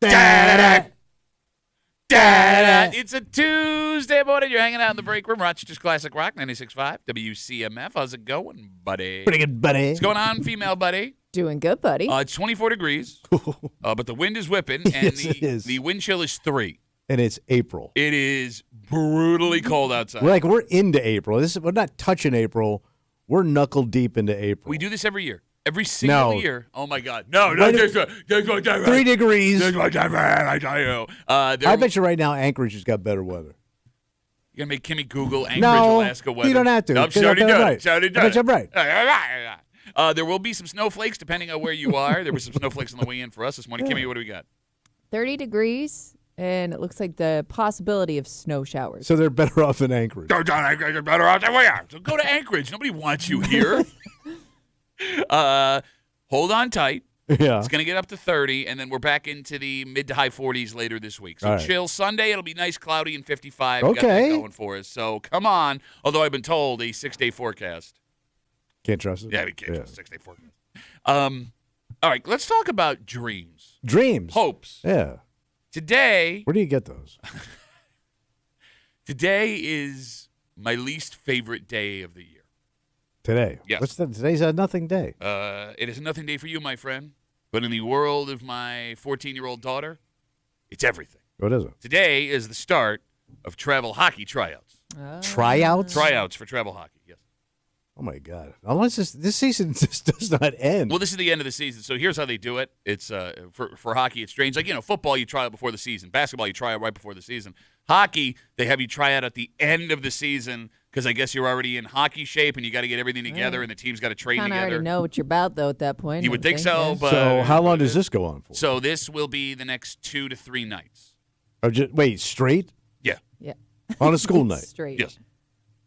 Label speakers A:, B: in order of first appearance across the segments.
A: Da-da. Da-da. It's a Tuesday morning. You're hanging out in the break room. Rochester's Classic Rock, 96.5 WCMF. How's it going, buddy?
B: Pretty good, buddy.
A: What's going on, female buddy?
C: Doing good, buddy.
A: It's 24 degrees, but the wind is whipping, and
B: Yes, it is.
A: the wind chill is 3.
B: And it's April.
A: It is brutally cold outside.
B: We're into April. We're not touching April. We're knuckle deep into April.
A: We do this every year. Every single year. Oh, my God. No,
B: Wait a-
A: there's
B: 3 degrees.
A: I tell you.
B: I bet you right now Anchorage has got better weather.
A: You're going to make Kimmy Google Anchorage,
B: No,
A: Alaska weather.
B: you don't have to.
A: No, she already done it. She already
B: I
A: done
B: bet you
A: it.
B: I'm right.
A: There will be some snowflakes depending on where you are. There were some snowflakes on the way in for us this morning. Kimmy, what do we got?
C: 30 degrees, and it looks like the possibility of snow showers.
B: So they're better off in Anchorage.
A: Go down Anchorage, you're better off than we are. So go to Anchorage. Nobody wants you here. Hold on tight.
B: Yeah.
A: It's going to get up to 30, and then we're back into the mid to high 40s later this week. So
B: All right.
A: chill Sunday. It'll be nice, cloudy, and 55. We got
B: Okay.
A: that going for us. So come on. Although I've been told a 6-day forecast.
B: Can't trust it.
A: Yeah, we can't trust a 6-day forecast. All right, let's talk about dreams.
B: Dreams.
A: Hopes.
B: Yeah.
A: Today
B: Where do you get those?
A: is my least favorite day of the year.
B: Today.
A: Yes.
B: Today's a nothing day.
A: It is a nothing day for you, my friend. But in the world of my 14-year-old daughter, it's everything.
B: What is it?
A: Today is the start of travel hockey tryouts.
B: Tryouts?
A: Tryouts for travel hockey, yes.
B: Oh, my God. Unless this season just does not end.
A: Well, this is the end of the season, so here's how they do it. It's for hockey, it's strange. Like, football, you try out before the season. Basketball, you try out right before the season. Hockey, they have you try out at the end of the season because I guess you're already in hockey shape and you got to get everything together and the team's got to train
C: Kind of
A: together.
C: already know what you're about, though, at that point.
A: You would think so,
C: yeah.
A: but
B: So how long does this go on for?
A: So this will be the next 2 to 3 nights.
B: Wait, straight?
A: Yeah.
C: Yeah.
B: On a school night?
C: Straight.
A: Yes.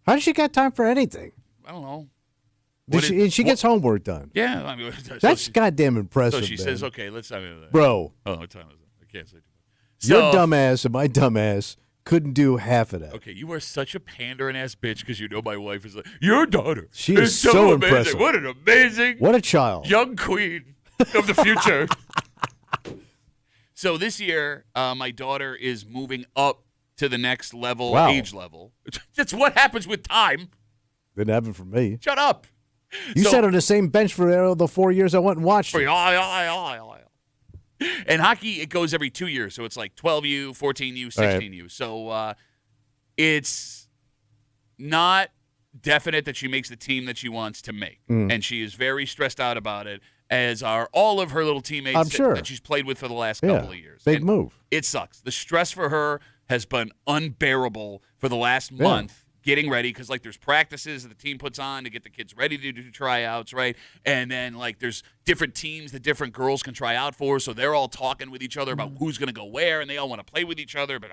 B: How does she got time for anything?
A: I don't know.
B: She gets homework done.
A: Yeah. I mean,
B: That's goddamn impressive.
A: So she
B: man.
A: says, okay, let's
B: Bro,
A: Oh, what time is it? I can't say too much.
B: your dumbass and my dumbass couldn't do half of that.
A: Okay, you are such a pandering ass bitch because you know my wife is like, your daughter.
B: She is so
A: amazing.
B: impressive.
A: What an amazing
B: What a child.
A: young queen of the future. So this year, my daughter is moving up to the next level,
B: Wow.
A: age level. That's what happens with time.
B: Didn't happen for me.
A: Shut up.
B: You
A: So-
B: sat on the same bench for the 4 years I went and watched it.
A: And hockey, it goes every 2 years. So it's like 12U, 14U, 16U. So it's not definite that she makes the team that she wants to make. And she is very stressed out about it, as are all of her little teammates
B: I'm sure.
A: that she's played with for the last
B: Yeah,
A: couple of years.
B: big
A: And
B: move.
A: It sucks. The stress for her has been unbearable for the last month. Getting ready because there's practices that the team puts on to get the kids ready to do tryouts, right? And then there's different teams that different girls can try out for, so they're all talking with each other about who's going to go where, and they all want to play with each other, but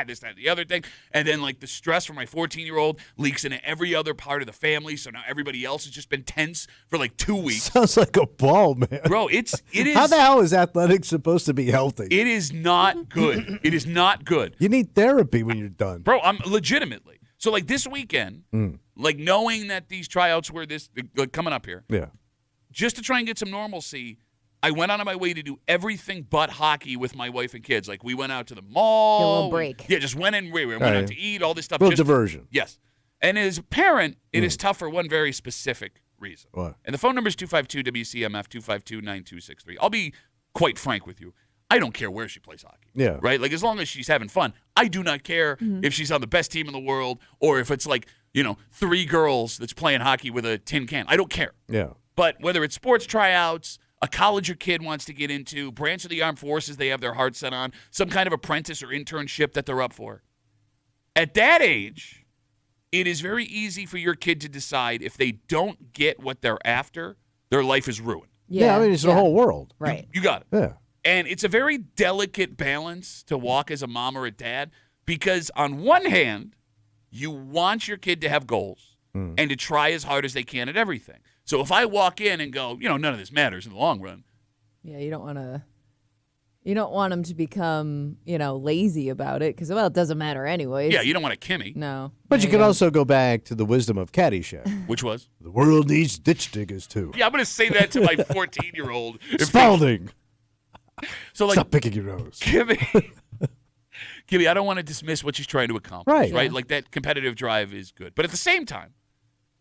A: this, that, the other thing. And then the stress for my 14-year-old leaks into every other part of the family, so now everybody else has just been tense for 2 weeks.
B: Sounds like a ball, man.
A: Bro, it is.
B: How the hell is athletics supposed to be healthy?
A: It is not good. It is not good.
B: You need therapy when you're done.
A: Bro, I'm legitimately. So, this weekend, knowing that these tryouts were coming up here,
B: Yeah.
A: just to try and get some normalcy, I went out of my way to do everything but hockey with my wife and kids. We went out to the mall.
C: A little break.
A: Yeah, just went in. We went
B: Right.
A: out to eat, all this stuff.
B: Little
A: just
B: diversion.
A: Yes. And as a parent, it is tough for one very specific reason.
B: What?
A: And the phone number is 252-WCMF, 252-9263. I'll be quite frank with you. I don't care where she plays hockey.
B: Yeah.
A: Right? As long as she's having fun. I do not care if she's on the best team in the world or if it's 3 girls that's playing hockey with a tin can. I don't care.
B: Yeah.
A: But whether it's sports tryouts, a college your kid wants to get into, branch of the armed forces they have their heart set on, some kind of apprentice or internship that they're up for. At that age, it is very easy for your kid to decide if they don't get what they're after, their life is ruined.
B: Yeah, I mean, it's the whole world.
C: Right.
A: You got it.
B: Yeah.
A: And it's a very delicate balance to walk as a mom or a dad because on one hand, you want your kid to have goals and to try as hard as they can at everything. So if I walk in and go, none of this matters in the long run.
C: Yeah, you don't want to. You don't want them to become, lazy about it because, it doesn't matter anyways.
A: Yeah, you don't want a Kimmy.
C: No.
B: But you can also go back to the wisdom of Caddyshack.
A: Which was?
B: The world needs ditch diggers, too.
A: Yeah, I'm going to say that to my 14-year-old.
B: Spalding.
A: So like,
B: Stop picking your nose.
A: Kimmy, I don't want to dismiss what she's trying to accomplish,
B: Right.
A: right?
C: Yeah.
A: Like that competitive drive is good. But at the same time,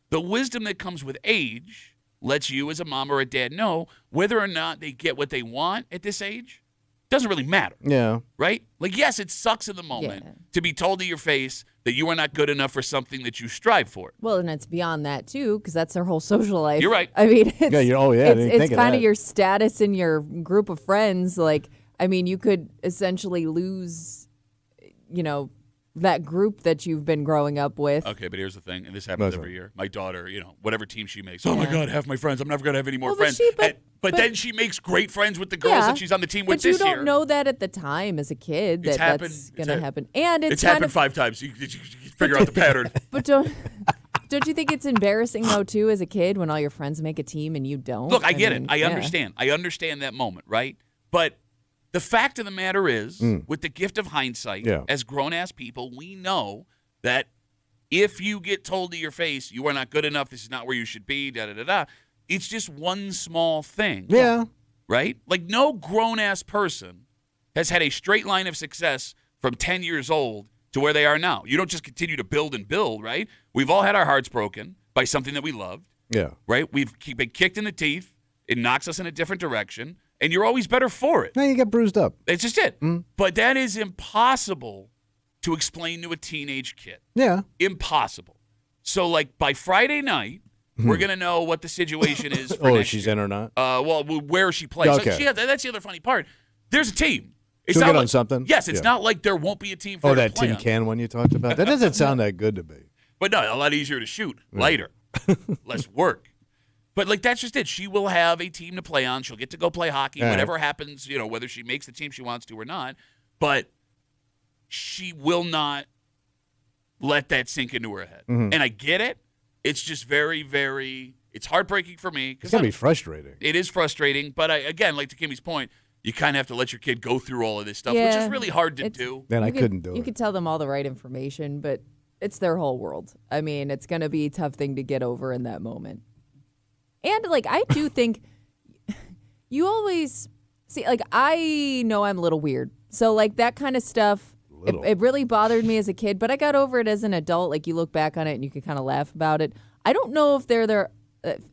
A: the wisdom that comes with age lets you as a mom or a dad know whether or not they get what they want at this age doesn't really matter,
B: Yeah.
A: right? Like, yes, it sucks in the moment
C: Yeah.
A: to be told to your face that you are not good enough for something that you strive for.
C: Well, and it's beyond that too, because that's their whole social life.
A: You're right.
C: I mean, it's,
B: Yeah, I didn't think
C: it's
B: of
C: kind
B: that.
C: of your status in your group of friends. Like, I mean, you could essentially lose, that group that you've been growing up with.
A: Okay, but here's the thing, and this happens
B: Listen.
A: every year. My daughter, whatever team she makes, oh my
C: Yeah.
A: God, half my friends. I'm never going to have any more
C: Well,
A: friends. But then she makes great friends with the girls
C: Yeah.
A: that she's on the team with
C: But you
A: this
C: don't
A: year.
C: know that at the time as a kid
A: It's
C: that
A: happened.
C: that's
A: It's
C: going to
A: hap-
C: happen. And it's
A: It's
C: kind
A: happened
C: of
A: 5 times. You figure out the pattern.
C: But don't you think it's embarrassing though too as a kid when all your friends make a team and you don't?
A: Look, I get it.
C: mean,
A: I
C: yeah.
A: understand. I understand that moment, right? But the fact of the matter is, with the gift of hindsight,
B: Yeah.
A: as grown-ass people, we know that if you get told to your face, you are not good enough, this is not where you should be, da-da-da-da, it's just one small thing.
B: Yeah.
A: Right? Like no grown-ass person has had a straight line of success from 10 years old to where they are now. You don't just continue to build and build, right? We've all had our hearts broken by something that we loved,
B: Yeah.
A: right? We've been kicked in the teeth. It knocks us in a different direction, and you're always better for it.
B: Now you get bruised up.
A: It's just it. But that is impossible to explain to a teenage kid.
B: Yeah.
A: Impossible. So, like, by Friday night, we're going to know what the situation is for
B: Oh,
A: next
B: she's
A: year.
B: in or not?
A: Well, where she plays.
B: Okay.
A: So that's the other funny part. There's a team. It's
B: She'll
A: not
B: get on
A: like-
B: something?
A: Yes, it's
B: Yeah.
A: not like there won't be a team for
B: Oh,
A: her to
B: that
A: play
B: tin
A: on.
B: can one you talked about? That doesn't sound that good to me.
A: But no, a lot easier to shoot. Lighter. Less work. But, like, that's just it. She will have a team to play on. She'll get to go play hockey,
B: All right.
A: whatever happens, whether she makes the team she wants to or not. But she will not let that sink into her head.
B: Mm-hmm.
A: And I get it. It's just very, very – it's heartbreaking for me.
B: It's going to be frustrating.
A: It is frustrating. But, again, like to Kimmy's point, you kind of have to let your kid go through all of this stuff, which is
C: Yeah,
A: really hard to
C: it's-
A: do.
B: Man, I
C: You
B: couldn't do
C: You
B: it.
C: could tell them all the right information, but it's their whole world. I mean, it's going to be a tough thing to get over in that moment. And, like, I do think you always see, like, I know I'm a little weird. So, like, that kind of stuff,
B: Little.
C: it really bothered me as a kid, but I got over it as an adult. Like, you look back on it and you can kind of laugh about it. I don't know if they're there.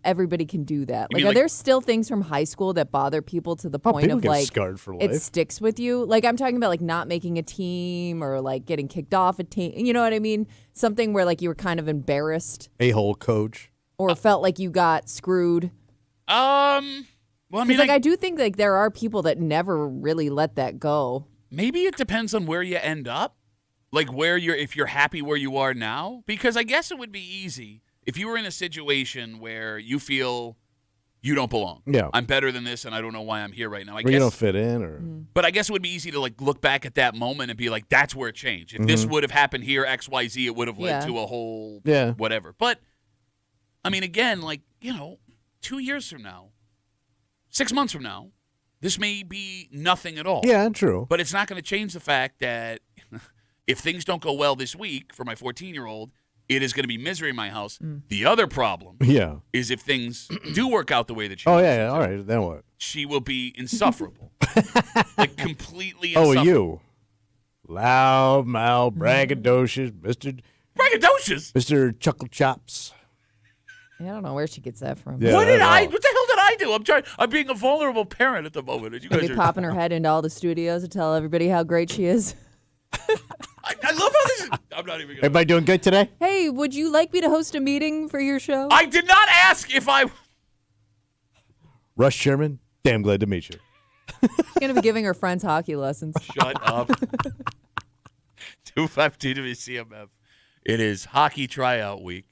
C: Everybody can do that.
A: You
C: Like,
A: mean,
C: are
A: like-
C: there still things from high school that bother people to the
B: Oh,
C: point
B: people
C: of
B: get
C: like
B: scarred for
C: it
B: life.
C: sticks with you? Like, I'm talking about like not making a team or like getting kicked off a team. You know what I mean? Something where like you were kind of embarrassed
B: A-hole coach.
C: or felt like you got screwed.
A: Well, I mean,
C: Because like I do think like there are people that never really let that go.
A: maybe it depends on where you end up, like if you're happy where you are now. Because I guess it would be easy if you were in a situation where you feel you don't belong.
B: Yeah.
A: I'm better than this, and I don't know why I'm here right now. I
B: Where you don't
A: guess,
B: fit in or
A: but I guess it would be easy to like look back at that moment and be like, that's where it changed. If this would have happened here, X, Y, Z, it would have led
C: Yeah.
A: to a whole
B: Yeah.
A: whatever. But I mean, again, like 2 years from now, 6 months from now, this may be nothing at all.
B: Yeah, true.
A: But it's not going to change the fact that if things don't go well this week for my 14-year-old, it is going to be misery in my house. The other problem
B: Yeah.
A: is if things do work out the way that she
B: Oh,
A: wants
B: yeah,
A: them
B: yeah.
A: to,
B: All right. Then what?
A: she will be insufferable. Like completely
B: Oh,
A: insufferable.
B: you. Loud mouth, braggadocious, Mr. Chuckle Chops.
C: I don't know where she gets that from.
B: Yeah.
A: What did
B: I know.
A: what the hell did I do? I'm being a vulnerable parent at the moment. You guys
C: Maybe
A: are,
C: popping her head into all the studios to tell everybody how great she is.
A: I love how this is. I'm not even going to.
B: Everybody doing good today?
C: Hey, would you like me to host a meeting for your show?
A: I did not ask if I.
B: Russ Sherman, damn glad to meet you.
C: She's going to be giving her friends hockey lessons.
A: Shut up. 252 WCMF. It is hockey tryout week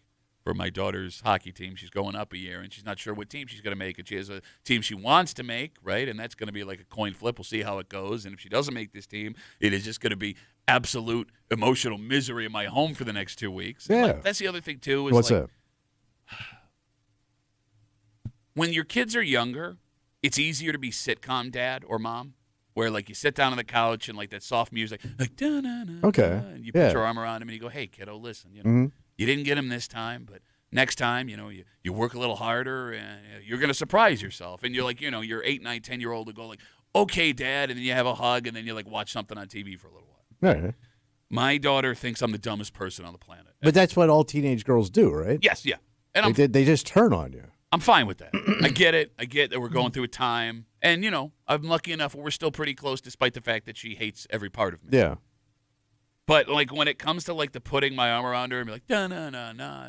A: for my daughter's hockey team. She's going up a year, and she's not sure what team she's going to make. And she has a team she wants to make, right? And that's going to be like a coin flip. We'll see how it goes. And if she doesn't make this team, it is just going to be absolute emotional misery in my home for the next 2 weeks. And,
B: Yeah.
A: like, that's the other thing, too. Is
B: What's
A: like,
B: that?
A: when your kids are younger, it's easier to be sitcom dad or mom, where like you sit down on the couch and like that soft music, like da-na-na-na,
B: Okay.
A: and you
B: Yeah.
A: put your arm around him and you go, "Hey, kiddo, listen, you didn't get him this time, but next time, you work a little harder and you're gonna surprise yourself." And you're like, your 8, 9, 10-year-old will go like, okay, Dad, and then you have a hug, and then you like watch something on TV for a little while.
B: Yeah.
A: My daughter thinks I'm the dumbest person on the planet.
B: But that's what all teenage girls do, right?
A: Yes, yeah. And
B: They just turn on you.
A: I'm fine with that. I get it. I get that we're going through a time. And, I'm lucky enough where we're still pretty close despite the fact that she hates every part of me.
B: Yeah.
A: But, like, when it comes to, like, the putting my arm around her and be like, no.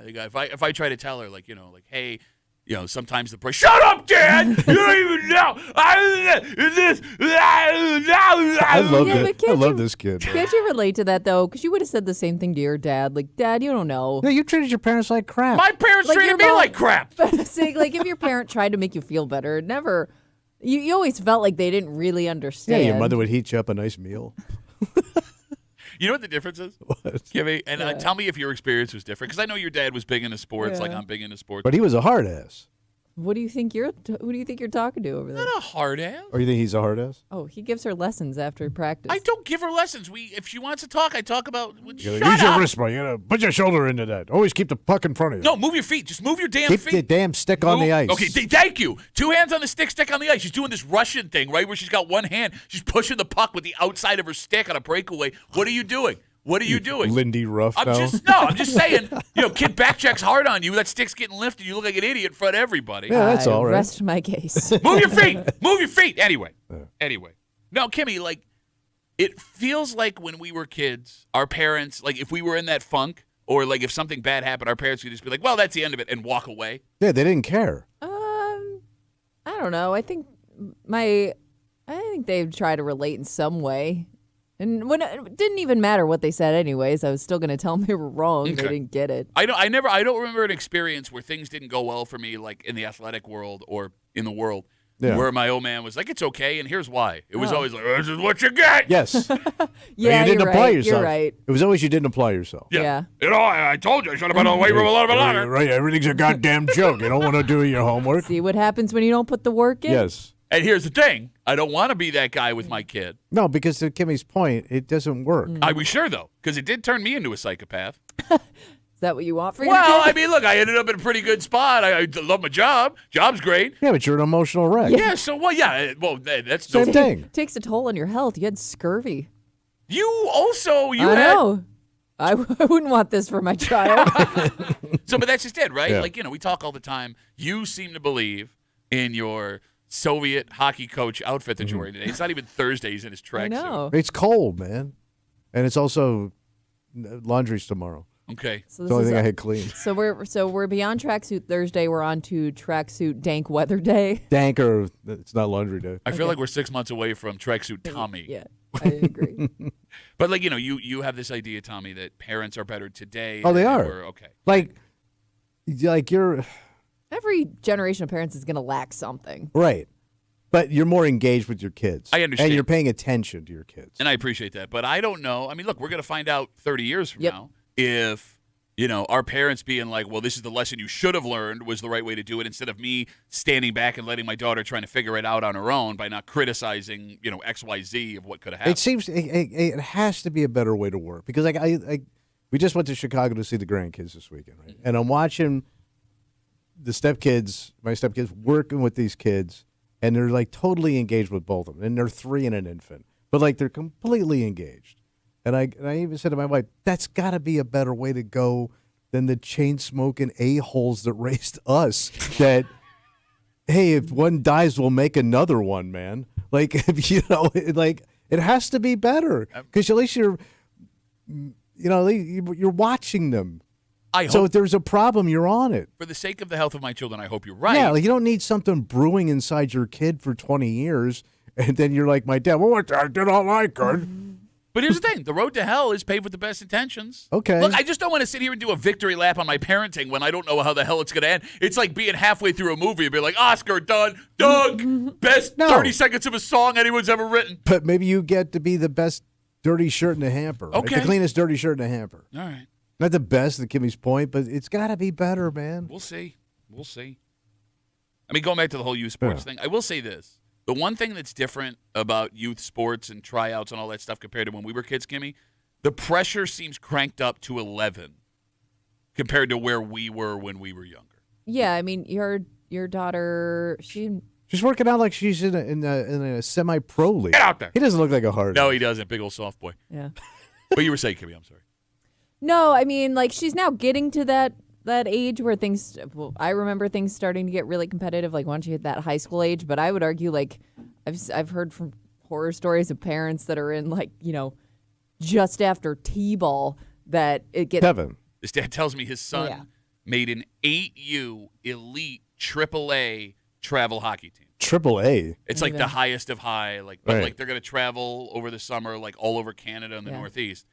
A: If I try to tell her, like, hey, sometimes the price, shut up, Dad! You don't even know! I
B: love
C: Yeah,
B: it.
C: but
B: I love this kid.
C: Can't you relate to that, though? Because you would have said the same thing to your dad. Like, Dad, you don't know.
B: No, you treated your parents like crap.
A: My parents
C: Like
A: treated
C: your
A: me
C: mom-
A: like crap.
C: But saying, like, if your parent tried to make you feel better, it never. You always felt like they didn't really
B: Yeah,
C: understand.
B: your mother would heat you up a nice meal.
A: You know what the difference is?
B: What?
A: Kimmy, and tell me if your experience was different. Because I know your dad was big into sports, like
C: Yeah.
A: I'm big into sports.
B: But he was a hard ass.
C: What do you think who do you think you're talking to over there?
A: Not a hard ass.
B: Or you think he's a hard ass?
C: Oh, he gives her lessons after practice.
A: I don't give her lessons. If she wants to talk, I talk about.
B: You
A: Shut
B: gotta use your
A: up.
B: wrist, bro. You gotta put your shoulder into that. Always keep the puck in front of you.
A: No, move your feet. Just move your damn
B: Keep
A: feet.
B: the damn stick on the ice.
A: Okay, thank you. 2 hands on the stick on the ice. She's doing this Russian thing, right, where she's got one hand. She's pushing the puck with the outside of her stick on a breakaway. What are you doing? What are you doing?
B: Lindy Ruff
A: I'm
B: now.
A: just saying, kid backchecks hard on you. That stick's getting lifted. You look like an idiot in front of everybody.
B: Yeah, that's all right.
C: Rest my case.
A: Move your feet. Move your feet. Anyway. No, Kimmy, like, it feels like when we were kids, our parents, like, if we were in that funk or, like, if something bad happened, our parents would just be like, well, that's the end of it and walk away.
B: Yeah, they didn't care.
C: I don't know. I think they try to relate in some way. And when it didn't even matter what they said anyways, I was still going to tell them they were wrong.
A: Okay.
C: They didn't get it.
A: I don't remember an experience where things didn't go well for me, like in the athletic world or in the world, where my old man was like, it's okay, and here's why. It was always like, this is what you get.
B: Yes.
C: Yeah,
B: you didn't
C: you're
B: apply
C: right.
B: yourself.
C: You're right.
B: It was always you didn't apply yourself.
C: Yeah.
A: I told you I should have been on the weight room a little bit longer.
B: Right. Everything's a goddamn joke. You don't want to do your homework.
C: See what happens when you don't put the work in?
B: Yes.
A: And here's the thing. I don't want to be that guy with my kid.
B: No, because to Kimmy's point, it doesn't work.
A: I was sure, though, because it did turn me into a psychopath.
C: Is that what you want for your
A: Well,
C: kid?
A: I mean, look, I ended up in a pretty good spot. I love my job. Job's great.
B: Yeah, but you're an emotional wreck.
A: Yeah, so what? Yeah, well, that's
B: Same thing.
C: Takes a toll on your health. You had scurvy.
A: You also,
C: I
A: had.
C: know. I wouldn't want this for my child.
A: So, but that's just it, right?
B: Yeah.
A: Like, we talk all the time. You seem to believe in your Soviet hockey coach outfit that you're wearing today. It's not even Thursday. He's in his
C: I
A: tracksuit.
C: know.
B: It's cold, man. And it's also laundry's tomorrow.
A: Okay.
C: So
B: It's the only thing I had clean.
C: So we're beyond tracksuit Thursday. We're on to tracksuit dank weather day.
B: Dank or it's not laundry day.
A: I feel like we're 6 months away from tracksuit Tommy.
C: Yeah, I agree.
A: But, like, you have this idea, Tommy, that parents are better today.
B: Oh, they
A: than
B: are.
A: were. Okay.
B: Like you're
C: Every generation of parents is going to lack something.
B: right. But you're more engaged with your kids.
A: I understand.
B: And you're paying attention to your kids.
A: And I appreciate that. But I don't know. I mean, look, we're going to find out 30 years from
C: Yep.
A: now if, our parents being like, well, this is the lesson you should have learned was the right way to do it, instead of me standing back and letting my daughter trying to figure it out on her own by not criticizing, X, Y, Z of what could have happened.
B: It seems it has to be a better way to work because we just went to Chicago to see the grandkids this weekend, right? And I'm watching my stepkids working with these kids, and they're like totally engaged with both of them, and they're 3 and an infant, but like they're completely engaged. And I even said to my wife, that's got to be a better way to go than the chain smoking a-holes that raised us. That hey, if one dies, we'll make another one, man. Like it has to be better because at least you're watching them.
A: I
B: So
A: hope,
B: if there's a problem, you're on it.
A: for the sake of the health of my children, I hope you're right.
B: Yeah, like you don't need something brewing inside your kid for 20 years, and then you're like my dad. Well, I did all I could.
A: But here's the thing. The road to hell is paved with the best intentions.
B: Okay.
A: Look, I just don't want to sit here and do a victory lap on my parenting when I don't know how the hell it's going to end. It's like being halfway through a movie and be like, Oscar, done, Doug, best
B: No.
A: 30 seconds of a song anyone's ever written.
B: But maybe you get to be the best dirty shirt in the hamper. Right?
A: Okay.
B: The cleanest dirty shirt in the hamper.
A: All right.
B: Not the best, to Kimmy's point, but it's got to be better, man.
A: We'll see. I mean, going back to the whole youth sports thing, I will say this. The one thing that's different about youth sports and tryouts and all that stuff compared to when we were kids, Kimmy, the pressure seems cranked up to 11 compared to where we were when we were younger.
C: Yeah, I mean your daughter, she
B: She's working out like she's in a semi-pro league.
A: Get out there.
B: He doesn't look like a hard.
A: No, he doesn't. Big old soft boy.
C: Yeah.
A: But you were saying, Kimmy, I'm sorry.
C: No, I mean, like, she's now getting to that age where things, well, I remember things starting to get really competitive, like once you hit that high school age. But I would argue, like, I've heard from horror stories of parents that are in, like, just after T-ball that it gets.
B: Kevin.
A: His dad tells me his son made an 8U elite AAA travel hockey team.
B: AAA.
A: It's like the highest of high, but they're going to travel over the summer, like all over Canada and the Northeast,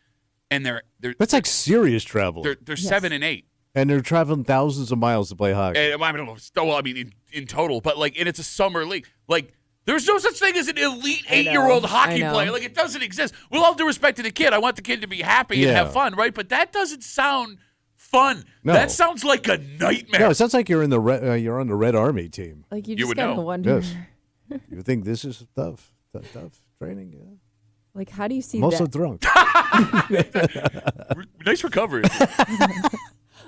A: and they're
B: That's like serious travel.
A: They're 7 and 8,
B: and they're traveling thousands of miles to play hockey.
A: And, I don't know. Well, I mean, in total, but and it's a summer league. Like, there's no such thing as an elite 8-year-old hockey player. Like, it doesn't exist. With all due respect to the kid, I want the kid to be happy and have fun, right? But that doesn't sound fun.
B: No.
A: That sounds like a nightmare.
B: No, it sounds like you're in the you're on the Red Army team.
C: Like, you
A: You
C: just
A: would
C: gotta
A: know.
C: wonder.
B: Yes. You think this is tough training? Yeah.
C: Like, how do you see
B: I'm also
C: that?
B: drunk.
A: Nice recovery.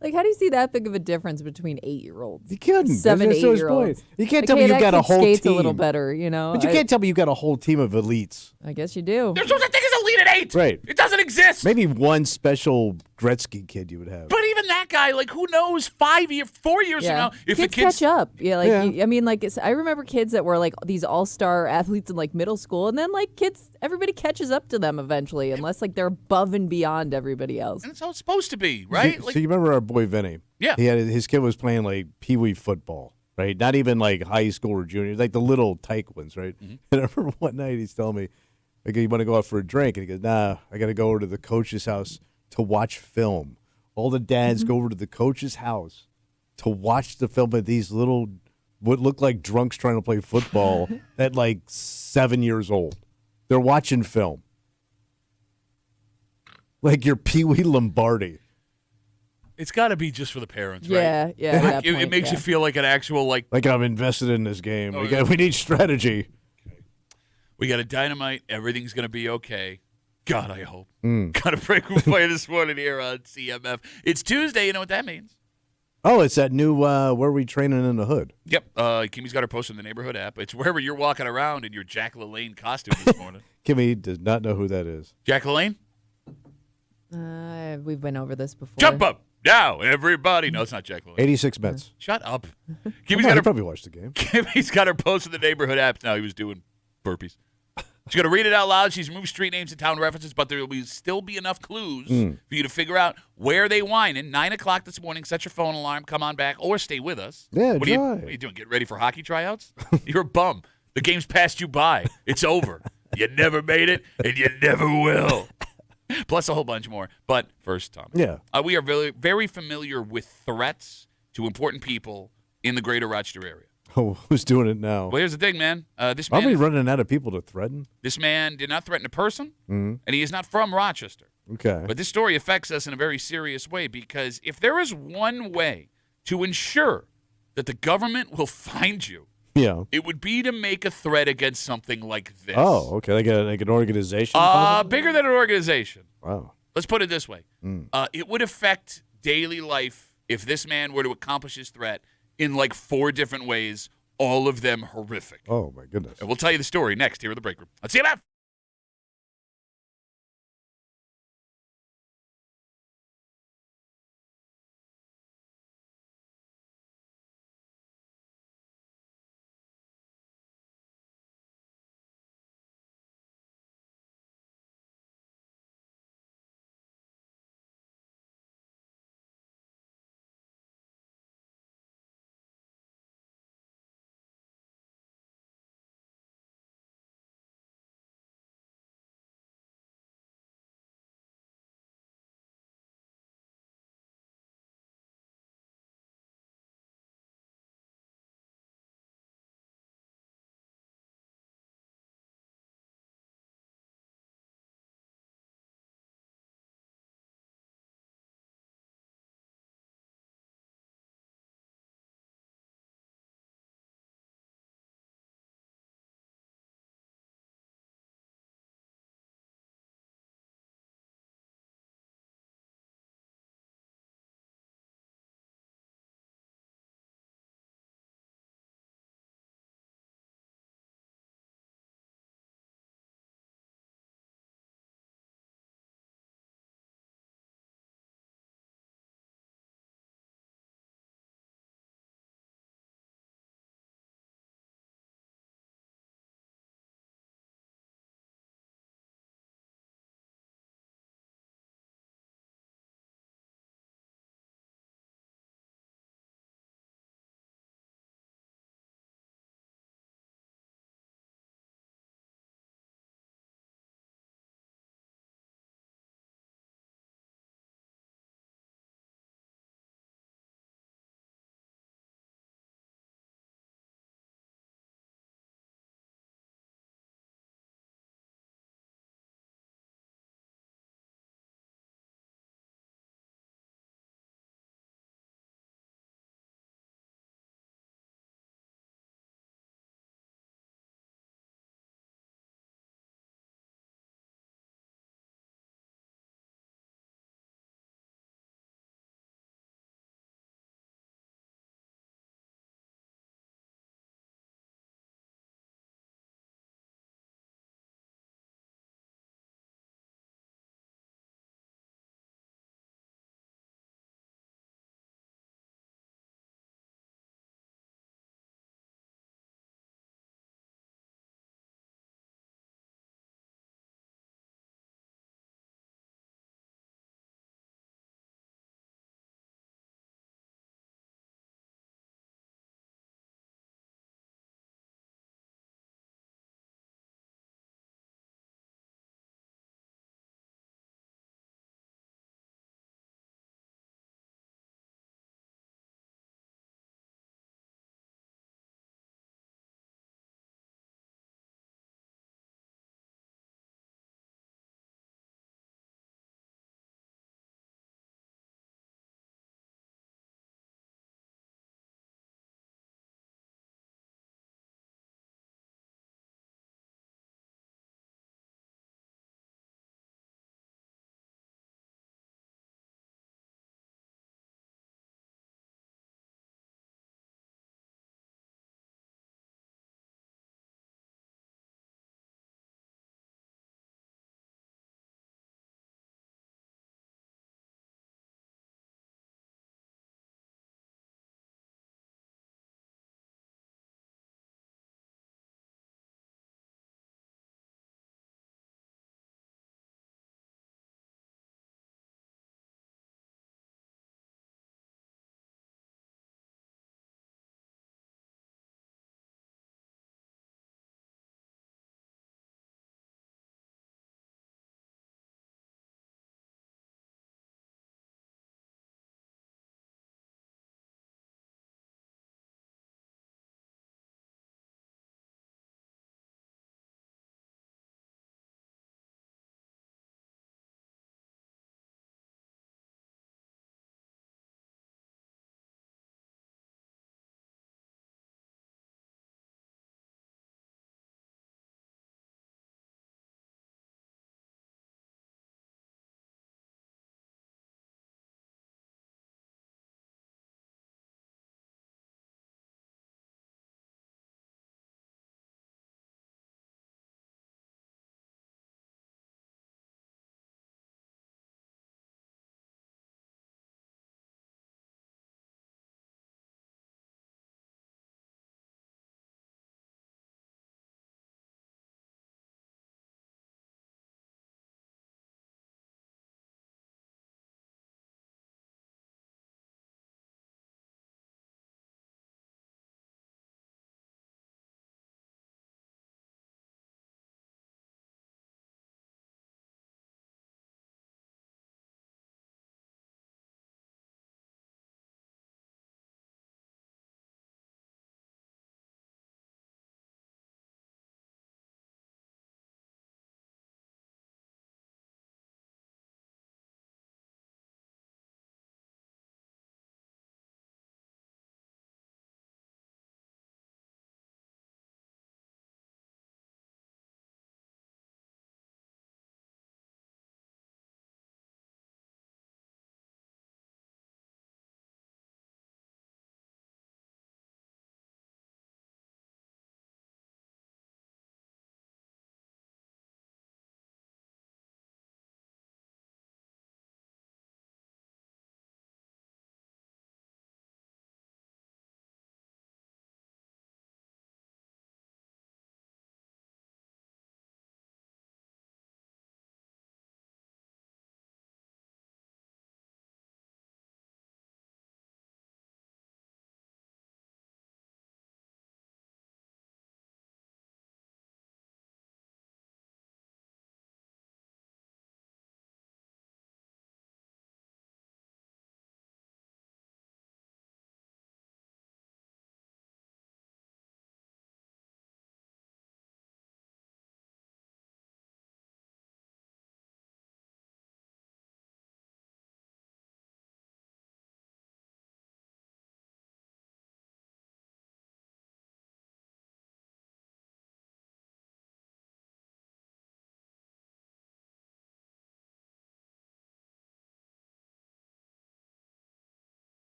C: Like, how do you see that big of a difference between 8-year-olds?
B: You couldn't.
C: 7,
B: That's his
C: 8-year-olds.
B: point. You can't
C: Like,
B: tell me
C: hey,
B: you
C: that
B: got a
C: kid
B: whole
C: skates
B: team.
C: a little better,
B: But you can't tell me you got a whole team of elites.
C: I guess you do.
A: There's no such thing as elite at 8.
B: Right.
A: It doesn't exist.
B: Maybe one special Gretzky kid you would have.
A: But even that guy, like, who knows? 4 years from now, if
C: kids
A: the kids
C: catch up. Yeah, like
B: Yeah.
C: I mean, like I remember kids that were like these all-star athletes in like middle school, and then like everybody catches up to them eventually, unless like they're above and beyond everybody else.
A: And that's how it's supposed to be, right?
B: So you remember our boy Vinny?
A: Yeah.
B: He had his kid was playing like pee-wee football, right? Not even like high school or junior, like the little tyke ones, right? And I remember one night he's telling me, like, you want to go out for a drink? And he goes, nah, I got to go over to the coach's house to watch film. All the dads go over to the coach's house to watch the film of these little, what look like drunks trying to play football at like 7 years old. They're watching film. Like your Pee-wee Lombardi.
A: It's got to be just for the parents, right?
C: Yeah, yeah. at that
A: It
C: point,
A: makes you
C: yeah.
A: feel like an actual, like
B: I'm invested in this game.
A: Oh,
B: We need strategy.
A: we got a dynamite. Everything's going to be okay. God, I hope. Got a break we play this morning here on CMF. It's Tuesday. You know what that means.
B: Oh, it's that new Where We Training in the Hood.
A: Yep. Kimmy's got her post in the neighborhood app. It's wherever you're walking around in your Jack LaLanne costume this morning.
B: Kimmy does not know who that is.
A: Jack LaLanne?
C: We've been over this before.
A: Jump up now, everybody. No, it's not Jack LaLanne.
B: 86 Mets.
A: Shut up.
B: Come
A: Kimmy's
B: on,
A: got
B: you
A: her
B: probably watched the game.
A: Kimmy's got her post in the neighborhood app. Now he was doing burpees. She's going to read it out loud. She's moved street names and town references, but there will still be enough clues for you to figure out where they whine. And 9 o'clock this morning, set your phone alarm, come on back, or stay with us.
B: Yeah,
A: what are you doing? Get ready for hockey tryouts? You're a bum. The game's passed you by. It's over. You never made it, and you never will. Plus a whole bunch more. But first, Tom.
B: Yeah.
A: We are very, very familiar with threats to important people in the greater Rochester area.
B: Oh, who's doing it now?
A: Well, here's the thing, man. This
B: Are we
A: man,
B: running out of people to threaten?
A: this man did not threaten a person, and he is not from Rochester.
B: Okay.
A: But this story affects us in a very serious way because if there is one way to ensure that the government will find you,
B: Yeah.
A: it would be to make a threat against something like this.
B: Oh, okay. Like an organization? possibly?
A: Bigger than an organization.
B: Wow.
A: Let's put it this way. It would affect daily life if this man were to accomplish his threat in like 4 different ways, all of them horrific.
B: Oh, my goodness.
A: And we'll tell you the story next here at the break room. Let's see you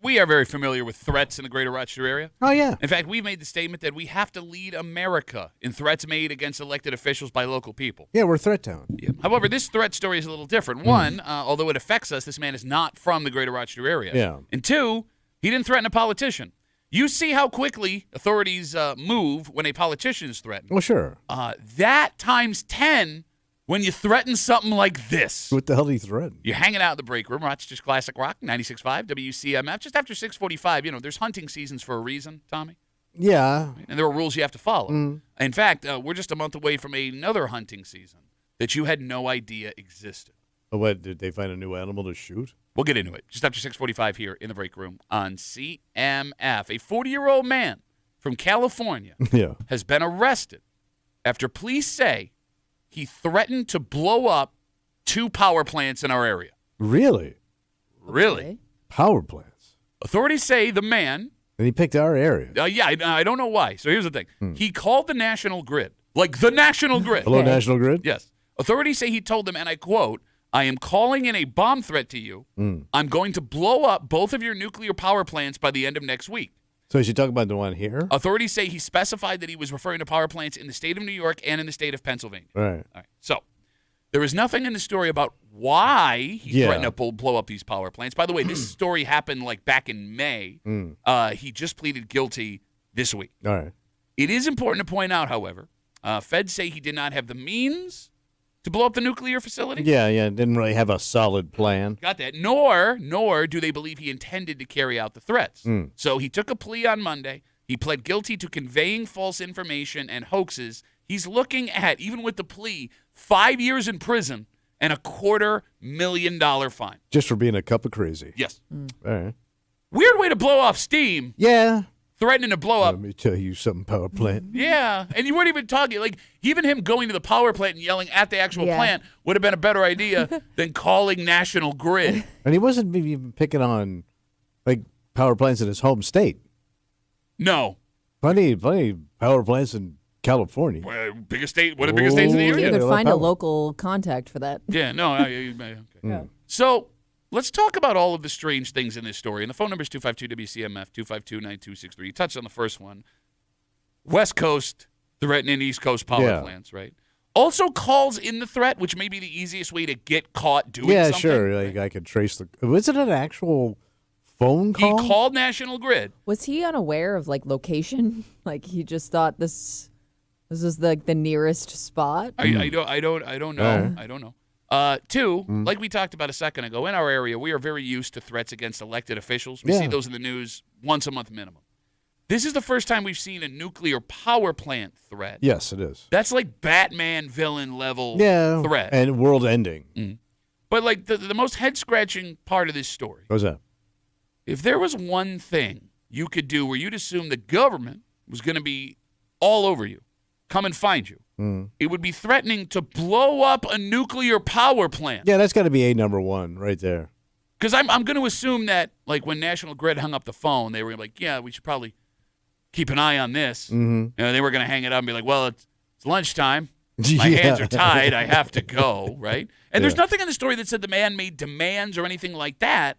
A: We are very familiar with threats in the greater Rochester area.
B: Oh, yeah.
A: In fact, we've made the statement that we have to lead America in threats made against elected officials by local people.
B: Yeah, we're a threat town.
A: Yeah. However, this threat story is a little different. One, although it affects us, this man is not from the greater Rochester area.
B: Yeah.
A: And two, he didn't threaten a politician. You see how quickly authorities move when a politician is threatened.
B: Well, sure.
A: That times 10 when you threaten something like this.
B: What the hell did he threaten?
A: You're hanging out in the break room, Rochester's Classic Rock, 96.5 WCMF. Just after 6:45, there's hunting seasons for a reason, Tommy.
B: Yeah.
A: And there are rules you have to follow. In fact, we're just a month away from another hunting season that you had no idea existed.
B: Oh, what, did they find a new animal to shoot?
A: We'll get into it just after 6:45 here in the break room on CMF. A 40-year-old man from California
B: Yeah.
A: has been arrested after police say he threatened to blow up 2 power plants in our area.
B: Really?
A: Really?
C: Okay.
B: Power plants.
A: Authorities say the man,
B: And he picked our area.
A: I don't know why. So here's the thing. He called the National Grid. Like the National Grid.
B: Hello,
C: Okay.
B: National Grid?
A: Yes. Authorities say he told them, and I quote, "I am calling in a bomb threat to you. I'm going to blow up both of your nuclear power plants by the end of next week."
B: So you should talk about the one here?
A: Authorities say he specified that he was referring to power plants in the state of New York and in the state of Pennsylvania.
B: Right.
A: All right. So there is nothing in the story about why he
B: Yeah.
A: threatened to blow up these power plants. By the way, this story happened like back in May. He just pleaded guilty this week.
B: All right.
A: It is important to point out, however, feds say he did not have the means to blow up the nuclear facility.
B: Yeah, didn't really have a solid plan.
A: Got that. Nor do they believe he intended to carry out the threats. So he took a plea on Monday. He pled guilty to conveying false information and hoaxes. He's looking at, even with the plea, 5 years in prison and $250,000 fine.
B: Just for being a cup of crazy.
A: Yes.
B: All right.
A: Weird way to blow off steam,
B: Yeah.
A: threatening to blow up.
B: Let me tell you something, power plant.
A: Yeah, and you weren't even talking. Like, even him going to the power plant and yelling at the actual
C: Yeah.
A: plant would have been a better idea than calling National Grid.
B: And he wasn't even picking on, like, power plants in his home state.
A: No.
B: Plenty power plants in California.
A: Biggest state, one of the biggest states in the
B: Oh,
C: You
A: area.
B: yeah.
C: could
B: they
C: find a
B: love power.
C: local contact for that.
A: Yeah, no. Okay. So let's talk about all of the strange things in this story. And the phone number is 252-WCMF, 252-9263. You touched on the first one. West Coast threatening East Coast power plants, right? Also calls in the threat, which may be the easiest way to get caught doing
B: Yeah,
A: something.
B: sure. Like, I could trace the. Was it an actual phone
A: He
B: call?
A: called National Grid.
C: Was he unaware of like location? Like he just thought this was like the nearest spot.
A: I don't know.
B: Right.
A: I don't know. Two, like we talked about a second ago, in our area, we are very used to threats against elected officials. We
B: Yeah.
A: see those in the news once a month minimum. This is the first time we've seen a nuclear power plant threat.
B: Yes, it is.
A: That's like Batman villain level threat.
B: And world ending.
A: But like the most head scratching part of this story,
B: What was that?
A: if there was one thing you could do where you'd assume the government was going to be all over you, come and find you, it would be threatening to blow up a nuclear power plant.
B: Yeah, that's got to be a number one right there.
A: Because I'm going to assume that, like, when National Grid hung up the phone, they were like, yeah, we should probably keep an eye on this. They were going to hang it up and be like, well, it's lunchtime. My
B: Yeah.
A: hands are tied. I have to go, right? And there's
B: Yeah.
A: nothing in the story that said the man made demands or anything like that.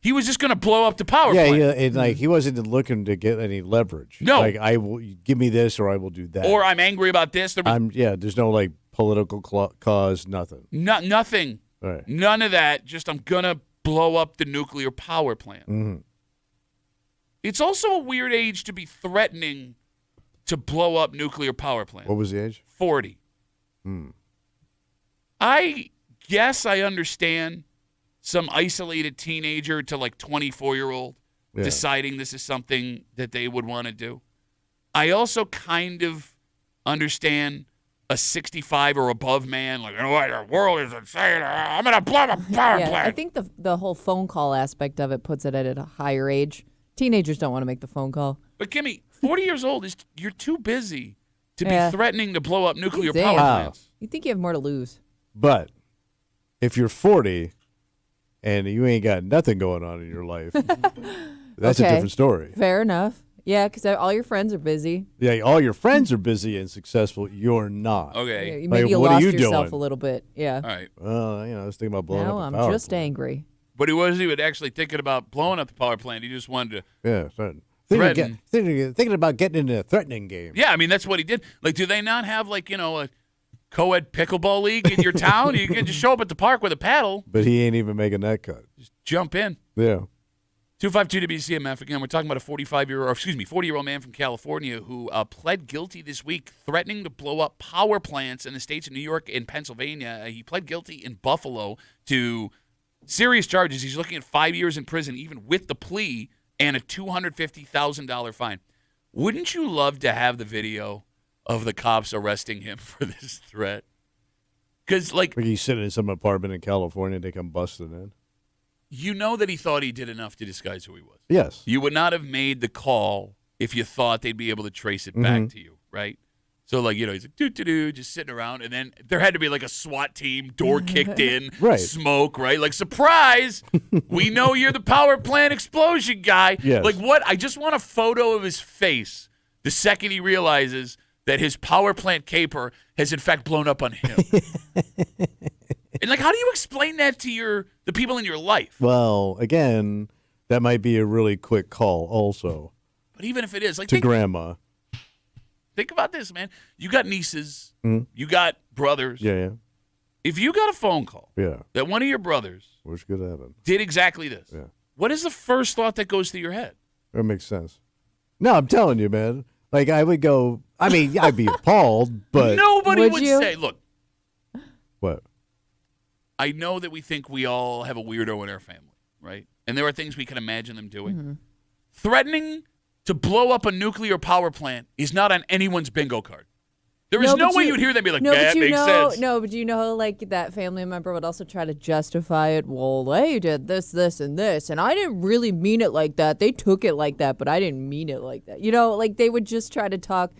A: He was just going to blow up the power
B: Yeah,
A: plant.
B: yeah, and like he wasn't looking to get any leverage.
A: No.
B: Like I will give me this or I will do that.
A: Or I'm angry about this. There was
B: there's no like political cause, nothing.
A: nothing.
B: Right.
A: None of that. Just I'm going to blow up the nuclear power plant. It's also a weird age to be threatening to blow up nuclear power plants.
B: What was the age?
A: 40. I guess I understand some isolated teenager to like 24-year-old
B: Yeah.
A: deciding this is something that they would want to do. I also kind of understand a 65 or above man, like, you know what, the world is insane. I'm going to blow up a power
C: Yeah,
A: plant.
C: I think the whole phone call aspect of it puts it at a higher age. Teenagers don't want to make the phone call.
A: But Kimmy, 40 years old is you're too busy to
C: Yeah.
A: be threatening to blow up nuclear
C: Damn.
A: power
B: Wow.
A: plants.
C: You think you have more to lose?
B: But if you're 40 and you ain't got nothing going on in your life, that's a
C: Okay.
B: different story.
C: Fair enough. Yeah, because all your friends are busy.
B: Yeah, all your friends are busy and successful. You're not.
A: Okay.
C: Maybe
B: Like,
C: you
B: what are
C: lost
B: you
C: yourself
B: doing?
C: a little bit. Yeah.
A: All right.
B: Well, I was thinking about blowing
C: Now
B: up a
C: I'm
B: power
C: just
B: plant.
C: angry.
A: But he wasn't even actually thinking about blowing up the power plant. He just wanted to.
B: Yeah, threaten.
A: Threaten.
B: Thinking about getting into a threatening game.
A: Yeah, I mean, that's what he did. Like, do they not have, like, a co-ed pickleball league in your town? You can just show up at the park with a paddle.
B: But he ain't even making that cut.
A: Just jump in.
B: Yeah.
A: 252 WCMF. Again, we're talking about a 40-year-old man from California who pled guilty this week, threatening to blow up power plants in the states of New York and Pennsylvania. He pled guilty in Buffalo to serious charges. He's looking at 5 years in prison, even with the plea, and a $250,000 fine. Wouldn't you love to have the video of the cops arresting him for this threat? Because, like
B: he's sitting in some apartment in California and they come busting in.
A: You know that he thought he did enough to disguise who he was.
B: Yes.
A: You would not have made the call if you thought they'd be able to trace it back to you, right? So, like, he's like, doo-doo-doo, just sitting around. And then there had to be, like, a SWAT team, door kicked in,
B: right.
A: Smoke, right? Like, surprise, we know you're the power plant explosion guy.
B: Yes.
A: Like, what? I just want a photo of his face the second he realizes that his power plant caper has, in fact, blown up on him. And, like, how do you explain that to the people in your life?
B: Well, again, that might be a really quick call also.
A: But even if it is, like,
B: to grandma.
A: Think about this, man. You got nieces. You got brothers.
B: Yeah.
A: If you got a phone call that one of your brothers
B: which could happen,
A: did exactly this, what is the first thought that goes through your head?
B: That makes sense. No, I'm telling you, man. Like, I would go, I mean, I'd be appalled, but.
A: Nobody would say, look.
B: What?
A: I know that we think we all have a weirdo in our family, right? And there are things we can imagine them doing. Mm-hmm. Threatening to blow up a nuclear power plant is not on anyone's bingo card. There is no way you'd hear them be like, that makes sense.
C: No, but like, that family member would also try to justify it. Well, they did this, this, and this, and I didn't really mean it like that. They took it like that, but I didn't mean it like that. Like, they would just try to talk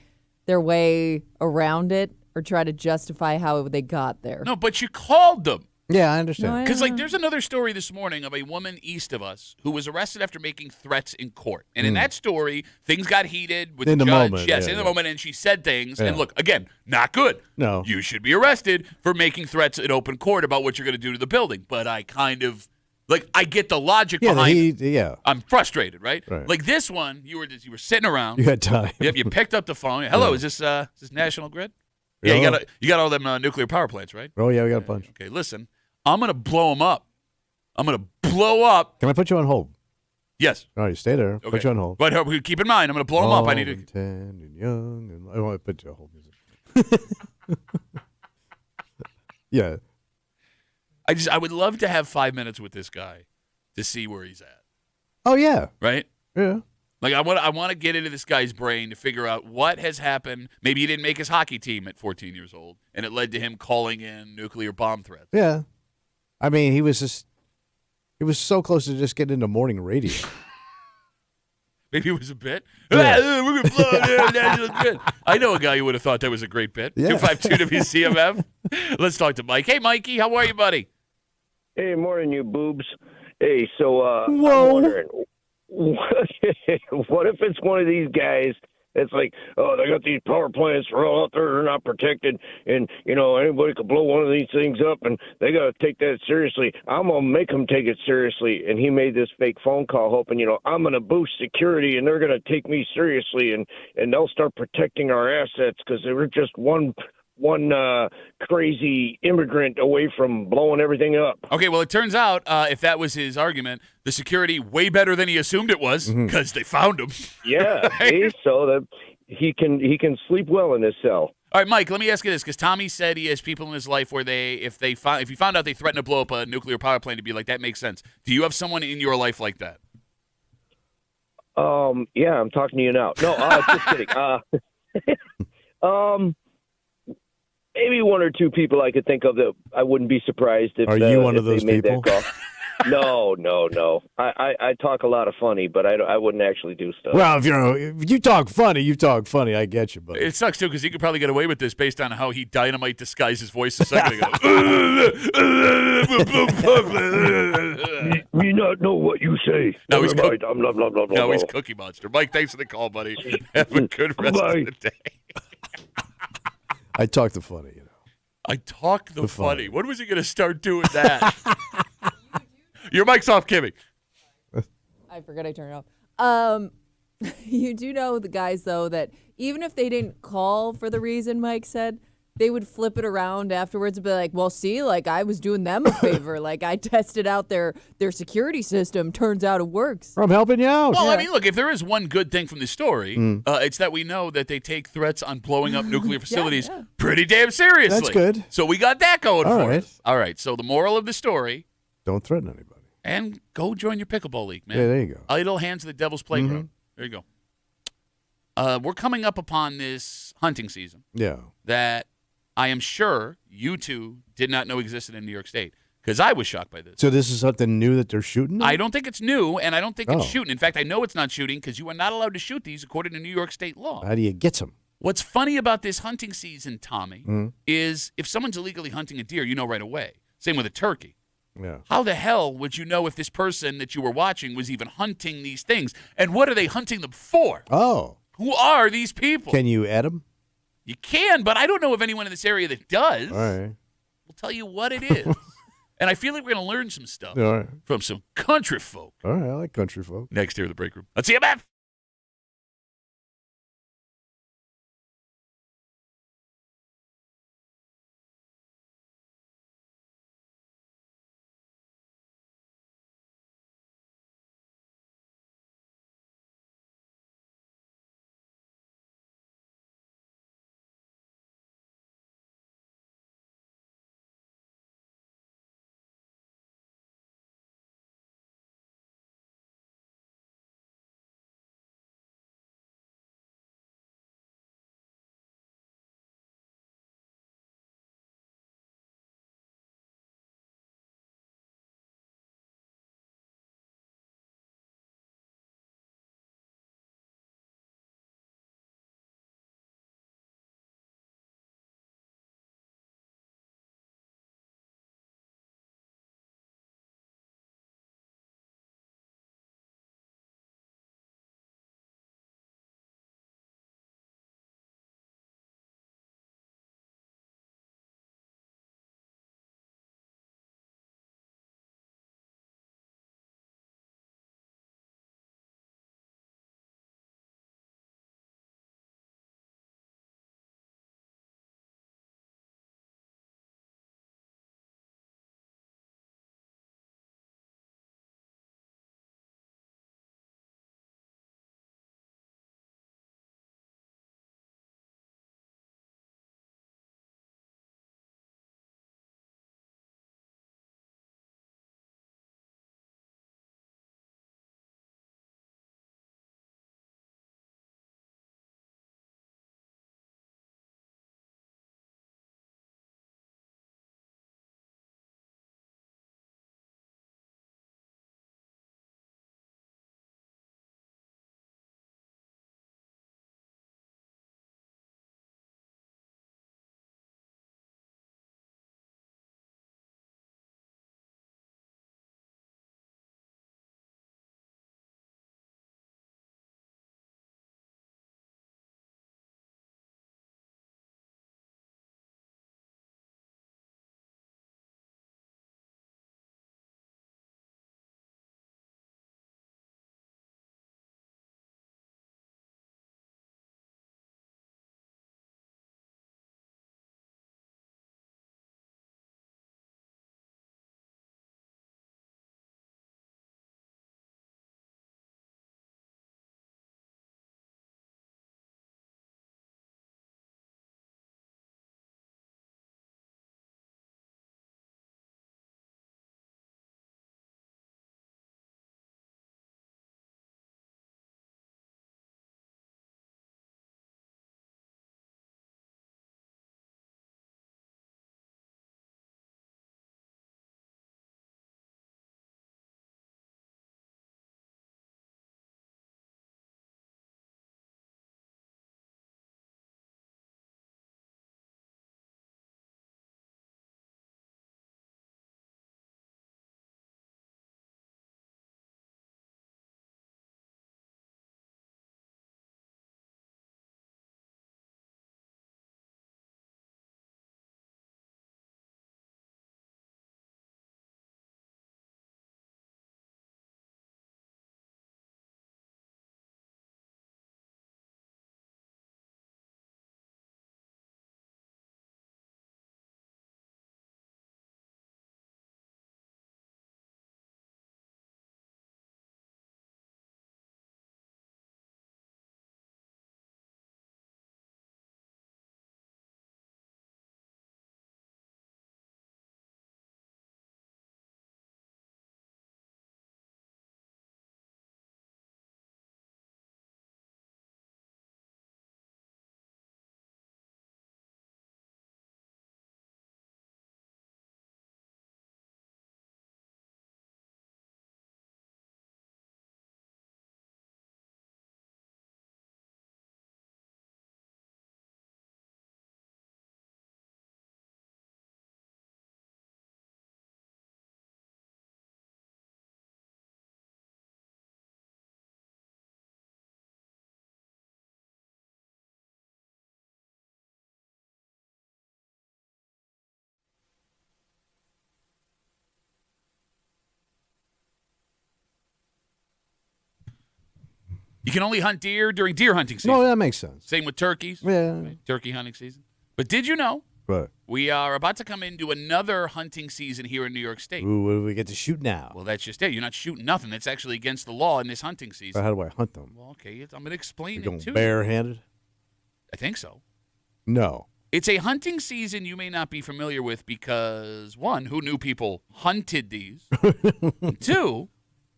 C: their way around it or try to justify how they got there.
A: No, but you called them.
B: Yeah, I understand.
A: Because, like, there's another story this morning of a woman east of us who was arrested after making threats in court. And in that story, things got heated with the judge.
B: Moment,
A: yes, in the moment, and she said things. And look, again, not good.
B: No.
A: You should be arrested for making threats in open court about what you're going to do to the building. But I kind of, like, I get the logic behind it. I'm frustrated, right? Like this one, you were sitting around.
B: You had time.
A: Yep, you picked up the phone. Hello, is this National Grid? Yeah, you got all them nuclear power plants, right?
B: Oh, yeah, we got a bunch.
A: Okay, listen. I'm going to blow them up. I'm going to blow up.
B: Can I put you on hold?
A: Yes.
B: All right, stay there.
A: Okay.
B: Put you on hold.
A: But keep in mind, I'm going to blow them up. I need to.
B: 10 and young. And I want to put you on hold music. Yeah.
A: I would love to have 5 minutes with this guy to see where he's at.
B: Oh, yeah.
A: Right?
B: Yeah.
A: Like, I want to get into this guy's brain to figure out what has happened. Maybe he didn't make his hockey team at 14 years old, and it led to him calling in nuclear bomb threats.
B: Yeah. I mean, he was so close to just getting into morning radio.
A: Maybe it was a bit.
B: Yeah.
A: We're going to blow it national grid. I know a guy who would have thought that was a great bit.
B: Yeah.
A: 252 WCMF. Let's talk to Mike. Hey, Mikey, how are you, buddy?
D: Hey, morning, you boobs. Hey, so I'm wondering, what if it's one of these guys that's like, oh, they got these power plants, they're all out there, they're not protected, and, anybody could blow one of these things up, and they got to take that seriously. I'm going to make them take it seriously. And he made this fake phone call hoping, I'm going to boost security, and they're going to take me seriously, and they'll start protecting our assets because they were just one crazy immigrant away from blowing everything up.
A: Okay, well, it turns out, if that was his argument, the security way better than he assumed it was because they found him.
D: Yeah, see, so that he can sleep well in his cell.
A: All right, Mike, let me ask you this, because Tommy said he has people in his life where if you found out they threatened to blow up a nuclear power plant, to be like, that makes sense. Do you have someone in your life like that?
D: Yeah, I'm talking to you now. No, just kidding. Maybe one or two people I could think of that I wouldn't be surprised if.
B: Are you one of
D: they
B: those
D: made
B: people?
D: That call. No. I talk a lot of funny, but I wouldn't actually do stuff.
B: Well, if you talk funny, you talk funny. I get you, buddy.
A: It sucks, too, because he could probably get away with this based on how he dynamite disguised his voice a second ago.
D: Me not know what you say.
A: No, he's
D: No,
A: he's Cookie Monster. Mike, thanks for the call, buddy. Have a good rest of the day.
B: I talk the funny,
A: I talk the funny. When was he going to start doing that? Your mic's off, Kimmy.
C: I forgot I turned it off. You do know the guys, though, that even if they didn't call for the reason Mike said, they would flip it around afterwards and be like, well, see, like I was doing them a favor. Like I tested out their security system. Turns out it works.
B: I'm helping you out.
A: Well, I mean, look, if there is one good thing from this story, it's that we know that they take threats on blowing up nuclear facilities pretty damn seriously.
B: That's good.
A: So we got that going
B: All
A: for
B: right.
A: us. All right. So the moral of the story,
B: Don't threaten anybody.
A: and go join your pickleball league, man.
B: Yeah, there you go.
A: Idle hands of the devil's playground. There you go. We're coming up upon this hunting season
B: Yeah.
A: that I am sure you two did not know existed in New York State, because I was shocked by this.
B: So this is something new that they're shooting?
A: I don't think it's new, and I don't think it's
B: Oh.
A: shooting. In fact, I know it's not shooting because you are not allowed to shoot these according to New York State law.
B: How do you get some?
A: What's funny about this hunting season, Tommy, is if someone's illegally hunting a deer, you know right away. Same with a turkey.
B: Yeah.
A: How the hell would you know if this person that you were watching was even hunting these things? And what are they hunting them for?
B: Oh.
A: Who are these people?
B: Can you add them?
A: You can, but I don't know of anyone in this area that does.
B: All right.
A: We'll tell you what it is. And I feel like we're going to learn some stuff
B: All right.
A: from some country folk.
B: All right. I like country folk.
A: Next here in the break room. Let's see you, Matt. You can only hunt deer during deer hunting season.
B: No, that makes sense.
A: Same with turkeys.
B: Yeah.
A: Right? Turkey hunting season. But did you know
B: But
A: we are about to come into another hunting season here in New York State?
B: ooh, what do we get to shoot now?
A: Well, that's just it. You're not shooting nothing. That's actually against the law in this hunting
B: But
A: season.
B: how do I hunt them?
A: Well, okay, I'm going to explain
B: You're
A: it
B: going
A: to you.
B: barehanded?
A: I think so.
B: No.
A: It's a hunting season you may not be familiar with because, one, who knew people hunted these? Two,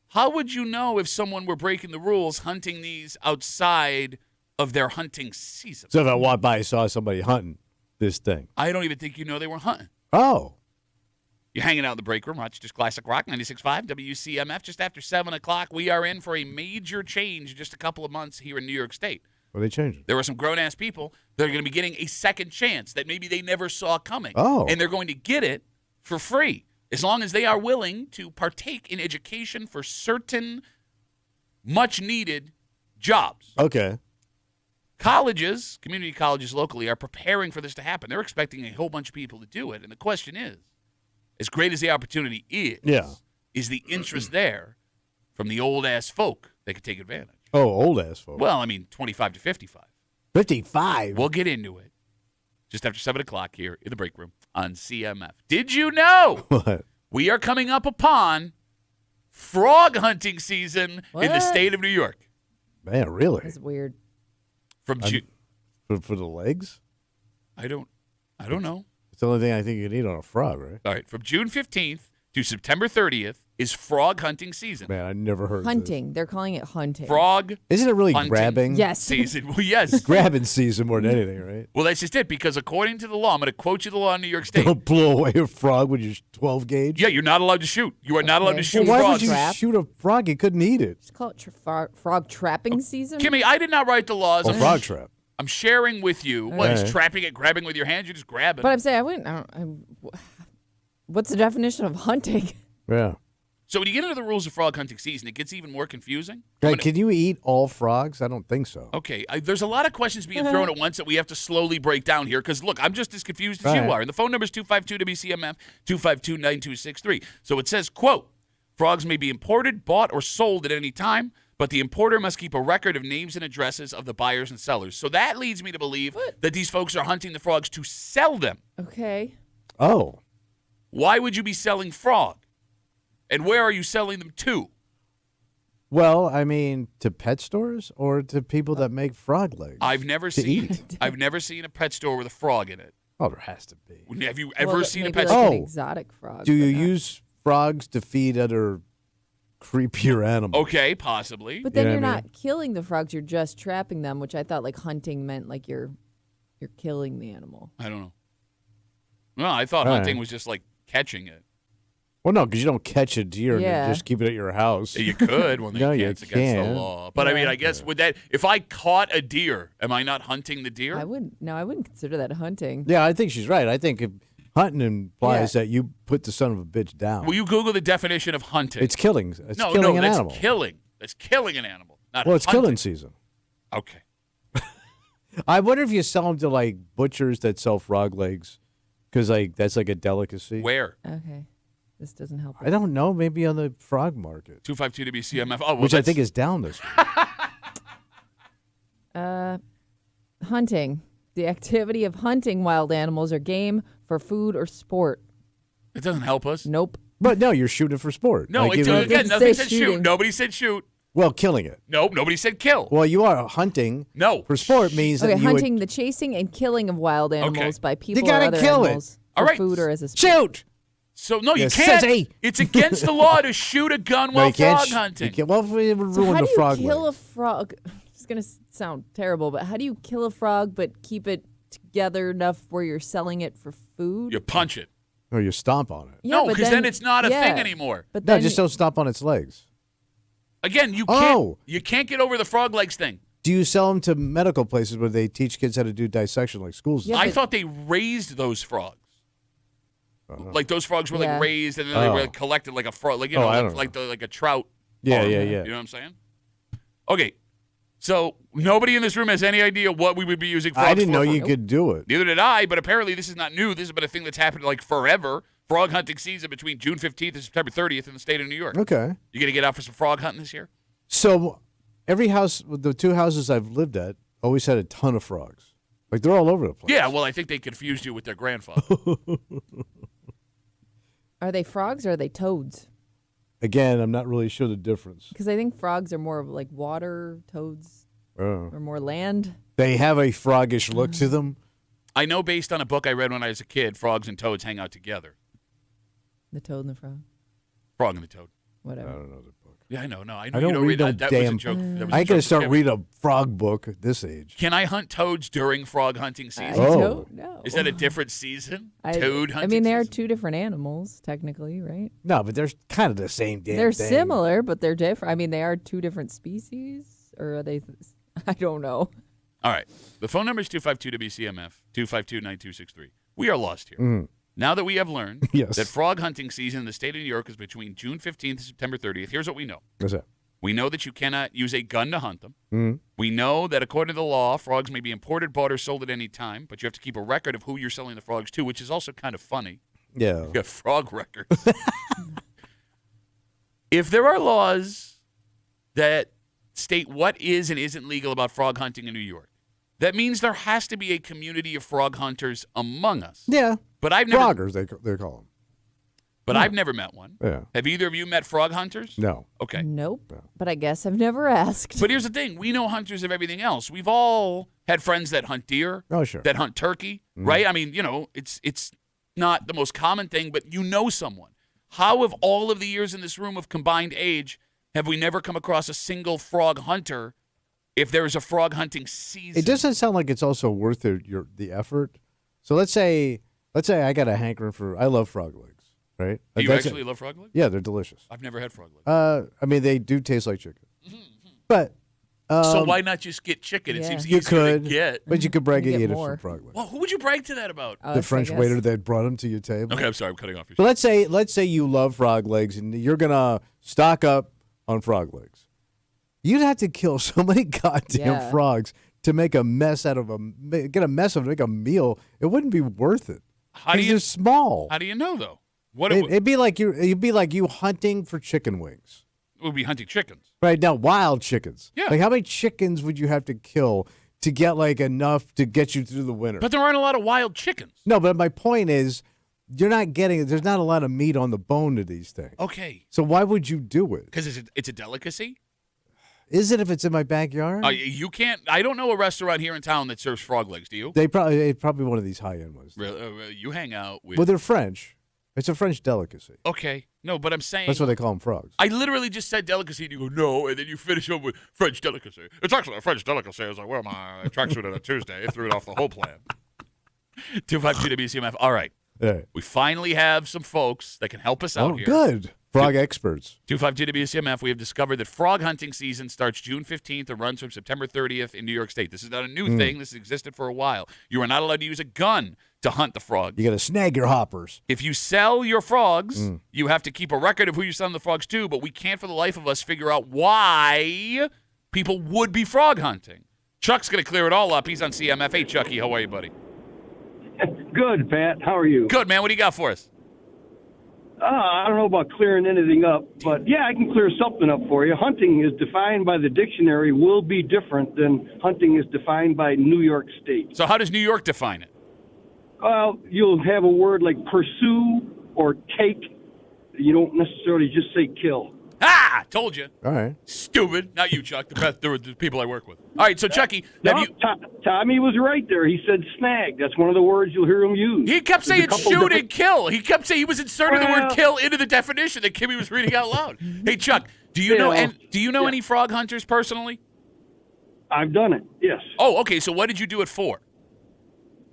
A: how would you know if someone were breaking the rules hunting these outside of their hunting season?
B: So if I walked by and saw somebody hunting this thing.
A: I don't even think you know they were hunting.
B: Oh.
A: You're hanging out in the break room, Rochester's Classic Rock, 96.5 WCMF. Just after 7 o'clock, we are in for a major change in just a couple of months here in New York State.
B: Well, they changed it.
A: There are some grown-ass people that are going to be getting a second chance that maybe they never saw coming.
B: Oh.
A: And they're going to get it for free as long as they are willing to partake in education for certain much-needed jobs.
B: Okay.
A: Colleges, community colleges locally, are preparing for this to happen. They're expecting a whole bunch of people to do it. And the question is, as great as the opportunity is the interest there from the old-ass folk that could take advantage?
B: Oh, old ass folks.
A: Well, I mean, 25 to 55.
B: 55.
A: We'll get into it just after 7 o'clock here in the break room on CMF. Did you know
B: What?
A: we are coming up upon frog hunting season in the
C: What?
A: state of New York?
B: Man, really?
C: That's weird.
A: From June.
B: For the legs?
A: I don't know.
B: It's the only thing I think you can eat on a frog, right?
A: All right, from June 15th to September 30th is frog hunting season.
B: Man, I never heard
C: Hunting. They're calling it hunting.
A: Frog
B: this. Isn't it really
A: Hunting.
B: grabbing?
C: Yes.
A: season. Well, yes.
B: Grabbing season more than anything, right?
A: Well, that's just it, because according to the law, I'm going to quote you the law in New York State.
B: Don't blow away a frog with your 12 gauge.
A: Yeah, you're not allowed to shoot. You are not allowed to
C: Okay.
A: shoot
B: Well, why
A: frogs.
B: would you
C: Trap.
B: shoot a frog? You couldn't eat it.
C: Just call it frog trapping season.
A: Kimmy, I did not write the laws.
B: A frog trap.
A: I'm sharing with you. What is
B: Alright.
A: trapping it, grabbing with your hands? You just grab it.
C: But I'm saying I wouldn't. What's the definition of hunting?
B: Yeah.
A: So when you get into the rules of frog hunting season, it gets even more confusing.
B: Hey, can you eat all frogs? I don't think so.
A: Okay, there's a lot of questions being thrown at once that we have to slowly break down here because, look, I'm just as confused as you
B: Right.
A: are. And the phone number is 252-WCMF, 252-9263. So it says, quote, frogs may be imported, bought, or sold at any time, but the importer must keep a record of names and addresses of the buyers and sellers. So that leads me to believe that these folks are hunting the frogs to sell them.
C: Okay.
B: Oh.
A: Why would you be selling frog? And where are you selling them to?
B: Well, I mean, to pet stores or to people that make frog legs?
A: I've never
B: to
A: seen
B: eat.
A: I've never seen a pet store with a frog in it.
B: Oh, there has to be.
A: Have you ever
C: Well,
A: seen a
C: maybe
A: pet
C: like
A: store?
C: an
B: Oh.
C: exotic frog?
B: Do you
C: but not-
B: use frogs to feed other creepier animals?
A: Okay, possibly.
C: But then
B: You know
C: you're
B: what I mean?
C: not killing the frogs. You're just trapping them, which I thought like hunting meant like you're killing the animal.
A: I don't know. Well, I thought
B: All
A: hunting
B: right.
A: was just like catching it.
B: Well, no, because you don't catch a deer
C: Yeah.
B: and just keep it at your house.
A: You could. Well,
B: No, you
A: it's against the
B: can't.
A: law. But I mean,
C: Yeah.
A: I guess would that if I caught a deer, am I not hunting the deer?
C: I wouldn't consider that hunting.
B: Yeah, I think she's right. I think if hunting implies that you put the son of a bitch down.
A: Will you Google the definition of hunting?
B: It's killing. It's
A: no,
B: killing
A: no,
B: an
A: that's
B: animal.
A: killing. That's killing an animal. Not
B: Well, it's
A: hunting.
B: killing season.
A: Okay.
B: I wonder if you sell them to like butchers that sell frog legs, because like that's like a delicacy.
A: Where?
C: Okay. This doesn't help.
B: I don't know. Maybe on the frog market,
A: 252 WCMF. Oh, well,
B: which I
A: that's-
B: think is down this week.
C: Hunting. The activity of hunting wild animals or game for food or sport.
A: it doesn't help us.
C: Nope.
B: But no, you're shooting for sport.
A: No,
B: Like,
A: it's,
B: you-
C: It
A: again,
C: didn't
A: nothing
C: say
A: said shoot.
C: shooting.
A: Nobody said shoot.
B: well, killing it.
A: Nope, nobody said kill.
B: Well, you are hunting.
A: No.
B: For sport means
C: Okay,
B: that you
C: hunting
B: would
C: the chasing and killing of wild animals by people
B: gotta
C: or other
B: kill it.
C: animals
A: All
C: for
A: right.
C: food or as a sport.
B: shoot.
A: So no, you
B: Yes,
A: can't.
B: sissy.
A: It's against the law to shoot a gun
B: No,
A: while
B: you can't
A: frog
B: sh-
A: hunting.
B: You can't, well, we would
C: So
B: ruin
C: how
B: the
C: do you
B: frog
C: kill
B: legs.
C: a frog? It's gonna sound terrible, but how do you kill a frog but keep it together enough where you're selling it for food?
A: You punch it.
B: Or you stomp on it.
C: Yeah,
A: no,
C: but
A: because then it's not a thing anymore.
C: But
B: No,
C: then
B: just don't stomp on its legs.
A: Again, you can't.
B: Oh.
A: You can't get over the frog legs thing.
B: Do you sell them to medical places where they teach kids how to do dissection like schools?
C: Yeah,
A: I
C: but-
A: thought they raised those frogs. Like those frogs were
C: Yeah.
A: like raised and then they were
B: Oh.
A: like, collected like a frog, like
B: Oh, I
A: like,
B: don't
A: like the like a trout.
B: Yeah,
A: farm.
B: yeah, yeah.
A: You know what I'm saying? Okay, so nobody in this room has any idea what we would be using frogs
B: I didn't know
A: for.
B: you could do it.
A: Neither did I, but apparently this is not new. This has been a thing that's happened like forever. Frog hunting season between June 15th and September 30th in the state of New York.
B: Okay.
A: You gonna get out for some frog hunting this year?
B: So every house, the 2 houses I've lived at, always had a ton of frogs. Like they're all over the place.
A: Yeah, well, I think they confused you with their grandfather.
C: Are they frogs or are they toads?
B: Again, I'm not really sure the difference.
C: Because I think frogs are more of like water, toads are more land.
B: They have a froggish look to them.
A: I know based on a book I read when I was a kid, frogs and toads hang out together.
C: The toad and the frog?
A: Frog and the toad.
C: Whatever.
B: I don't know the book.
A: Yeah, I know. No, I know
B: I
A: you
B: don't
A: don't
B: read no
A: that
B: damn.
A: was a joke. That was a
B: I
A: joke
B: gotta
A: for
B: start
A: Kevin.
B: reading a frog book at this age.
A: Can I hunt toads during frog hunting
C: I
A: season?
B: Oh.
C: don't know.
A: Is that a different season? Toad hunting
C: I mean, they are
A: season?
C: 2 different animals, technically, right?
B: No, but they're kind of the same damn
C: They're
B: thing.
C: similar, but they're different. I mean, they are 2 different species, or are they? I don't know.
A: All right. The phone number is 252-WCMF, 252-9263. We are lost here. Now that we have learned
B: Yes.
A: that frog hunting season in the state of New York is between June 15th and September 30th, here's what we know.
B: What's that?
A: We know that you cannot use a gun to hunt them. We know that according to the law, frogs may be imported, bought, or sold at any time, but you have to keep a record of who you're selling the frogs to, which is also kind of funny.
B: Yeah.
A: You got frog records. If there are laws that state what is and isn't legal about frog hunting in New York, that means there has to be a community of frog hunters among us.
B: Yeah.
A: But I've never,
B: Froggers, they call them.
A: but I've never met one.
B: Yeah.
A: Have either of you met frog hunters?
B: No.
A: Okay.
C: Nope. But I guess I've never asked.
A: But here's the thing. We know hunters of everything else. We've all had friends that hunt deer,
B: Oh, sure.
A: that hunt turkey, right? I mean, it's not the most common thing, but you know someone. How of all of the years in this room of combined age have we never come across a single frog hunter if there is a frog hunting season?
B: It doesn't sound like it's also worth the effort. So let's say I got a hankering for. I love frog legs, right?
A: Do you
B: That's
A: actually
B: it.
A: love frog legs?
B: Yeah, they're delicious.
A: I've never had frog legs.
B: I mean, they do taste like chicken, but
A: So why not just get chicken? It
C: yeah.
A: seems
B: you
A: easier
B: could.
A: to get.
B: But you could brag
C: You
B: and
C: get
B: eat it
C: more.
B: from frog legs.
A: Well, who would you brag to that about?
B: The French waiter that brought them to your table.
A: Okay, I'm sorry. I'm cutting off your
B: But let's say you love frog legs and you're gonna stock up on frog legs. You'd have to kill so many goddamn
C: Yeah.
B: frogs to make a mess out of get a mess of make a meal. It wouldn't be worth it.
A: How do
B: 'Cause
A: you-
B: they're small?
A: How do you know, though? What
B: It'd be like you hunting for chicken wings.
A: would be hunting chickens?
B: Right now, wild chickens.
A: Yeah.
B: Like how many chickens would you have to kill to get like enough to get you through the winter?
A: But there aren't a lot of wild chickens.
B: No, but my point is, you're not getting. There's not a lot of meat on the bone to these things.
A: Okay.
B: So why would you do it?
A: Because it's a delicacy?
B: Is it if it's in my backyard?
A: You can't. I don't know a restaurant here in town that serves frog legs. Do you?
B: It's probably one of these high end ones.
A: Really? You hang out with.
B: Well, they're French. It's a French delicacy.
A: Okay. No, but I'm saying.
B: That's why they call them frogs.
A: I literally just said delicacy, and you go, no, and then you finish up with French delicacy. It's actually a French delicacy. I was like, where am I? Tracksuit on a Tuesday. Threw it off the whole plan. 252 WCMF. All right.
B: Yeah.
A: We finally have some folks that can help us out
B: Oh,
A: here.
B: good. Frog experts.
A: 252 WCMF, we have discovered that frog hunting season starts June 15th and runs from September 30th in New York State. This is not a new thing. This has existed for a while. You are not allowed to use a gun to hunt the frogs.
B: You got to snag your hoppers.
A: If you sell your frogs, you have to keep a record of who you're selling the frogs to, but we can't for the life of us figure out why people would be frog hunting. Chuck's going to clear it all up. He's on CMF. Hey, Chucky, how are you, buddy?
E: Good, Pat. How are you?
A: Good, man. What do you got for us?
E: I don't know about clearing anything up, but yeah, I can clear something up for you. Hunting is defined by the dictionary will be different than hunting is defined by New York State.
A: So how does New York define it?
E: Well, you'll have a word like pursue or take. You don't necessarily just say kill.
A: Ah, told you.
B: All right.
A: Stupid. Not you, Chuck. The people I work with. All right, so Chucky,
E: No,
A: have you?
E: Tommy was right there. He said snag. That's one of the words you'll hear him use.
A: He kept
E: There's a
A: saying
E: couple
A: shoot
E: different-
A: and kill. He kept saying he was inserting the word
E: Well-
A: kill into the definition that Kimmy was reading out loud. Hey, Chuck, do you know
E: Yeah.
A: any frog hunters personally?
E: I've done it, yes.
A: Oh, okay. So what did you do it for?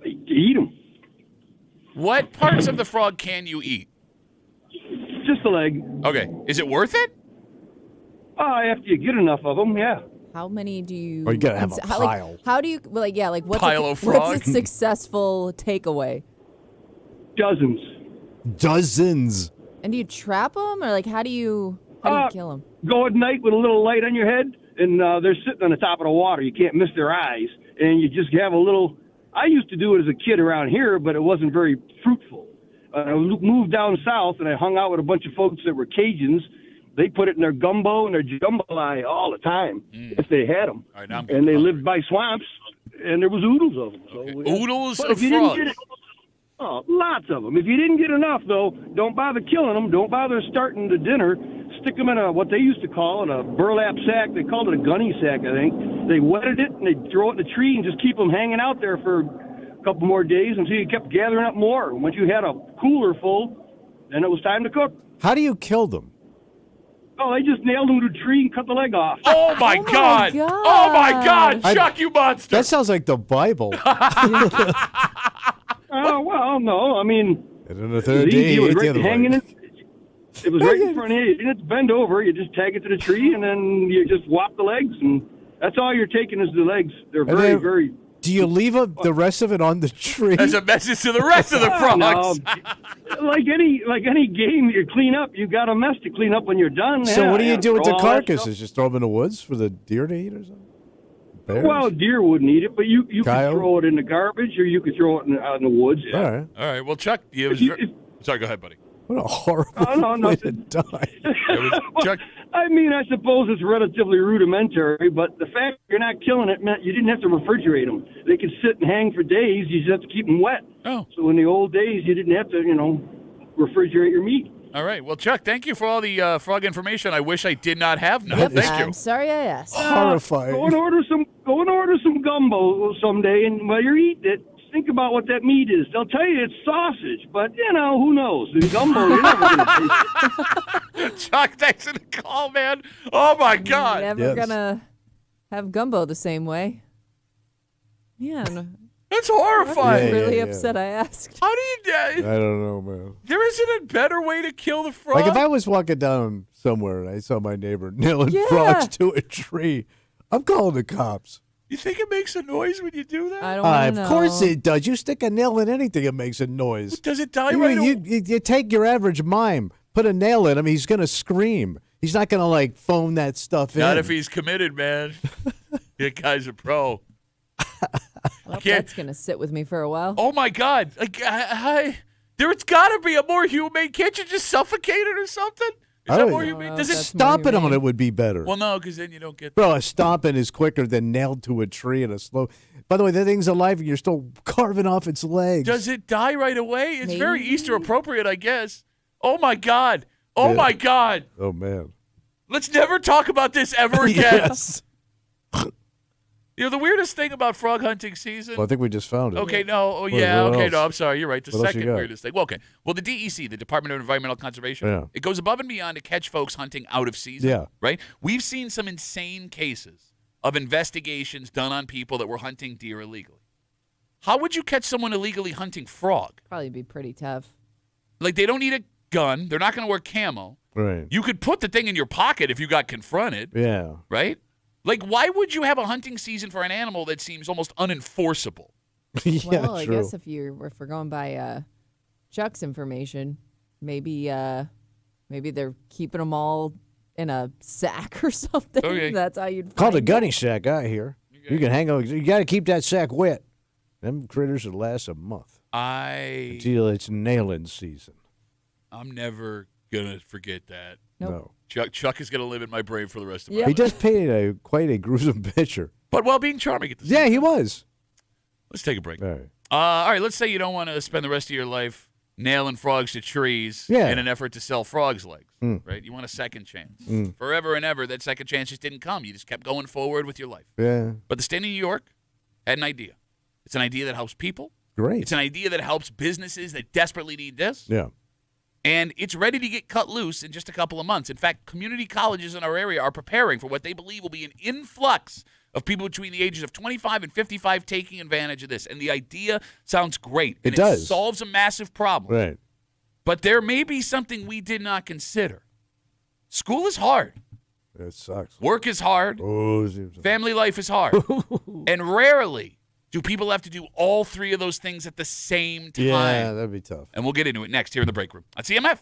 E: To eat them.
A: What parts of the frog can you eat?
E: Just a leg.
A: Okay. Is it worth it?
E: After you get enough of them, yeah.
C: How many do you?
B: Or you gotta have a
C: how,
B: pile.
C: how do you what's
A: Pile
C: a,
A: of frogs?
C: what's a successful takeaway?
E: Dozens.
B: Dozens.
C: And do you trap them or how do you kill them?
E: Go at night with a little light on your head, and they're sitting on the top of the water. You can't miss their eyes, and you just have a little. I used to do it as a kid around here, but it wasn't very fruitful. I moved down south, and I hung out with a bunch of folks that were Cajuns, They put it in their gumbo and their jambalaya all the time if they had them.
A: All right, now I'm
E: And
A: getting
E: they
A: hungry.
E: lived by swamps, and there was oodles of them. So,
A: Okay.
E: yeah.
A: Oodles
E: But
A: of
E: if you didn't get
A: frogs.
E: it, oh, lots of them. If you didn't get enough, though, don't bother killing them. Don't bother starting the dinner. Stick them in what they used to call it a burlap sack. They called it a gunny sack, I think. They wetted it, and they'd throw it in the tree and just keep them hanging out there for a couple more days until you kept gathering up more. Once you had a cooler full, then it was time to cook.
B: How do you kill them?
E: Oh, they just nailed him to a tree and cut the leg off.
A: Oh my God!
C: gosh.
A: Oh my God! Chuck, you monster!
B: That sounds like the Bible.
E: Oh, well, no. I mean,
B: And then the third
E: it
B: day,
E: was
B: he ate the
E: right
B: other
E: hanging
B: leg.
E: it was right in front of you. You didn't bend over. You just tag it to the tree, and then you just whop the legs, and that's all you're taking is the legs. They're
B: And
E: very,
B: then-
E: very...
B: Do you leave the rest of it on the tree?
A: As a message to the rest of the frogs.
E: No, like any game you clean up, you got a mess to clean up when you're done.
B: So
E: Yeah,
B: what do you
E: yeah,
B: do with
E: throw
B: the
E: all that
B: carcasses? Just throw them in the woods for the deer to eat or something? Bears?
E: Well, deer wouldn't eat it, but you could
B: Coyote?
E: throw it in the garbage, or you could throw it out in the woods. Yeah.
B: All right.
A: All right. Well, Chuck, sorry. Go ahead, buddy.
B: What a horrible
E: no,
B: way to die.
A: Chuck.
E: I mean, I suppose it's relatively rudimentary, but the fact you're not killing it meant you didn't have to refrigerate them. They could sit and hang for days. You just have to keep them wet.
A: Oh.
E: So in the old days, you didn't have to, refrigerate your meat.
A: All right. Well, Chuck, thank you for all the frog information. I wish I did not have none.
B: Yep.
A: Thank
C: I'm
A: you.
C: sorry I asked.
B: Horrifying.
E: Go and order some gumbo someday, and while you're eating it, think about what that meat is. They'll tell you it's sausage, but who knows? In gumbo, you're never going to taste it.
A: Chuck, thanks for the call, man. Oh my God.
C: Never
B: Yes.
C: gonna have gumbo the same way. Man,
A: That's horrifying.
C: I'm
B: Yeah,
C: really
B: yeah.
C: upset I asked.
A: How do you?
B: I don't know, man.
A: There isn't a better way to kill the frog.
B: Like if I was walking down somewhere and I saw my neighbor nailing
C: Yeah.
B: frogs to a tree, I'm calling the cops.
A: You think it makes a noise when you do that?
C: I don't want to know.
B: Of course it does. You stick a nail in anything, it makes a noise.
A: Does it die
B: You,
A: right
B: you,
A: away?
B: you take your average mime, put a nail in him, he's going to scream. He's not going to like phone that stuff in.
A: Not if he's committed, man. That guy's a pro.
C: Well,
A: can't-
C: that's gonna sit with me for a while.
A: Oh my God! Like, there's got to be a more humane. Can't you just suffocate it or something? Is
B: I
A: that
B: don't
A: more
B: know.
A: humane?
C: No,
A: Does it?
C: that's-
B: Stomping
C: more
B: on
C: humane.
B: it would be better.
A: Well, no, because then you don't get.
B: Bro, a stomping is quicker than nailed to a tree in a slow. By the way, that thing's alive and you're still carving off its legs.
A: Does it die right away? It's very
C: Maybe.
A: Easter appropriate, I guess. Oh my God! Oh
B: Yeah.
A: my God!
B: Oh, man.
A: Let's never talk about this ever again.
B: Yes.
A: The weirdest thing about frog hunting season.
B: Well, I think we just found it.
A: Okay, no, oh
B: What-
A: yeah,
B: what
A: okay,
B: else?
A: no, I'm sorry, you're right. The
B: What else you
A: second
B: got?
A: weirdest thing. Well, okay, well, the DEC, the Department of Environmental Conservation,
B: Yeah.
A: it goes above and beyond to catch folks hunting out of season.
B: Yeah.
A: Right. We've seen some insane cases of investigations done on people that were hunting deer illegally. How would you catch someone illegally hunting frog?
C: Probably be pretty tough.
A: Like they don't need a gun. They're not going to wear camo.
B: Right.
A: You could put the thing in your pocket if you got confronted.
B: Yeah.
A: Right. Like, why would you have a hunting season for an animal that seems almost unenforceable?
B: Yeah,
C: Well, I
B: true.
C: guess if we're going by Chuck's information, maybe they're keeping them all in a sack or something.
A: Okay.
C: That's how you'd
B: Called a
C: find
B: gunny
C: it.
B: sack out here. You can hang on. You got to keep that sack wet. Them critters would last a month until it's nailing season.
A: I'm never gonna forget that.
C: Nope.
B: No.
A: Chuck is gonna live in my brain for the rest of my
C: Yeah.
A: life.
B: He just painted quite a gruesome picture.
A: But while being charming at the same
B: Yeah,
A: time.
B: he was.
A: Let's take a break.
B: All right.
A: All right, let's say you don't want to spend the rest of your life nailing frogs to trees
B: Yeah.
A: in an effort to sell frogs' legs,
B: Mm.
A: right? You want a second chance. Forever and ever, that second chance just didn't come. You just kept going forward with your life.
B: Yeah.
A: But the state of New York had an idea. It's an idea that helps people.
B: Great.
A: It's an idea that helps businesses that desperately need this.
B: Yeah.
A: And it's ready to get cut loose in just a couple of months. In fact, community colleges in our area are preparing for what they believe will be an influx of people between the ages of 25 and 55 taking advantage of this. And the idea sounds great. And
B: It does.
A: solves a massive problem.
B: Right.
A: But there may be something we did not consider. School is hard.
B: It sucks.
A: Work is hard.
B: Oh, it seems-
A: Family life is hard. And rarely do people have to do all three of those things at the same time.
B: yeah, that'd be tough.
A: And we'll get into it next here in the break room on CMF.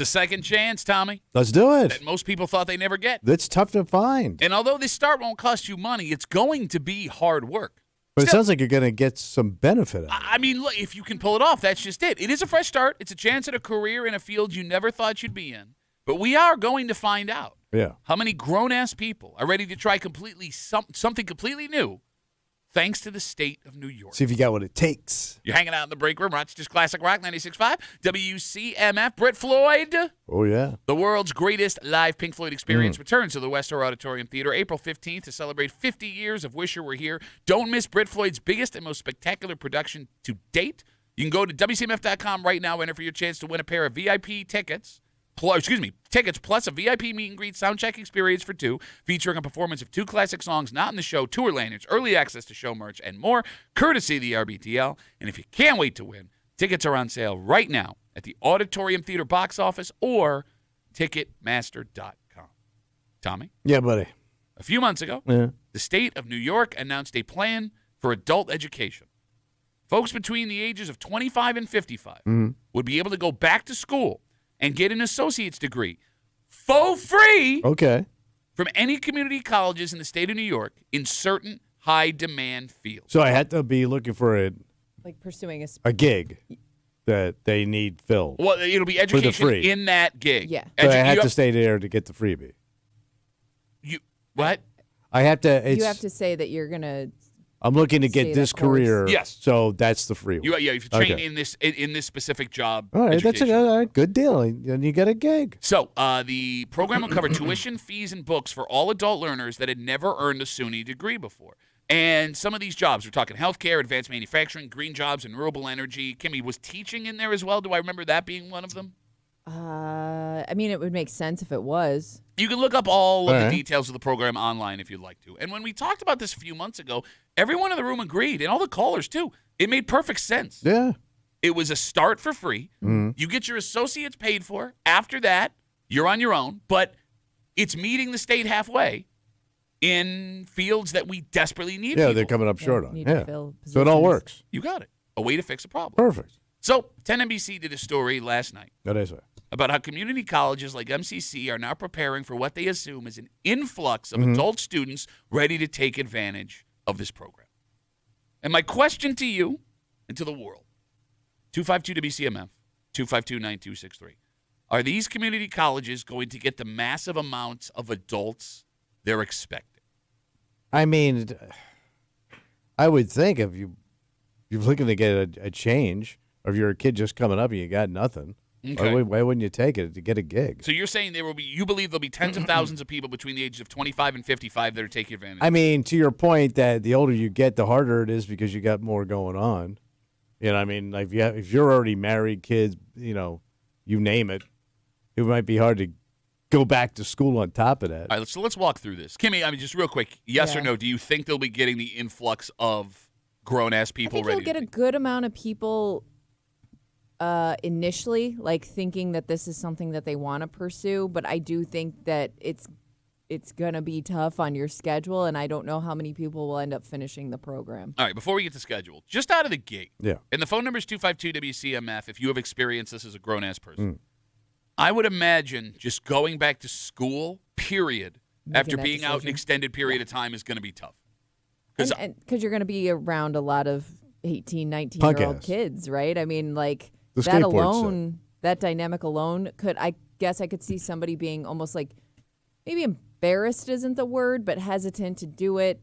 A: It's a second chance, Tommy,
B: Let's do it.
A: that most people thought they never get.
B: That's tough to find.
A: And although this start won't cost you money, it's going to be hard work.
B: But it sounds like you're going to get some benefit out of it.
A: I mean, look, if you can pull it off, that's just it. It is a fresh start. It's a chance at a career in a field you never thought you'd be in. But we are going to find out how many grown-ass people are ready to try something completely new thanks to the state of New York.
B: See if you got what it takes.
A: You're hanging out in the break room, Rochester's Classic Rock 96.5, WCMF. Britt Floyd.
B: Oh, yeah.
A: The world's greatest live Pink Floyd experience returns to the Wester Auditorium Theater April 15th to celebrate 50 years of Wish You Were Here. Don't miss Britt Floyd's biggest and most spectacular production to date. You can go to WCMF.com right now, enter for your chance to win a pair of VIP tickets. Tickets plus a VIP meet and greet soundcheck experience for two, featuring a performance of two classic songs not in the show, tour lanyards, early access to show merch, and more, courtesy of the RBTL. And if you can't wait to win, tickets are on sale right now at the Auditorium Theater box office or Ticketmaster.com. Tommy?
B: Yeah, buddy.
A: A few months ago, the state of New York announced a plan for adult education. Folks between the ages of 25 and 55 would be able to go back to school and get an associate's degree for free from any community colleges in the state of New York in certain high-demand fields.
B: So I had to be looking for
C: Like pursuing
B: a gig that they need filled.
A: Well, it'll be education
B: free.
A: in that gig.
C: Yeah.
B: So I had to stay there to get the freebie.
A: What?
B: I have to.
C: you have to say that you're going to.
B: I'm looking to
C: stay
B: get
C: the
B: this
C: course.
B: career.
A: Yes.
B: So that's the free one.
A: You have to train in this specific job.
B: All right,
A: education.
B: that's a good deal. And you get a gig.
A: So the program will cover tuition, fees, and books for all adult learners that had never earned a SUNY degree before. And some of these jobs, we're talking healthcare, advanced manufacturing, green jobs, and renewable energy. Kimmy, was teaching in there as well? Do I remember that being one of them?
C: I mean, it would make sense if it was.
A: You can look up all of the details of the program online if you'd like to. And when we talked about this a few months ago, everyone in the room agreed, and all the callers too. It made perfect sense.
B: Yeah.
A: It was a start for free. You get your associates paid for. After that, you're on your own. But it's meeting the state halfway in fields that we desperately need.
B: Yeah,
A: people.
B: they're coming up short on.
C: Need to fill
B: So it all
C: positions.
B: works.
A: You got it. A way to fix a problem.
B: Perfect.
A: So 10NBC did a story last night
B: That is it.
A: about how community colleges like MCC are now preparing for what they assume is an influx of adult students ready to take advantage of this program. And my question to you and to the world, 252-WCMF, 252-9263, are these community colleges going to get the massive amounts of adults they're expecting?
B: I mean, I would think if you're looking to get a change, or if you're a kid just coming up and you got nothing,
A: Okay.
B: why wouldn't you take it to get a gig?
A: So you're saying you believe there'll be tens of thousands of people between the ages of 25 and 55 that are taking advantage?
B: I mean, to your point that the older you get, the harder it is because you got more going on. You know, I mean, like if you're already married, kids, you name it, it might be hard to go back to school on top of that.
A: All right, so let's walk through this. Kimmy, I mean, just real quick, yes or no, do you think they'll be getting the influx of grown-ass people
C: I think
A: ready
C: you'll get a good amount of people initially, like thinking that this is something that they want to pursue, but I do think that it's going to be tough on your schedule, and I don't know how many people will end up finishing the program.
A: All right, before we get to schedule, just out of the gate,
B: Yeah.
A: and the phone number is 252-WCMF if you have experienced this as a grown-ass person. I would imagine just going back to school, period, after
C: that
A: being out an
C: decision.
A: extended period of time is going to be tough.
C: Because you're going to be around a lot of 18, 19-year-old
B: Punk-ass.
C: kids, right? I mean, like,
B: The
C: that
B: skateboard
C: alone, that dynamic alone, I could see somebody being almost like, maybe embarrassed isn't the word, but hesitant to do it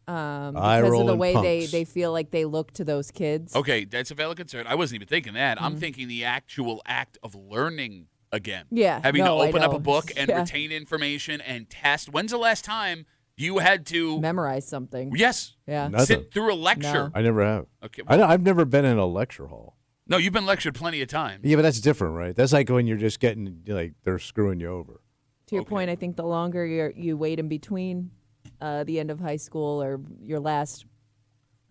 C: because of the
B: Eye-rolling
C: way
B: punks.
C: they feel like they look to those kids.
A: Okay, that's a valid concern. I wasn't even thinking that. I'm thinking the actual act of learning again.
C: Yeah,
A: Having
C: no,
A: to
C: I
A: open up
C: know.
A: a book and
C: Yeah.
A: retain information and test. When's the last time you had to
C: Memorize something.
A: Yes.
C: Yeah.
B: Nothing.
A: Sit through a lecture.
C: No.
B: I never have.
A: Okay.
B: I've never been in a lecture hall.
A: No, you've been lectured plenty of times.
B: Yeah, but that's different, right? That's like when you're just getting, like, they're screwing you over.
C: To your
A: Okay.
C: point, I think the longer you wait in between the end of high school or your last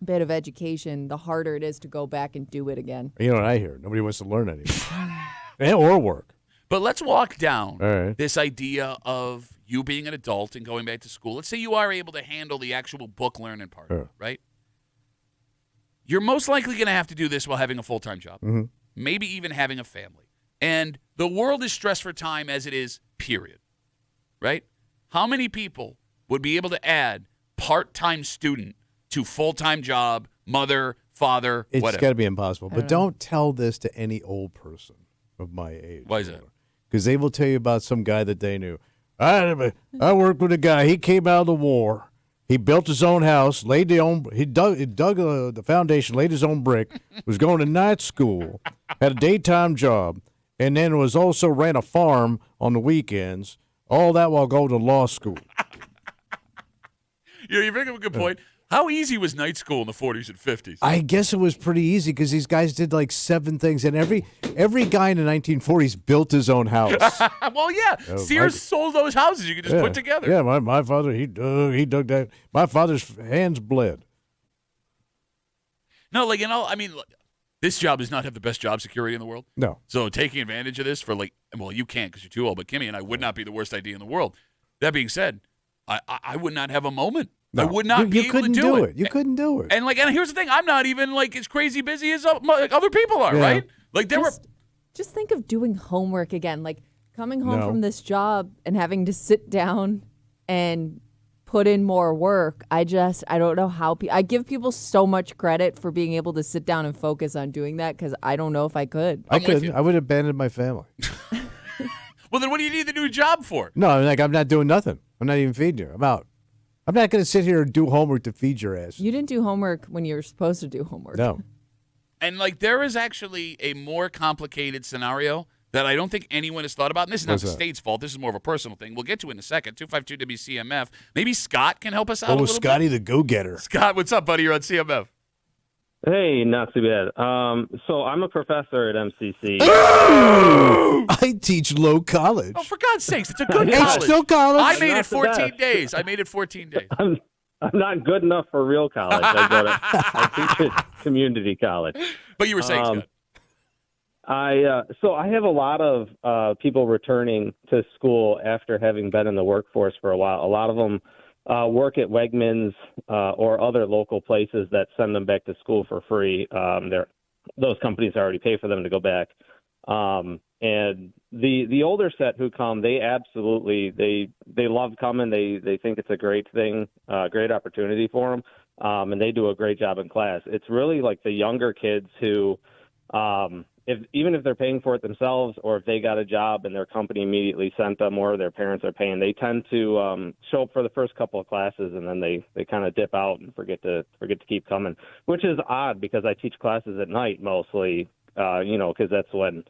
C: bit of education, the harder it is to go back and do it again.
B: You know what I hear? Nobody wants to learn anymore. Or work.
A: But let's walk down
B: All right.
A: this idea of you being an adult and going back to school. Let's say you are able to handle the actual book learning part, of it,
B: Sure.
A: right? You're most likely going to have to do this while having a full-time job, maybe even having a family. And the world is stressed for time as it is, period. Right? How many people would be able to add part-time student to full-time job, mother, father,
B: It's
A: whatever?
B: got to be impossible. But don't tell this to any old person of my age.
A: Why is that?
B: Because they will tell you about some guy that they knew. I worked with a guy. He came out of the war. He built his own house, he dug the foundation, laid his own brick, was going to night school, had a daytime job, and then was also ran a farm on the weekends. All that while going to law school.
A: You bring up a good point. How easy was night school in the 40s and 50s?
B: I guess it was pretty easy because these guys did like 7 things, and every guy in the 1940s built his own house.
A: Well, yeah. Sears sold those houses you could just put together.
B: Yeah, my father, he dug that. My father's hands bled.
A: No, like, I mean, look, this job does not have the best job security in the world.
B: No.
A: So taking advantage of this for you can't because you're too old, but Kimmy and I would not be the worst idea in the world. That being said, I would not have a moment.
B: No.
A: I would not be able to do it.
B: You couldn't do it.
A: And here's the thing: I'm not even as crazy busy as other people are, right? Like
C: just think of doing homework again, like coming home from this job and having to sit down and put in more work. I don't know how I give people so much credit for being able to sit down and focus on doing that because I don't know if I could.
B: I couldn't. I would have abandoned my family.
A: Well, then what do you need the new job for?
B: No, I'm not doing nothing. I'm not even feeding you. I'm out. I'm not going to sit here and do homework to feed your ass.
C: You didn't do homework when you were supposed to do homework.
B: No.
A: And there is actually a more complicated scenario that I don't think anyone has thought about. And this is not the state's fault. This is more of a personal thing. We'll get to it in a second. 252 WCMF. Maybe Scott can help us out a little
B: Scotty
A: bit.
B: the go-getter.
A: Scott, what's up, buddy? You're on CMF.
F: Hey, not too bad. So I'm a professor at MCC.
B: I teach low college.
A: Oh, for God's sakes, it's a good
B: It's
A: college.
B: still college.
A: I made
F: Not
A: it
F: the
A: 14
F: best.
A: days. I made it 14 days.
F: I'm not good enough for real college. I teach at community college.
A: But you were saying, Scott.
F: So I have a lot of people returning to school after having been in the workforce for a while. A lot of them work at Wegmans or other local places that send them back to school for free. Those companies already pay for them to go back. And the older set who come, they absolutely they love coming. They think it's a great thing, great opportunity for them, and they do a great job in class. It's really like the younger kids who, even if they're paying for it themselves, or if they got a job and their company immediately sent them, or their parents are paying, they tend to show up for the first couple of classes and then they kind of dip out and forget to keep coming, which is odd because I teach classes at night mostly, because that's when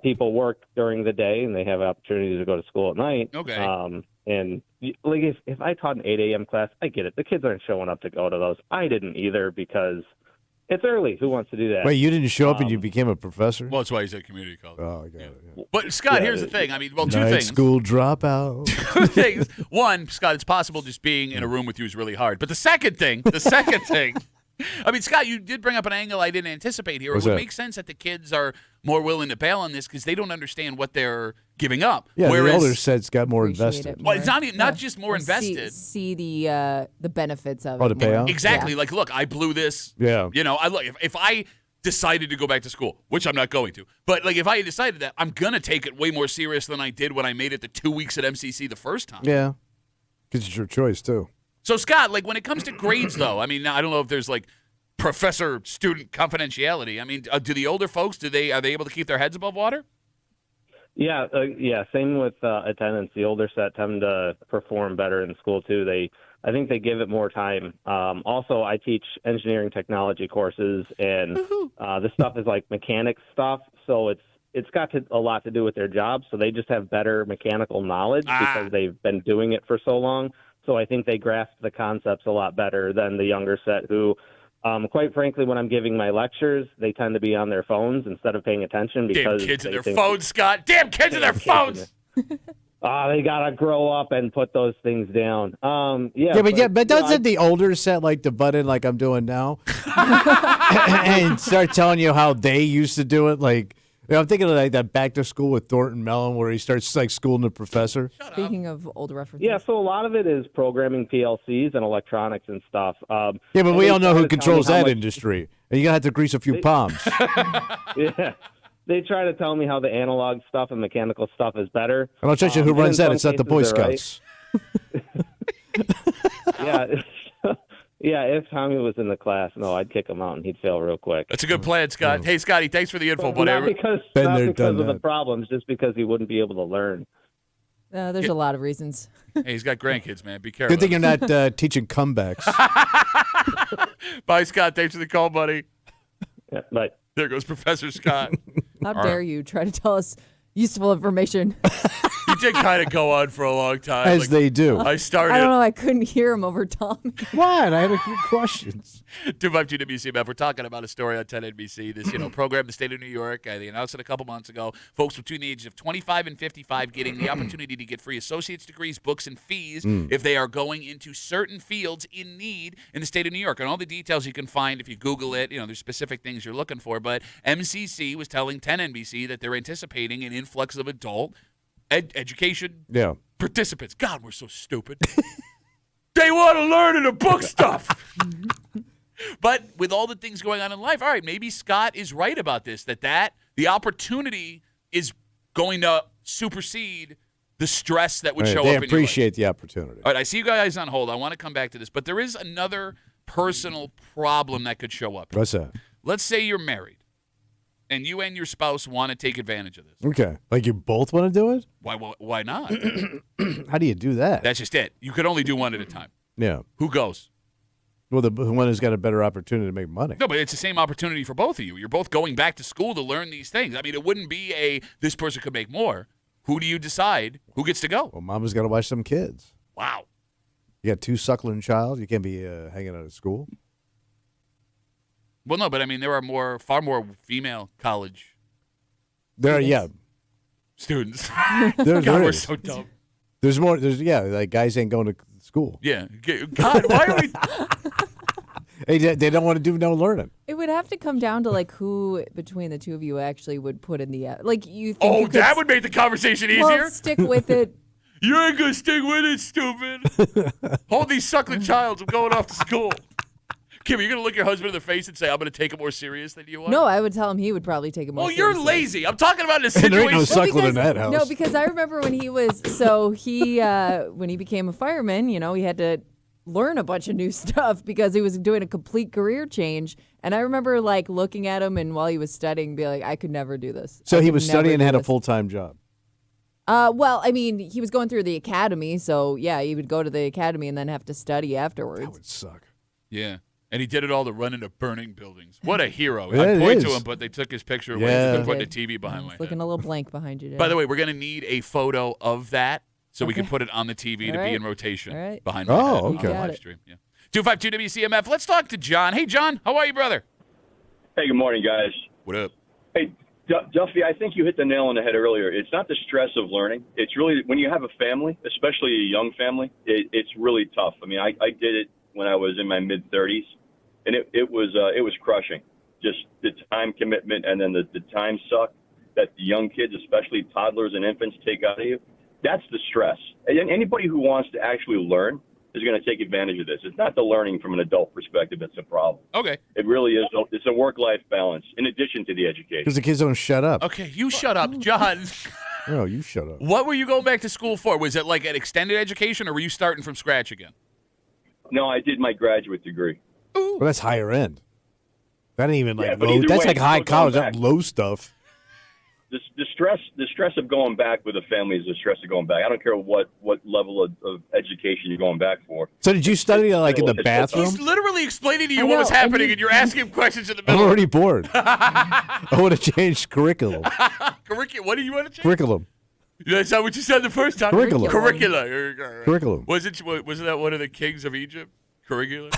F: people work during the day and they have opportunities to go to school at night.
A: Okay.
F: And if I taught an 8 a.m. class, I get it. The kids aren't showing up to go to those. I didn't either because it's early. Who wants to do that?
B: Wait, you didn't show up and you became a professor?
A: Well, that's why he's at community college.
B: Oh, I got it. Yeah.
A: But, Scott, here's the thing. I mean, two
B: Night
A: things.
B: school dropout.
A: Two things. One, Scott, it's possible just being in a room with you is really hard. But the second thing, I mean, Scott, you did bring up an angle I didn't anticipate here.
B: What's
A: it would
B: that?
A: make sense that the kids are more willing to bail on this because they don't understand what they're giving up.
B: Yeah,
A: Whereas,
B: the older set's got more
C: Appreciate
B: invested.
C: it
A: well, it's
C: more.
A: not just more
C: Or
A: invested.
C: See the benefits of
B: Oh,
C: it.
B: the
C: more.
B: payout?
A: Exactly.
C: Yeah.
A: Like, look, I blew this.
B: Yeah.
A: If I decided to go back to school, which I'm not going to, but if I decided that, I'm gonna take it way more serious than I did when I made it the 2 weeks at MCC the first time.
B: Yeah. Because it's your choice, too.
A: So, Scott, when it comes to grades, though, I mean, I don't know if there's professor-student confidentiality. I mean, do the older folks, are they able to keep their heads above water?
F: Yeah. Same with attendance. The older set tend to perform better in school too. I think they give it more time. Also, I teach engineering technology courses, and this stuff is like mechanics stuff. So it's got a lot to do with their job. So they just have better mechanical knowledge because they've been doing it for so long. So I think they grasp the concepts a lot better than the younger set who. Quite frankly, when I'm giving my lectures, they tend to be on their phones instead of paying attention because
A: Damn kids and their
F: think
A: phones, Scott. Damn kids and their phones.
F: They gotta grow up and put those things down.
B: But doesn't the older set like to butt in like I'm doing now and start telling you how they used to do it? I'm thinking of that Back to School with Thornton Mellon where he starts schooling the professor.
C: Speaking of old references.
F: Yeah, so a lot of it is programming PLCs and electronics and stuff.
B: Yeah, but we all know who controls that industry. And you're going to have to grease a few palms.
F: Yeah. They try to tell me how the analog stuff and mechanical stuff is better.
B: And I'll tell you who runs that. It's not the Boy
F: cases, they're right.
B: Scouts.
F: Yeah, if Tommy was in the class, no, I'd kick him out and he'd fail real quick.
A: That's a good plan, Scott. Hey, Scotty, thanks for the info, buddy.
F: Not because
B: Been there,
F: of
B: done
F: the
B: that.
F: problems, just because he wouldn't be able to learn.
C: There's a lot of reasons.
A: Hey, he's got grandkids, man. Be careful.
B: Good thing you're not teaching comebacks.
A: Bye, Scott. Thanks for the call, buddy.
F: Yeah, but
A: There goes Professor Scott.
C: How dare you try to tell us useful information?
A: He did kind of go on for a long time.
B: As they do.
A: I started.
C: I don't know. I couldn't hear him over Tommy.
B: What? I had a few questions.
A: 252 WCMF. We're talking about a story on 10 NBC. This, program in the state of New York. They announced it a couple months ago. Folks between the ages of 25 and 55 getting the opportunity to get free associate's degrees, books, and fees if they are going into certain fields in need in the state of New York. And all the details you can find if you Google it. There's specific things you're looking for. But MCC was telling 10 NBC that they're anticipating an influx of adult education participants. God, we're so stupid. They want to learn in the book stuff. But with all the things going on in life, all right, maybe Scott is right about this, that the opportunity is going to supersede the stress that would show up in your life.
B: They appreciate the opportunity.
A: All right, I see you guys on hold. I want to come back to this, but there is another personal problem that could show up.
B: What's that?
A: Let's say you're married, and you and your spouse want to take advantage of this.
B: Okay. Like you both want to do it?
A: Why not?
B: How do you do that?
A: That's just it. You could only do one at a time.
B: Yeah.
A: Who goes?
B: Well, the one who's got a better opportunity to make money.
A: No, but it's the same opportunity for both of you. You're both going back to school to learn these things. I mean, it wouldn't be this person could make more. Who do you decide? Who gets to go?
B: Well, mama's got to watch some kids.
A: Wow.
B: You got 2 suckling child. You can't be hanging out at school.
A: Well, no, but I mean, there are far more female college
B: There,
A: students.
B: There
A: God, we're
B: is.
A: so dumb.
B: There's more. Like guys ain't going to school.
A: Yeah. God, why are we?
B: They don't want to do no learning.
C: It would have to come down to who between the two of you actually would put in the you. Think
A: Oh,
C: you could
A: that would make the conversation easier.
C: Well, stick with it.
A: You ain't gonna stick with it, stupid. Hold these suckling childs. I'm going off to school. Kim, you're gonna look your husband in the face and say, "I'm gonna take it more serious than you are."
C: No, I would tell him he would probably take it more.
A: Well, you're
C: seriously.
A: lazy. I'm talking about in a
B: There ain't
A: situation.
B: no suckling in that house.
C: No, because I remember when he was when he became a fireman, he had to learn a bunch of new stuff because he was doing a complete career change. And I remember looking at him and while he was studying, be like, I could never do this.
B: So he
C: could
B: was
C: never
B: studying and
C: do
B: had a
C: this.
B: full-time job.
C: Well, I mean, he was going through the academy, so yeah, he would go to the academy and then have to study afterwards.
B: That would suck.
A: Yeah. And he did it all to run into burning buildings. What a hero.
B: Yeah,
A: I'd
B: it
A: point to
B: is.
A: him, but they took his picture away.
B: Yeah.
A: They're putting a TV behind my
C: It's looking
A: head.
C: a little blank behind you, Dad.
A: By the way, we're going to need a photo of that so we can
C: Okay.
A: put it on the TV to
C: All
A: be
C: right.
A: in rotation
C: All right.
A: behind my
B: Oh,
A: head on
B: okay.
A: the
C: Got
A: live
C: it.
A: stream. Yeah. 252 WCMF. Let's talk to John. Hey, John. How are you, brother?
G: Hey, good morning, guys.
A: What up?
G: Hey, Duffy, I think you hit the nail on the head earlier. It's not the stress of learning. It's really when you have a family, especially a young family, it's really tough. I mean, I did it when I was in my mid-30s, and it was crushing. Just the time commitment and then the time suck that the young kids, especially toddlers and infants, take out of you. That's the stress. And anybody who wants to actually learn is going to take advantage of this. It's not the learning from an adult perspective that's the problem.
A: Okay.
G: It really is. It's a work-life balance in addition to the education.
B: Because the kids don't shut up.
A: Okay, you shut up, John.
B: No, you shut up.
A: What were you going back to school for? Was it like an extended education, or were you starting from scratch again?
G: No, I did my graduate degree.
B: Well, that's higher end. That ain't even
G: Yeah,
B: like
G: but
B: low.
G: either
B: That's
G: way,
B: like
G: you're
B: high
G: still going
B: college, not
G: back.
B: low stuff.
G: The stress of going back with a family is the stress of going back. I don't care what level of education you're going back for.
B: So did you study like in the
G: It's-
B: bathroom?
A: He's literally explaining to you
C: I
A: what was
C: know, and
A: happening,
C: you-
A: and you're asking him questions in the
B: I'm
A: middle.
B: already bored. I want to change curriculum.
A: Curriculum. What do you want to change?
B: Curriculum.
A: That's not what you said the first time.
B: Curriculum.
A: Curricula.
B: Curriculum.
A: Wasn't that one of the kings of Egypt? Curricula.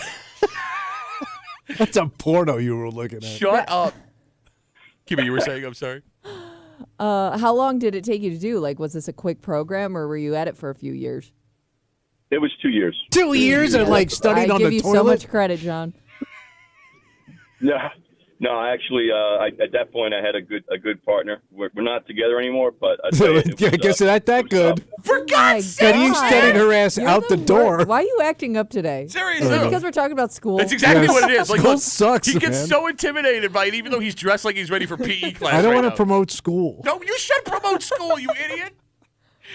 B: That's a porno you were looking at.
A: Shut up. Kimmy, you were saying. I'm sorry.
C: How long did it take you to do? Was this a quick program, or were you at it for a few years?
G: It was 2 years.
B: 2 years and like studying
C: I
B: on
C: give
B: the
C: you
B: toilet.
C: so much credit, John.
G: No, No, actually, at that point, I had a good partner. We're not together anymore, but I'd say it
B: I guess it ain't that good.
A: For
C: My
A: God's sake,
B: And you
C: God.
B: setting her ass
C: You're
B: out the door.
C: worst. Why are you acting up today?
A: seriously.
C: Is it because we're talking about school?
A: That's exactly
B: Yes.
A: what it is. Like,
B: School
A: look,
B: sucks,
A: he gets
B: man.
A: so intimidated by it, even though he's dressed like he's ready for PE class.
B: I don't
A: right
B: want to
A: now.
B: promote school.
A: No, you should promote school, you idiot.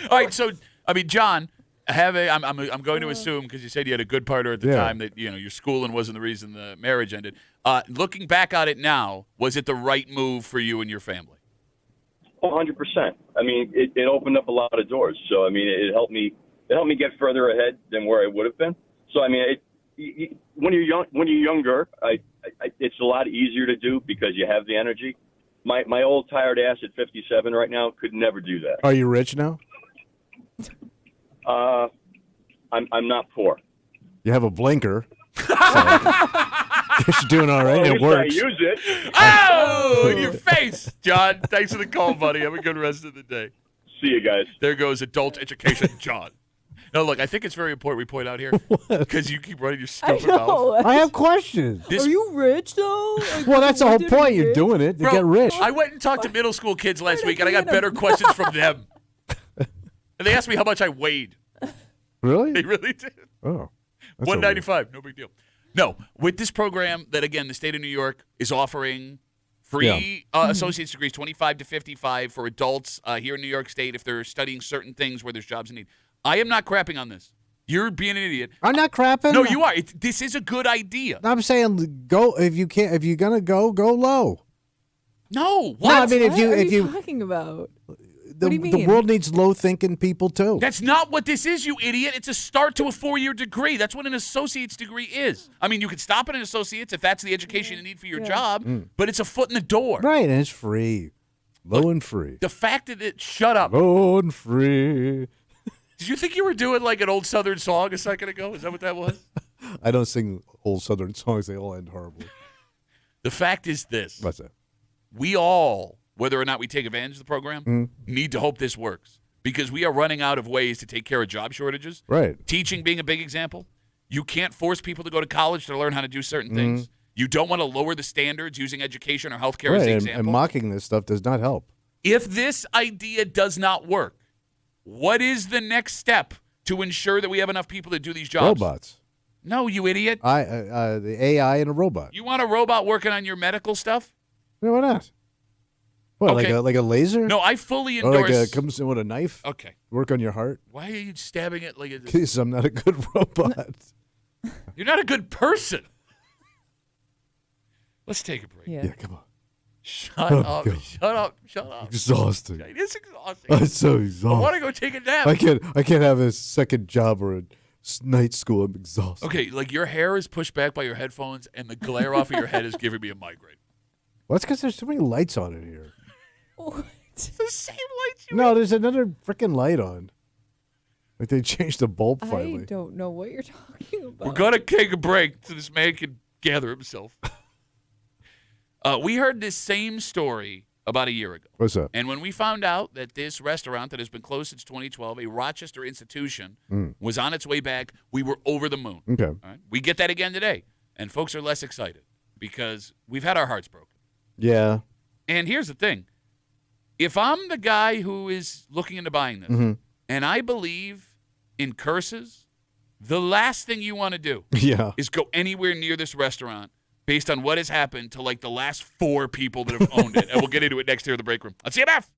A: All right, so I mean, John, I'm going to assume because you said you had a good partner at the
B: Yeah.
A: time that your schooling wasn't the reason the marriage ended. Looking back on it now, was it the right move for you and your family?
G: 100%. I mean, it opened up a lot of doors. So I mean, it helped me get further ahead than where I would have been. So I mean, when you're younger, it's a lot easier to do because you have the energy. My old tired ass at 57 right now could never do that.
B: Are you rich now?
G: I'm not poor.
B: You have a blinker. So, guess you're doing all right.
G: At
B: It
G: least I
B: works.
G: use it.
A: Oh, in your face, John. Thanks for the call, buddy. Have a good rest of the day.
G: See you guys.
A: There goes adult education, John. No, look, I think it's very important we point out here because you keep running your
C: I
A: stupid mouth.
C: know.
B: I have questions.
A: This-
C: Are you rich though? Like,
B: Well, that's the
C: you
B: whole
C: did
B: point. You're
C: rich?
B: doing it to
A: Bro,
B: get rich.
A: I went and talked to middle school kids last
C: Why
A: week,
C: did
A: and I
C: I
A: got
C: get 'em?
A: better questions from them. And they asked me how much I weighed. They
B: Really?
A: really did.
B: Oh. that's
A: 195, no big deal. No, with this program that, again, the state of New York is offering free associate's degrees, 25 to 55 for adults here in New York State if they're studying certain things where there's jobs in need. I am not crapping on this. You're being an idiot.
B: I'm not crapping.
A: No, you are. This is a good idea.
B: I'm saying go if you can't. If you're gonna go low.
A: No, what?
B: No, I mean
C: What are
B: if you
C: talking about?
B: the,
C: do you
B: the
C: mean?
B: world needs low thinking people too.
A: That's not what this is, you idiot. It's a start to a 4-year degree. That's what an associate's degree is. I mean, you could stop at an associate's if that's the education you need for your job, but it's a foot in the door.
B: Right, and it's free, low and free.
A: The fact that shut up.
B: Low and free.
A: Did you think you were doing like an old Southern song a second ago? Is that what that was?
B: I don't sing old Southern songs; they all end horribly.
A: The fact is this.
B: What's that?
A: We all, whether or not we take advantage of the program, need to hope this works because we are running out of ways to take care of job shortages.
B: Right.
A: Teaching being a big example. You can't force people to go to college to learn how to do certain things. You don't want to lower the standards using education or healthcare as
B: Right,
A: the
B: and
A: example.
B: mocking this stuff does not help.
A: If this idea does not work, what is the next step to ensure that we have enough people to do these jobs?
B: Robots.
A: No, you idiot.
B: The AI and a robot.
A: You want a robot working on your medical stuff?
B: No, why not? What,
A: Okay.
B: like a laser?
A: No, I fully
B: Or
A: endorse.
B: like comes in with a knife?
A: Okay.
B: Work on your heart?
A: Why are you stabbing it like a...
B: Because I'm not a good robot.
A: You're not a good person. Let's take a break.
C: Yeah.
B: Yeah, come on.
A: Shut
B: Oh,
A: up.
B: God.
A: Shut up. Shut up.
B: Exhausting.
A: It is exhausting.
B: I'm so
A: I want
B: exhausted.
A: to go take a nap.
B: I can't have a second job or a night school. I'm exhausted.
A: Okay, like your hair is pushed back by your headphones, and the glare off of your head is giving me a migraine.
B: Well, that's because there's too many lights on in here.
A: It's the same lights you
B: No, there's another freaking light on. Like they changed the bulb
C: I
B: finally.
C: don't know what you're talking about.
A: We're going to take a break so this man can gather himself. We heard this same story about a year ago.
B: What's up?
A: And when we found out that this restaurant that has been closed since 2012, a Rochester institution, was on its way back, we were over the moon.
B: Okay.
A: All right? We get that again today. And folks are less excited because we've had our hearts broken.
B: Yeah.
A: And here's the thing. If I'm the guy who is looking into buying this, and I believe in curses, the last thing you want to do
B: Yeah.
A: is go anywhere near this restaurant based on what has happened to like the last 4 people that have owned it. And we'll get into it next here in the break room on CMF.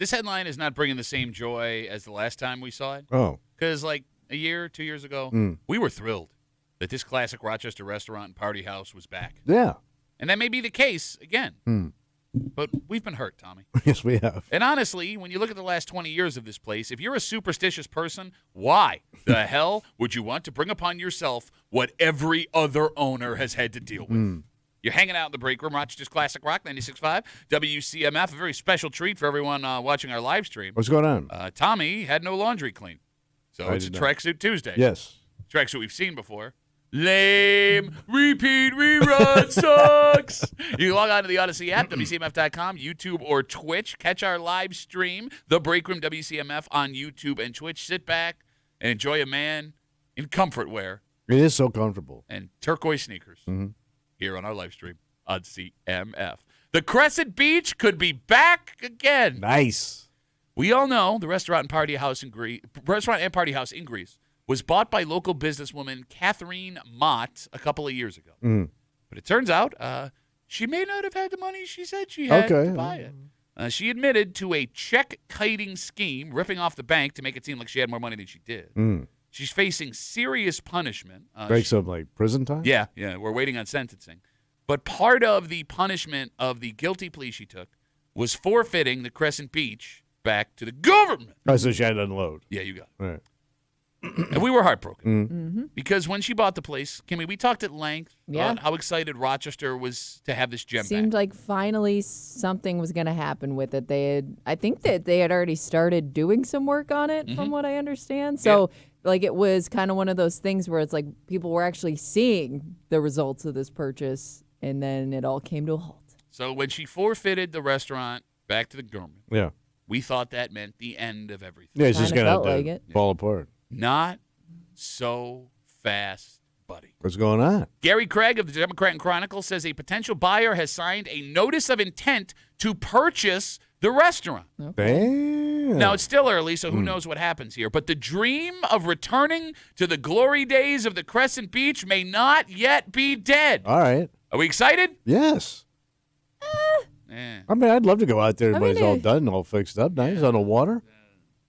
A: This headline is not bringing the same joy as the last time we saw it.
B: Oh.
A: Because, like, a year, 2 years ago, we were thrilled that this classic Rochester restaurant and party house was back.
B: Yeah.
A: And that may be the case again. But we've been hurt, Tommy.
B: Yes, we have.
A: And honestly, when you look at the last 20 years of this place, if you're a superstitious person, why the hell would you want to bring upon yourself what every other owner has had to deal with? You're hanging out in the break room, Rochester's Classic Rock 96.5, WCMF, a very special treat for everyone watching our live stream.
B: What's going on?
A: Tommy had no laundry clean. So it's a Tracksuit Tuesday.
B: Yes.
A: Tracksuit we've seen before. Lame, repeat, rerun, sucks. You can log on to the Odyssey app, WCMF.com, YouTube, or Twitch. Catch our live stream, The Break Room WCMF, on YouTube and Twitch. Sit back and enjoy a man in comfort wear.
B: It is so comfortable.
A: And turquoise sneakers here on our live stream on CMF. The Crescent Beach could be back again.
B: Nice.
A: We all know the restaurant and party house in Greece was bought by local businesswoman Catherine Mott a couple of years ago. But it turns out she may not have had the money she said she had to buy it. She admitted to a check-kiting scheme, ripping off the bank to make it seem like she had more money than she did. She's facing serious punishment.
B: Like some prison time?
A: Yeah, we're waiting on sentencing. But part of the punishment of the guilty plea she took was forfeiting the Crescent Beach back to the government.
B: Oh, so she had to unload.
A: Yeah, you got it.
B: All right.
A: And we were heartbroken because when she bought the place, Kimmy, we talked at length about how excited Rochester was to have this gem
C: Seemed
A: back.
C: like finally something was going to happen with it. I think that they had already started doing some work on it, from what I understand. So, it was kind of one of those things where it's like people were actually seeing the results of this purchase, and then it all came to a halt.
A: So when she forfeited the restaurant back to the government, we thought that meant the end of everything.
B: Yeah, it's just
C: Kinda
B: going
C: felt like it.
B: fall apart.
A: Not so fast, buddy.
B: What's going on?
A: Gary Craig of the Democrat and Chronicle says a potential buyer has signed a notice of intent to purchase the restaurant.
B: Damn.
A: Now, it's still early, so who knows what happens here. But the dream of returning to the glory days of the Crescent Beach may not yet be dead.
B: All right.
A: Are we excited?
B: Yes.
A: Eh.
B: I mean, I'd love to go out there when it's all
C: it-
B: done, all fixed up, nice on the water.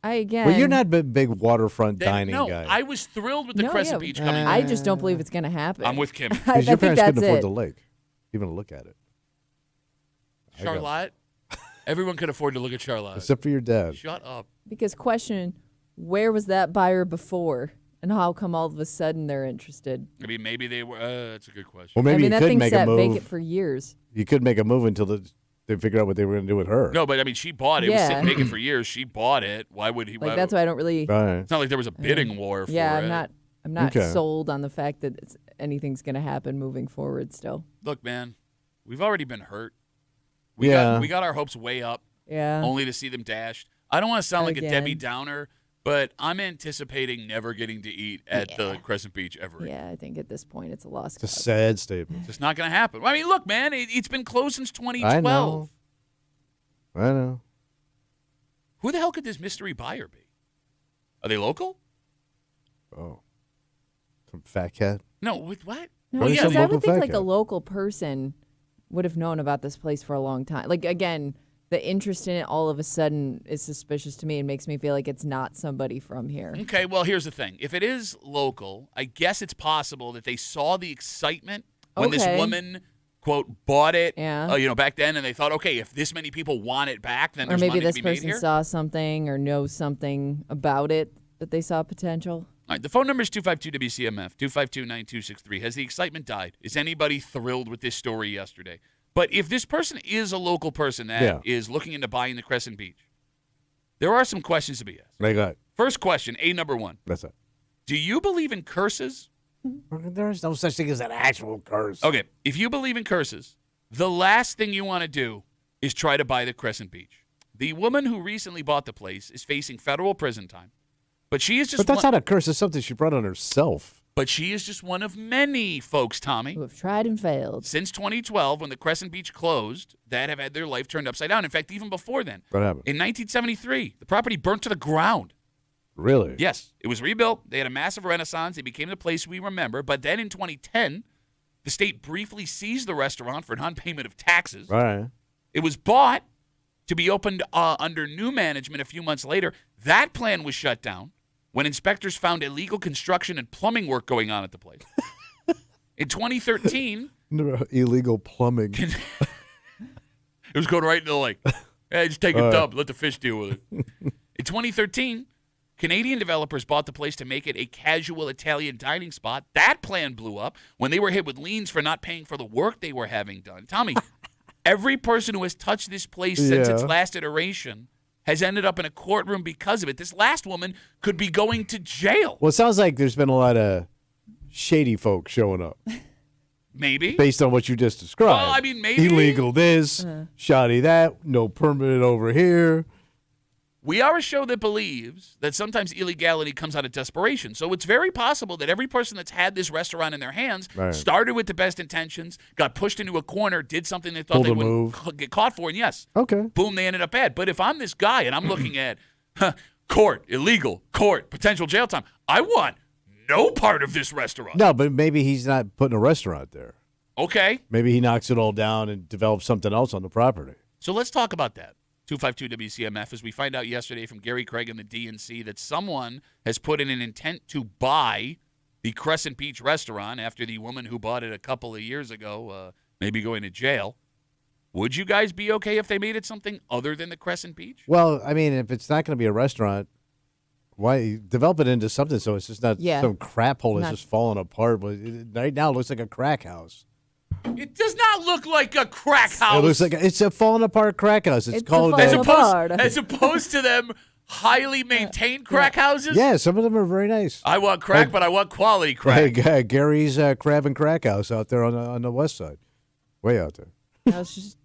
C: Again,
B: Well, you're not a big waterfront dining
A: no,
B: guy.
A: I was thrilled with the
C: No,
A: Crescent
C: yeah.
A: Beach coming.
C: I just don't believe it's going to happen.
A: I'm with Kim.
C: I
B: Because your
C: think
B: parents
C: that's
B: couldn't afford
C: it.
B: the lake, even to look at it.
A: Charlotte. Everyone could afford to look at Charlotte.
B: Except for your dad.
A: Shut up.
C: Because question, where was that buyer before? And how come all of a sudden they're interested?
A: I mean, maybe they were. That's a good question.
B: Well, maybe
C: I mean,
B: you
C: that
B: could
C: thing
B: make a
C: sat
B: move.
C: vacant for years.
B: You could make a move until they figure out what they were going to do with her.
A: No, but I mean, she bought it. It was
C: Yeah.
A: sitting vacant for years. She bought it. Why would he?
C: Like, that's why I don't really.
B: All right.
A: It's not like there was a bidding war for
C: Yeah,
A: it.
C: I'm not
B: Okay.
C: sold on the fact that anything's going to happen moving forward still.
A: Look, man, we've already been hurt.
B: Yeah.
A: We got our hopes way up,
C: Yeah.
A: only to see them dashed. I don't want to sound like a
C: Again.
A: Debbie Downer, but I'm anticipating never getting to eat at the Crescent Beach ever again.
C: Yeah, I think at this point it's a lost
B: It's a
C: cause.
B: sad statement.
A: It's just not going to happen. I mean, look, man, it's been closed since 2012.
B: I know.
A: Who the hell could this mystery buyer be? Are they local?
B: Oh. Some fat cat.
A: No, what?
C: No,
B: What is
C: because
B: some
C: I
B: local
C: would think
B: fat
C: like a
B: cat?
C: local person would have known about this place for a long time. Like, again, the interest in it all of a sudden is suspicious to me and makes me feel like it's not somebody from here.
A: Okay, well, here's the thing. If it is local, I guess it's possible that they saw the excitement when this
C: Okay.
A: woman, quote, bought it,
C: Yeah.
A: back then, and they thought, okay, if this many people want it back, then
C: Or
A: there's
C: maybe
A: money
C: this
A: to be made
C: person
A: here.
C: saw something or knows something about it that they saw potential.
A: All right, the phone number is 252-WCMF, 252-9263. Has the excitement died? Is anybody thrilled with this story yesterday? But if this person is a local person that is looking into buying the Crescent Beach, there are some questions to be asked.
B: They got.
A: First question, number one.
B: That's it.
A: Do you believe in curses?
B: There is no such thing as an actual curse.
A: Okay, if you believe in curses, the last thing you want to do is try to buy the Crescent Beach. The woman who recently bought the place is facing federal prison time, but she is just
B: But that's not a curse. It's something she brought on herself.
A: but she is just one of many folks, Tommy,
C: Who have tried and failed.
A: since 2012 when the Crescent Beach closed that have had their life turned upside down. In fact, even before then.
B: What happened?
A: In 1973, the property burnt to the ground.
B: Really?
A: Yes, it was rebuilt. They had a massive renaissance. It became the place we remember. But then in 2010, the state briefly seized the restaurant for non-payment of taxes.
B: All right.
A: It was bought to be opened under new management a few months later. That plan was shut down when inspectors found illegal construction and plumbing work going on at the place. In 2013,
B: illegal plumbing.
A: it was going right into the lake. Hey, just take a dump. Let the fish deal with it. In 2013, Canadian developers bought the place to make it a casual Italian dining spot. That plan blew up when they were hit with liens for not paying for the work they were having done. Tommy, every person who has touched this place since its last iteration has ended up in a courtroom because of it. This last woman could be going to jail.
B: Well, it sounds like there's been a lot of shady folk showing up.
A: Maybe.
B: Based on what you just described.
A: Well, I mean, maybe.
B: Illegal this, shoddy that, no permit over here.
A: We are a show that believes that sometimes illegality comes out of desperation. So it's very possible that every person that's had this restaurant in their hands started with the best intentions, got pushed into a corner, did something they thought they wouldn't get caught for, and yes, boom, they ended up bad. But if I'm this guy and I'm looking at court, illegal, court, potential jail time, I want no part of this restaurant.
B: No, but maybe he's not putting a restaurant there.
A: Okay.
B: Maybe he knocks it all down and develops something else on the property.
A: So let's talk about that. 252 WCMF, as we find out yesterday from Gary Craig and the DNC that someone has put in an intent to buy the Crescent Beach restaurant after the woman who bought it a couple of years ago maybe going to jail. Would you guys be okay if they made it something other than the Crescent Beach?
B: Well, I mean, if it's not going to be a restaurant, why develop it into something so it's just not some crap hole that's just falling apart? But right now, it looks like a crack house.
A: It does not look like a crack house.
B: It looks like it's a falling apart crack house. It's called
A: as opposed to them highly maintained crack houses.
B: Yeah, some of them are very nice.
A: I want crack, but I want quality crack.
B: Gary's Crab and Crack House out there on the west side, way out there.
C: No, it's just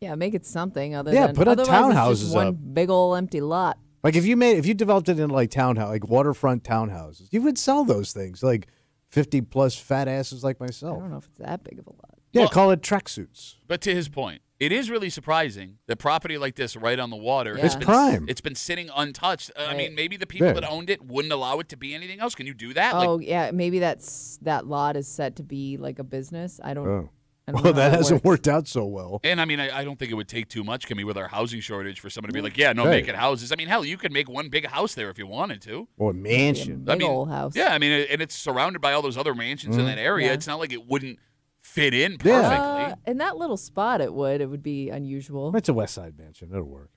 C: make it something other than
B: put
C: otherwise
B: townhouses
C: it's just one big old empty lot.
B: Like if you developed it into like townhouse, like waterfront townhouses, you would sell those things like 50 plus fat asses like myself.
C: I don't know if it's that big of a lot.
B: Yeah, call it tracksuits.
A: But to his point, it is really surprising that property like this right on the water
B: it's prime.
A: It's been sitting untouched. I mean, maybe the people that owned it wouldn't allow it to be anything else. Can you do that?
C: Oh, maybe that lot is set to be like a business. I don't know.
B: Well, that hasn't worked out so well.
A: And I mean, I don't think it would take too much, Kimmy, with our housing shortage for someone to be like, make it houses. I mean, hell, you could make one big house there if you wanted to.
B: Or a mansion.
C: Big old house.
A: Yeah, I mean, and it's surrounded by all those other mansions in that area. Yeah. It's not like it wouldn't fit in perfectly.
C: In that little spot, it would be unusual.
B: It's a West Side mansion. It'll work.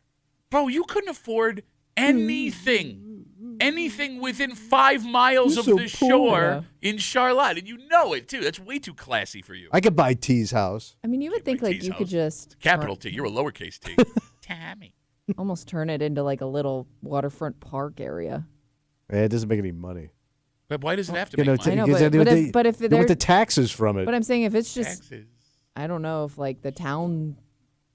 A: Bro, you couldn't afford anything within 5 miles of the shore in Charlotte, and you know it too. That's way too classy for you.
B: I could buy T's house.
C: I mean, you would think like you could just
A: capital T. You're a lowercase T. Tammy.
C: Almost turn it into like a little waterfront park area.
B: Yeah, it doesn't make any money.
A: But why does it have to make money?
C: I know, but if
B: they want the taxes from it.
C: But I'm saying if it's just
A: taxes.
C: I don't know if like the town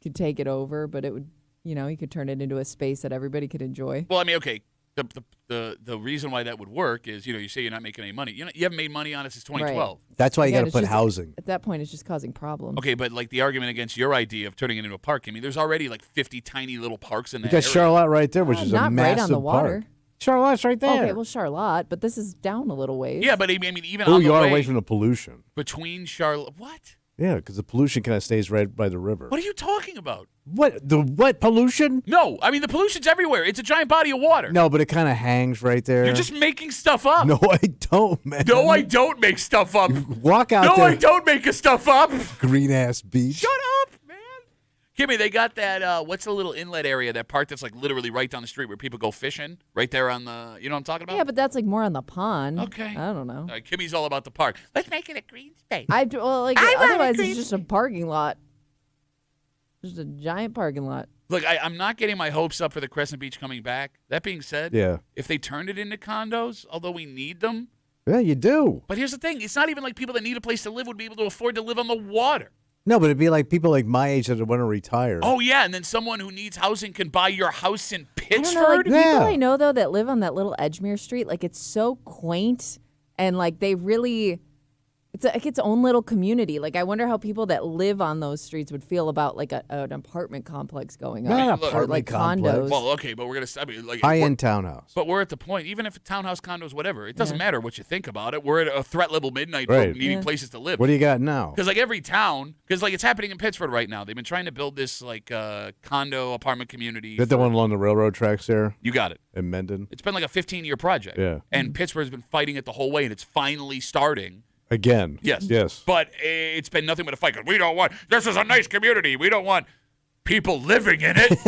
C: could take it over, but it would, you could turn it into a space that everybody could enjoy.
A: Well, I mean, okay. The reason why that would work is, you say you're not making any money. You haven't made money on it since 2012.
C: Right.
B: That's why you got to put housing.
C: At that point, it's just causing problems.
A: Okay, but like the argument against your idea of turning it into a park, I mean, there's already like 50 tiny little parks in that area.
B: You got Charlotte right there, which is a massive
C: right on the water.
B: Park. Charlotte's right there.
C: Okay, well, Charlotte, but this is down a little ways.
A: Yeah, but I mean, even on the
B: you are
A: way
B: away from the pollution.
A: Between Charlotte, what?
B: Yeah, because the pollution kind of stays right by the river.
A: What are you talking about?
B: What pollution?
A: No, I mean the pollution's everywhere. It's a giant body of water.
B: No, but it kind of hangs right there.
A: You're just making stuff up.
B: No, I don't, man.
A: No, I don't make stuff up.
B: Walk out there.
A: No, I don't make a stuff up.
B: Green ass beach.
A: Shut up, man. Kimmy, they got that. What's the little inlet area? That part that's like literally right down the street where people go fishing. Right there on the. You know what I'm talking about?
C: Yeah, but that's like more on the pond.
A: Okay.
C: I don't know.
A: All right, Kimmy's all about the park. Let's make it a green space.
C: Otherwise it's just a parking lot. Just a giant parking lot.
A: Look, I'm not getting my hopes up for the Crescent Beach coming back. That being said, if they turned it into condos, although we need them.
B: Yeah, you do.
A: But here's the thing. It's not even like people that need a place to live would be able to afford to live on the water.
B: No, but it'd be like people like my age that want to retire.
A: Oh, yeah, and then someone who needs housing can buy your house in Pittsford?
C: I don't know, people I know, though, that live on that little Edgemere Street, like, it's so quaint, and, like, it's It's like its own little community. Like, I wonder how people that live on those streets would feel about like an apartment complex going
B: Not
C: on,
B: an
C: or
B: apartment
C: like
B: complex.
C: condos.
A: Well, okay, but we're gonna. I mean, like
B: High-end townhouse.
A: But we're at the point, even if it's townhouse, condos, whatever, it doesn't matter what you think about it. We're at a threat level midnight
B: Right.
A: for needing places to live.
B: What do you got now?
A: Because like every town, because like it's happening in Pittsburgh right now. They've been trying to build this like condo apartment community.
B: Is that the one along the railroad tracks there
A: You got it.
B: in Mendon?
A: It's been like a 15-year project.
B: Yeah.
A: And Pittsburgh's been fighting it the whole way, and it's finally starting.
B: Again.
A: Yes.
B: Yes.
A: But it's been nothing but a fight. 'Cause we don't want. This is a nice community. We don't want people living in it.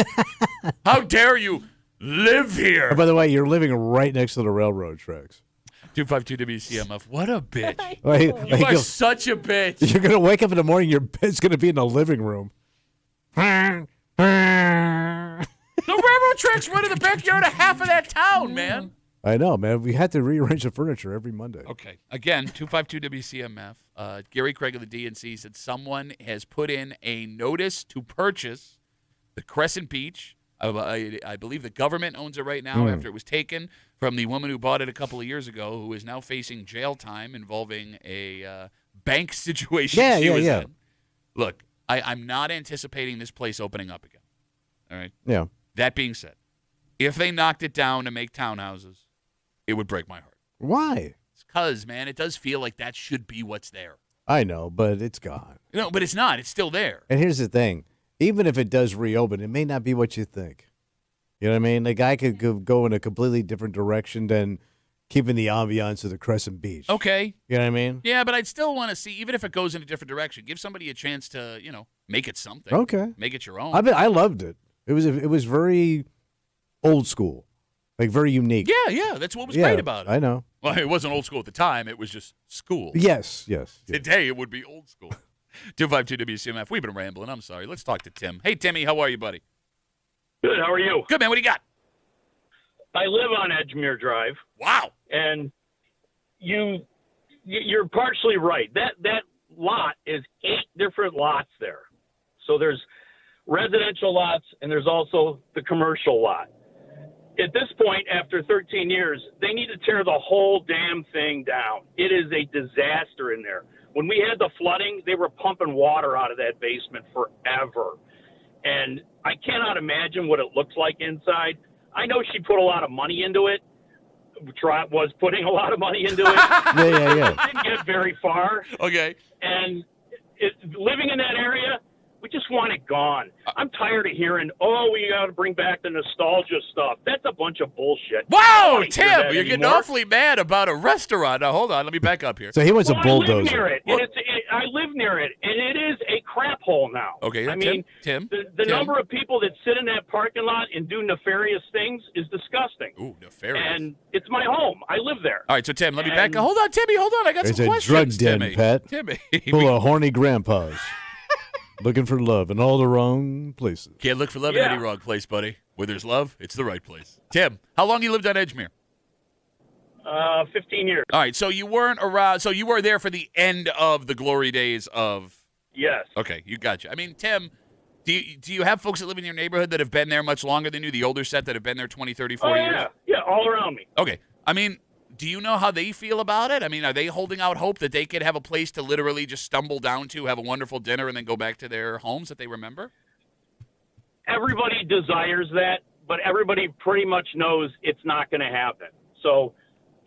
A: How dare you live here?
B: Oh, by the way, you're living right next to the railroad tracks.
A: 252 WCMF. What a bitch.
B: Like,
A: You are such a bitch.
B: you're going to wake up in the morning, your bed's going to be in the living room.
A: The railroad tracks run in the backyard of half of that town, man.
B: I know, man. We had to rearrange the furniture every Monday.
A: Okay. Again, 252 WCMF. Gary Craig of the DNC said someone has put in a notice to purchase the Crescent Beach. I believe the government owns it right now after it was taken from the woman who bought it a couple of years ago, who is now facing jail time involving a bank situation she was in. Look, I'm not anticipating this place opening up again. All right?
B: Yeah.
A: That being said, if they knocked it down to make townhouses, it would break my heart.
B: Why?
A: It's because, man, it does feel like that should be what's there.
B: I know, but it's gone.
A: No, but it's not. It's still there.
B: And here's the thing. Even if it does reopen, it may not be what you think. You know what I mean? The guy could go in a completely different direction than keeping the ambiance of the Crescent Beach.
A: Okay.
B: You know what I mean?
A: Yeah, but I'd still want to see, even if it goes in a different direction, give somebody a chance to, make it something.
B: Okay.
A: Make it your own.
B: I loved it. It was very old school, like very unique.
A: Yeah. That's what was great about it.
B: I know.
A: Well, it wasn't old school at the time. It was just school.
B: Yes.
A: Today, it would be old school. 252 WCMF. We've been rambling. I'm sorry. Let's talk to Tim. Hey, Timmy, how are you, buddy?
H: Good. How are you?
A: Good, man. What do you got?
H: I live on Edgemere Drive,
A: Wow.
H: and you're partially right. That lot is 8 different lots there. So there's residential lots, and there's also the commercial lot. At this point, after 13 years, they need to tear the whole damn thing down. It is a disaster in there. When we had the flooding, they were pumping water out of that basement forever. And I cannot imagine what it looks like inside. I know she put a lot of money into it, was putting a lot of money into it.
B: Yeah.
H: Didn't get very far.
A: Okay.
H: And living in that area, we just want it gone. I'm tired of hearing, we got to bring back the nostalgia stuff. That's a bunch of bullshit.
A: Wow, Tim, you're getting awfully mad about a restaurant. Now, hold on. Let me back up here.
B: So he wants a
H: I
B: bulldozer.
H: live near it. I live near it, and it is a crap hole now.
A: Okay,
H: I mean,
A: Tim.
H: The number of people that sit in that parking lot and do nefarious things is disgusting.
A: Ooh, nefarious.
H: And it's my home. I live there.
A: All right, so Tim, let me back up. Hold on, Timmy. Hold on. I got
B: It's
A: some
B: a
A: questions.
B: drug den,
A: Timmy.
B: pet.
A: Timmy.
B: Full of horny grandpas. Looking for love in all the wrong places.
A: Can't look for love in any wrong place, buddy. Where there's love, it's the right place. Tim, how long you lived on Edgemere?
H: 15 years.
A: All right, so you weren't around. So you were there for the end of the glory days of.
H: Yes.
A: Okay, you gotcha. I mean, Tim, do you have folks that live in your neighborhood that have been there much longer than you? The older set that have been there 20, 30, 40 years?
H: Yeah, all around me.
A: Okay. I mean, do you know how they feel about it? I mean, are they holding out hope that they could have a place to literally just stumble down to, have a wonderful dinner, and then go back to their homes that they remember?
H: Everybody desires that, but everybody pretty much knows it's not going to happen. So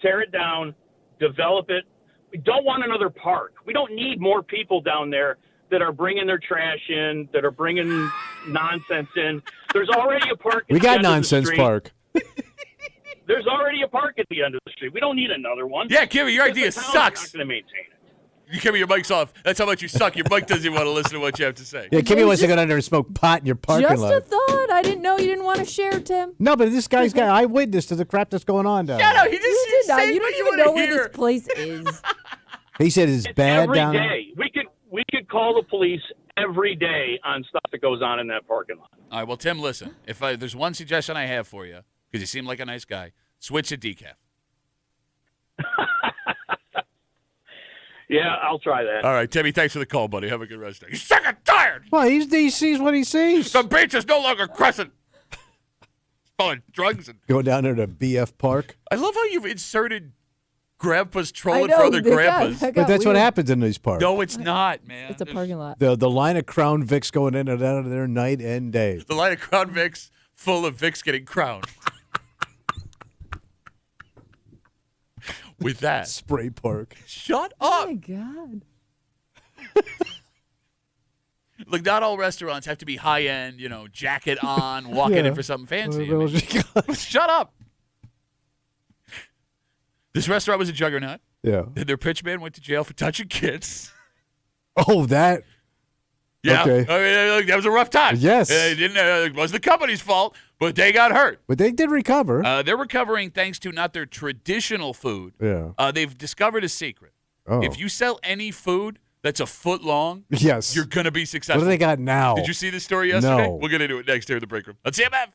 H: tear it down, develop it. We don't want another park. We don't need more people down there that are bringing their trash in, that are bringing nonsense in. There's already a park at
B: We
H: the
B: got
H: end of the
B: nonsense
H: street.
B: park.
H: There's already a park at the end of the street. We don't need another one.
A: Yeah, Kimmy, your
H: The
A: idea
H: town's
A: sucks.
H: not going to maintain it.
A: Kimmy, your mic's off. That's how much you suck. Your mic doesn't even want to listen to what you have to say.
B: Yeah, Kimmy wants to go down there and smoke pot in your parking
C: Just
B: lot.
C: a thought. I didn't know you didn't want to share, Tim.
B: No, but this guy's got eyewitness to the crap that's going on down
A: Shut
B: there.
A: up. He just
C: You did not.
A: saying
C: You
A: what
C: don't
A: you
C: even
A: wanna
C: know where
A: hear.
C: this place is.
B: He said it's bad
H: Every
B: down there.
H: day. We could call the police every day on stuff that goes on in that parking lot.
A: All right, well, Tim, listen. If there's one suggestion I have for you, because you seem like a nice guy, switch to decaf.
H: Yeah, I'll try that.
A: All right, Timmy, thanks for the call, buddy. Have a good rest day. You're sick and tired.
B: Well, he sees what he sees.
A: The beach is no longer Crescent. It's full of drugs. And
B: Go down there to BF Park.
A: I love how you've inserted grandpas
C: I
A: trolling
C: know,
A: for other
C: they got-
A: grandpas.
C: that
B: But
C: got
B: that's what
C: weird.
B: happens in these parks.
A: No, it's not, man.
C: It's a parking lot.
B: The line of Crown Vics going in and out of there night and day.
A: The line of Crown Vics full of Vics getting crowned. With that,
B: Spray park.
A: shut
C: Oh
A: up.
C: my God.
A: Look, not all restaurants have to be high end, jacket on, walking in for something fancy. I mean, shut up. This restaurant was a juggernaut.
B: Yeah.
A: And their pitch man went to jail for touching kids.
B: Oh, that.
A: Yeah.
B: Okay.
A: I mean, look, that was a rough time.
B: Yes.
A: It wasn't the company's fault, but they got hurt.
B: But they did recover.
A: They're recovering thanks to not their traditional food.
B: Yeah.
A: They've discovered a secret.
B: Oh.
A: If you sell any food that's a foot long,
B: Yes.
A: you're going to be
B: What
A: successful.
B: do they got now?
A: Did you see this story yesterday?
B: No.
A: We'll get into it next here in the break room. Let's see WCMF.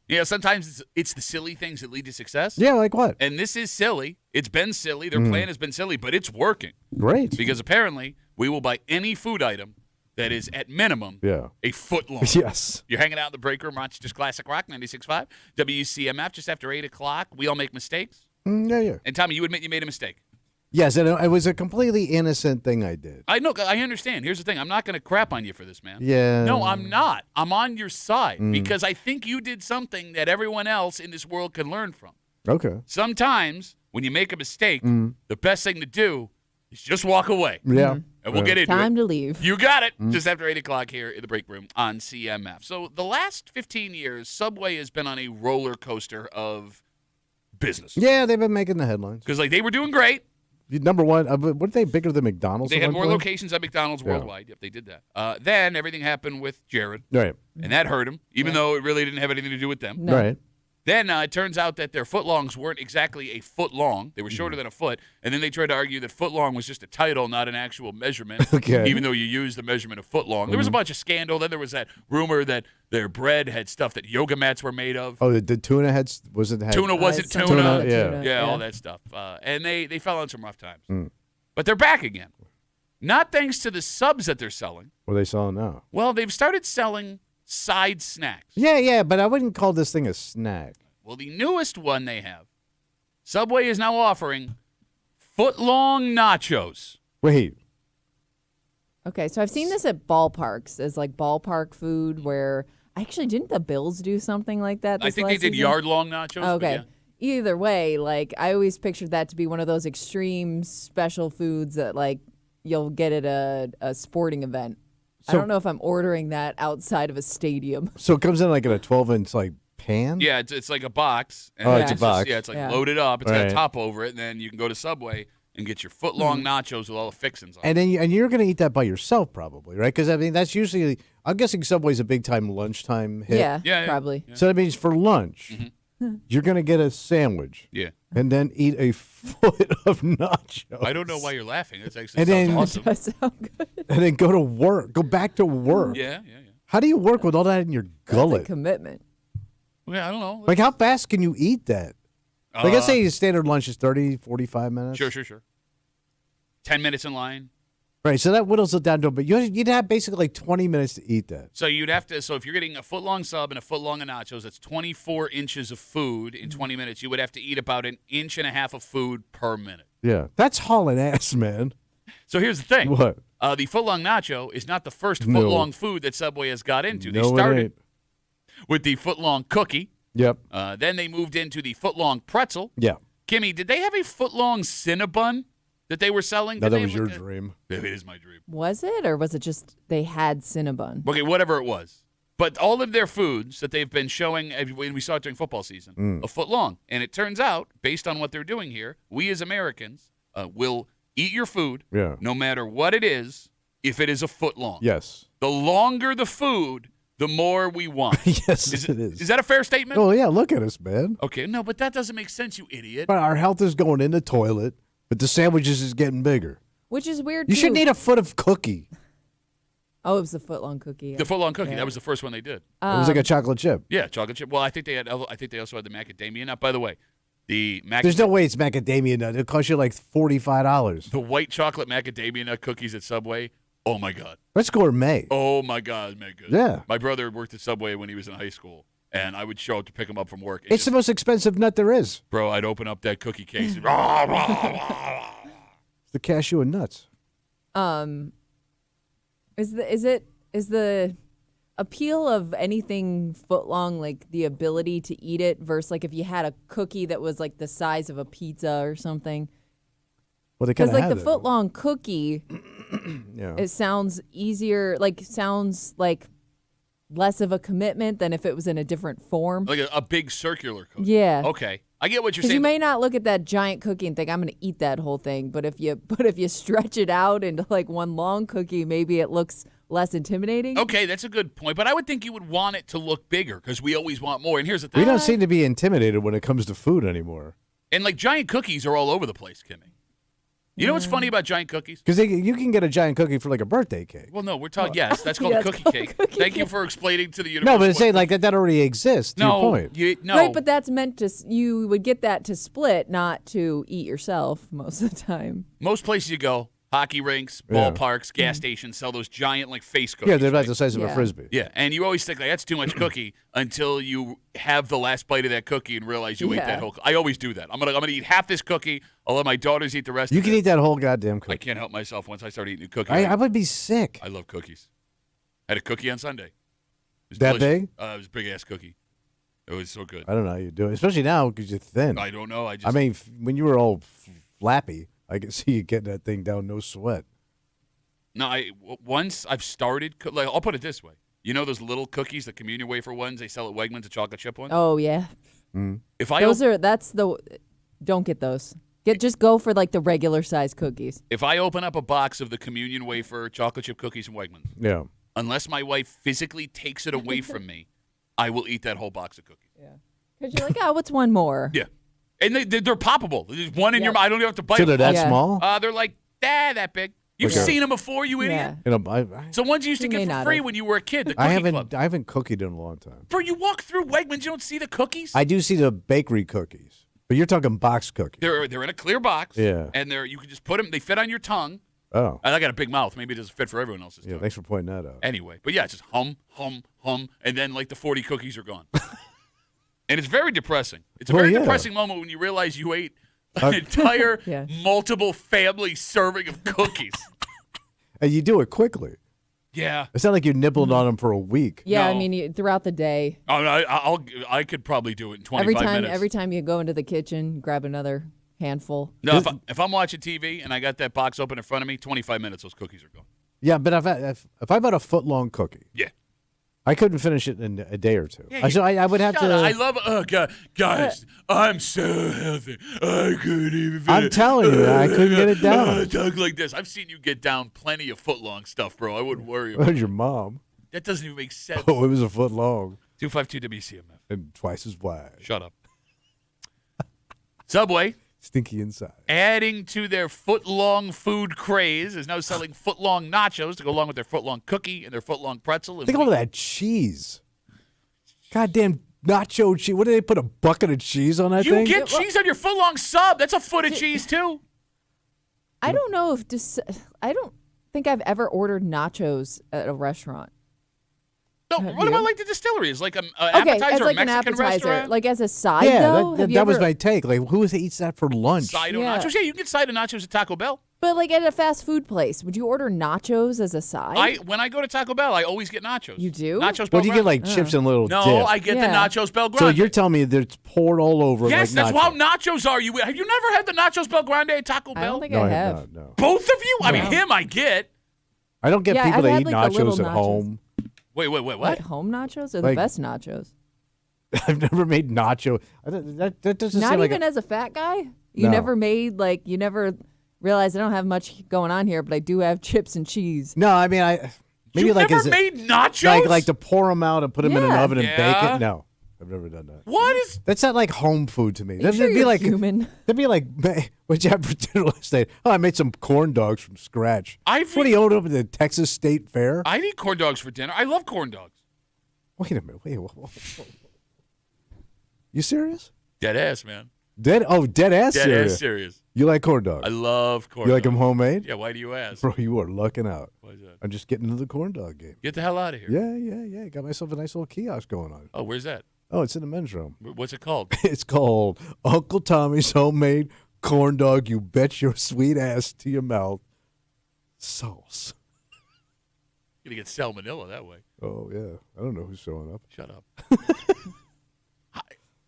A: You know, sometimes it's the silly things that lead to success.
B: Yeah, like what?
A: And this is silly. It's been silly. Their plan has been silly, but it's working.
B: Great.
A: Because apparently we will buy any food item that is at minimum a foot long.
B: Yes.
A: You're hanging out in the break room, Rochester's Classic Rock, 96.5, WCMF, just after 8 o'clock. We all make mistakes.
B: Yeah.
A: And Tommy, you admit you made a mistake.
B: Yes, and it was a completely innocent thing I did.
A: I know. I understand. Here's the thing. I'm not going to crap on you for this, man.
B: Yeah.
A: No, I'm not. I'm on your side because I think you did something that everyone else in this world can learn from.
B: Okay.
A: Sometimes when you make a mistake, the best thing to do is just walk away.
B: Yeah.
A: And we'll get into
C: Time
A: it.
C: to leave.
A: You got it. Just after 8 o'clock here in the break room on CMF. So the last 15 years, Subway has been on a roller coaster of business.
B: Yeah, they've been making the headlines.
A: Because like they were doing great.
B: Number one, what are they bigger than McDonald's?
A: They
B: at
A: had
B: one
A: more
B: point?
A: locations at McDonald's worldwide. Yep, they did that. Then everything happened with Jared.
B: Right.
A: And that hurt him, even though it really didn't have anything to do with them.
C: No.
B: Right.
A: Then it turns out that their footlongs weren't exactly a foot long. They were shorter than a foot. And then they tried to argue that footlong was just a title, not an actual measurement,
B: Okay.
A: even though you use the measurement of footlong. There was a bunch of scandal. Then there was that rumor that their bread had stuff that yoga mats were made of.
B: Oh, the tuna wasn't
A: Tuna wasn't
C: Tuna,
A: tuna.
B: yeah.
A: Yeah, all that stuff. And they fell on some rough times. But they're back again. Not thanks to the subs that they're selling.
B: What are they selling now?
A: Well, they've started selling side snacks.
B: Yeah, but I wouldn't call this thing a snack.
A: Well, the newest one they have, Subway is now offering foot-long nachos.
B: Wait.
C: Okay, so I've seen this at ballparks as like ballpark food where actually didn't the Bills do something like that?
A: I think they did yard-long nachos. but
C: Okay.
A: yeah.
C: Either way, like I always pictured that to be one of those extreme special foods that like you'll get at a sporting event. I
B: So-
C: don't know if I'm ordering that outside of a stadium.
B: So it comes in like in a 12-inch like pan?
A: Yeah, it's like a box. And
B: Oh,
A: then
B: it's a
A: just-
B: box.
A: Yeah, it's like
C: Yeah.
A: loaded up. It's got a
B: Right.
A: top over it, and then you can go to Subway and get your foot-long nachos with all the fixings on it.
B: And then you're going to eat that by yourself probably, right? Because I mean that's usually I'm guessing Subway's a big time lunchtime hit.
A: Yeah.
C: Probably.
B: So that means for lunch, you're going to get a sandwich
A: Yeah.
B: and then eat a foot of nachos.
A: I don't know why you're laughing. It's actually
B: And
A: sounds
B: then-
A: awesome.
C: Does sound good.
B: And then go to work. Go back to work.
A: Yeah.
B: How do you work with all that in your
C: That's a
B: gullet?
C: commitment.
A: Well, I don't know.
B: Like how fast can you eat that? Like I say standard lunch is 30, 45 minutes.
A: Sure. 10 minutes in line.
B: Right, so that whittles it down to, but you'd have basically like 20 minutes to eat that.
A: So you'd have to. So if you're getting a foot-long sub and a foot-long of nachos, that's 24 inches of food in 20 minutes. You would have to eat about an inch and a half of food per minute.
B: Yeah, that's hauling ass, man.
A: So here's the thing.
B: What?
A: The foot-long nacho is not the first
B: No.
A: foot-long food that Subway has got into. They
B: No, it
A: started
B: ain't.
A: with the foot-long cookie.
B: Yep.
A: Then they moved into the foot-long pretzel.
B: Yeah.
A: Kimmy, did they have a foot-long Cinnabon that they were selling?
B: No,
A: Did
B: that
A: they
B: was
A: have
B: your
A: like a-
B: dream.
A: It is my dream.
C: Was it, or was it just they had Cinnabon?
A: Okay, whatever it was. But all of their foods that they've been showing, when we saw it during football season, a foot long. And it turns out, based on what they're doing here, we as Americans will eat your food,
B: Yeah.
A: no matter what it is, if it is a foot long.
B: Yes.
A: The longer the food, the more we want.
B: Yes,
A: Is
B: it is.
A: Is that a fair statement?
B: Oh, yeah, look at us, man.
A: Okay, no, but that doesn't make sense, you idiot.
B: But our health is going in the toilet, but the sandwiches is getting bigger.
C: Which is weird.
B: You
C: too.
B: shouldn't eat a foot of cookie.
C: Oh, it was the foot-long cookie.
A: The foot long cookie,
C: Yeah.
A: that was the first one they did.
B: It was like a chocolate chip.
A: Yeah, chocolate chip. Well, I think they also had the macadamia nut. By the way, the
B: There's no way it's macadamia nut. It'll cost you like $45.
A: the white chocolate macadamia nut cookies at Subway. Oh my God.
B: That's gourmet.
A: Oh my God, man, good.
B: Yeah.
A: My brother worked at Subway when he was in high school, and I would show up to pick him up from work. and
B: It's the most expensive nut there is.
A: bro, I'd open up that cookie case.
B: It's the cashew and nuts.
C: Is the appeal of anything foot long like the ability to eat it versus like if you had a cookie that was like the size of a pizza or something?
B: Well, they kind
C: Because
B: of
C: like the foot long cookie,
B: Yeah.
C: it sounds easier, like sounds like less of a commitment than if it was in a different form.
A: like a big circular cookie.
C: Yeah.
A: Okay, I get what you're
C: Because
A: saying.
C: you may not look at that giant cookie and think I'm going to eat that whole thing, but if you stretch it out into like one long cookie, maybe it looks less intimidating.
A: Okay, that's a good point, but I would think you would want it to look bigger because we always want more. And here's the thing:
B: We don't seem to be intimidated when it comes to food anymore.
A: and like giant cookies are all over the place, Kimmy. You know what's funny about giant cookies?
B: Because you can get a giant cookie for like a birthday cake.
A: Well, no, we're talking. Yes, that's called
C: Yeah,
A: a
C: it's
A: cookie
C: called
A: cake.
C: cookie
A: Thank you
C: cake.
A: for explaining to the universe.
B: No, but it's saying like that already exists. To your point.
A: No.
C: Right, but that's meant to. You would get that to split, not to eat yourself most of the time.
A: Most places you go, hockey rinks,
B: Yeah.
A: ballparks, gas stations sell those giant like face cookies.
B: Yeah, they're about
A: right?
B: the size of a
C: Yeah.
B: frisbee.
A: Yeah, and you always think like that's too much cookie until you have the last bite of that cookie and realize you ate that
C: Yeah.
A: whole. I always do that. I'm gonna eat half this cookie. I'll let my daughters eat the rest.
B: You
A: of
B: can
A: it.
B: eat that whole goddamn
A: I
B: cookie.
A: can't help myself once I start eating a cookie.
B: I would be sick.
A: I love cookies. I had a cookie on Sunday. It was
B: That
A: delicious.
B: big?
A: It was a big ass cookie. It was so good.
B: I don't know how you do it, especially now because you're thin.
A: I don't know.
B: I mean, when you were all flappy, I could see you getting that thing down, no sweat.
A: No, once I've started, like I'll put it this way. You know those little cookies, the communion wafer ones they sell at Wegmans, the chocolate chip ones?
C: Oh yeah,
A: If I
C: those are. That's the. Don't get those. Just go for like the regular size cookies.
A: if I open up a box of the communion wafer chocolate chip cookies from Wegmans,
B: Yeah.
A: unless my wife physically takes it away from me, I will eat that whole box of cookies.
C: Yeah, because you're like, oh, what's one more?
A: Yeah. And they're poppable. There's one in
C: Yeah.
A: your mouth. I don't even have to bite
B: So they're
A: them.
B: that
C: Yeah.
B: small?
A: They're like, that big. You've
B: Okay.
A: seen them before, you idiot.
C: Yeah.
B: You know,
A: So ones you used to
C: You
A: get
C: may
A: for
C: not
A: free
C: have.
A: when you were a kid, the
B: I
A: cookie club.
B: haven't cookied in a long time.
A: Bro, you walk through Wegmans, you don't see the cookies?
B: I do see the bakery cookies, but you're talking box cookies.
A: They're in a clear box.
B: Yeah.
A: And you can just put them, they fit on your tongue.
B: Oh,
A: And I got a big mouth. Maybe it doesn't fit for everyone else's
B: yeah.
A: tongue.
B: Thanks for pointing that out.
A: Anyway, but yeah, it's just hum, and then like the 40 cookies are gone. And it's very depressing. It's a
B: Well,
A: very
B: yeah.
A: depressing moment when you realize you ate an entire
C: Yeah.
A: multiple family serving of cookies.
B: And you do it quickly.
A: Yeah.
B: It's not like you nibbled on them for a week.
C: Yeah, I
A: No.
C: mean, throughout the day,
A: Oh, no, I could probably do it in 25 minutes.
C: every time you go into the kitchen, grab another handful.
A: No, if I'm watching TV and I got that box open in front of me, 25 minutes, those cookies are gone.
B: Yeah, but if I bought a foot long cookie,
A: Yeah.
B: I couldn't finish it in a day or two.
A: Yeah,
B: So I would have
A: Shut
B: to.
A: up. I love. Oh God, guys, I'm so healthy. I couldn't even.
B: I'm telling you, I couldn't get it down.
A: I talk like this. I've seen you get down plenty of foot long stuff, bro. I wouldn't worry
B: What
A: about
B: was your mom?
A: that. Doesn't even make sense.
B: Oh, it was a foot long
A: 252 WCMF.
B: and twice as wide.
A: Shut up. Subway,
B: Stinky inside.
A: adding to their foot-long food craze, is now selling foot-long nachos to go along with their foot-long cookie and their foot-long pretzel. And
B: Think of all that cheese. Goddamn nacho cheese. What did they put, a bucket of cheese on that
A: You
B: thing?
A: get cheese on your foot-long sub. That's a foot of cheese too.
C: I don't know if I don't think I've ever ordered nachos at a restaurant.
A: No,
C: Have
A: what
C: you?
A: about like the distillery? Is like an
C: Okay,
A: appetizer
C: as
A: or
C: like
A: Mexican
C: an appetizer,
A: restaurant?
C: like as a side
B: Yeah,
C: though.
B: that,
C: Have you
B: that was
C: ever-
B: my take. Like, who eats that for lunch?
A: Side of
C: Yeah.
A: nachos? Yeah, you can get side of nachos at Taco Bell.
C: But like at a fast food place, would you order nachos as a side?
A: When I go to Taco Bell, I always get nachos.
C: You do?
A: Nachos
B: What
A: Bel
B: do you get,
A: Grande.
B: like chips and little
A: No,
B: dip?
A: I get the
C: Yeah.
A: nachos Bel
B: So
A: Grande.
B: you're telling me that it's poured all over
A: yes,
B: like
A: that's how
B: nachos.
A: nachos are. Have you never had the nachos Bel Grande at Taco
C: I
A: Bell?
C: don't think
B: No,
C: I
B: I
C: have.
B: have not, no.
A: Both of you? I mean,
C: No.
A: him I get.
B: I don't get
C: Yeah,
B: people
C: I've
B: that
C: had,
B: eat
C: like, the
B: nachos
C: little
B: at
C: nachos.
B: home.
A: Wait,
C: What,
A: what?
C: home nachos are
B: Like-
C: the best nachos.
B: I've never made nacho. That doesn't
C: Not
B: seem like
C: even as a fat guy. You
B: No.
C: never made you never realized I don't have much going on here, but I do have chips and cheese.
B: No, I mean, maybe
A: You
B: like
A: never
B: is it
A: made nachos?
B: like to pour them out and put them in an
C: Yeah.
B: oven and bake
A: Yeah.
B: it? No, I've never done that.
A: What is?
B: That's not like home food to me.
C: Are you sure
B: That'd be
C: you're
B: like
C: human?
B: That'd be like, what'd you have for dinner last night? Oh, I made some corn dogs from scratch.
A: I've
B: What do you own up at the Texas State Fair?
A: I eat corn dogs for dinner. I love corn dogs.
B: Wait a minute. Wait. You serious?
A: Dead ass, man.
B: Dead ass
A: Dead
B: serious.
A: ass serious.
B: You like corn dogs?
A: I love corn
B: You like
A: dogs.
B: them homemade?
A: Yeah, why do you ask?
B: Bro, you are lucking out.
A: Why is that?
B: I'm just getting into the corn dog game.
A: Get the hell out of here.
B: Yeah. Got myself a nice little kiosk going on.
A: Oh, where's that?
B: Oh, it's in the men's room.
A: What's it called?
B: It's called Uncle Tommy's Homemade Corn Dog. You bet your sweet ass to your mouth. Sauce.
A: You're going to get salmonella that way.
B: Oh, yeah. I don't know who's showing up.
A: Shut up.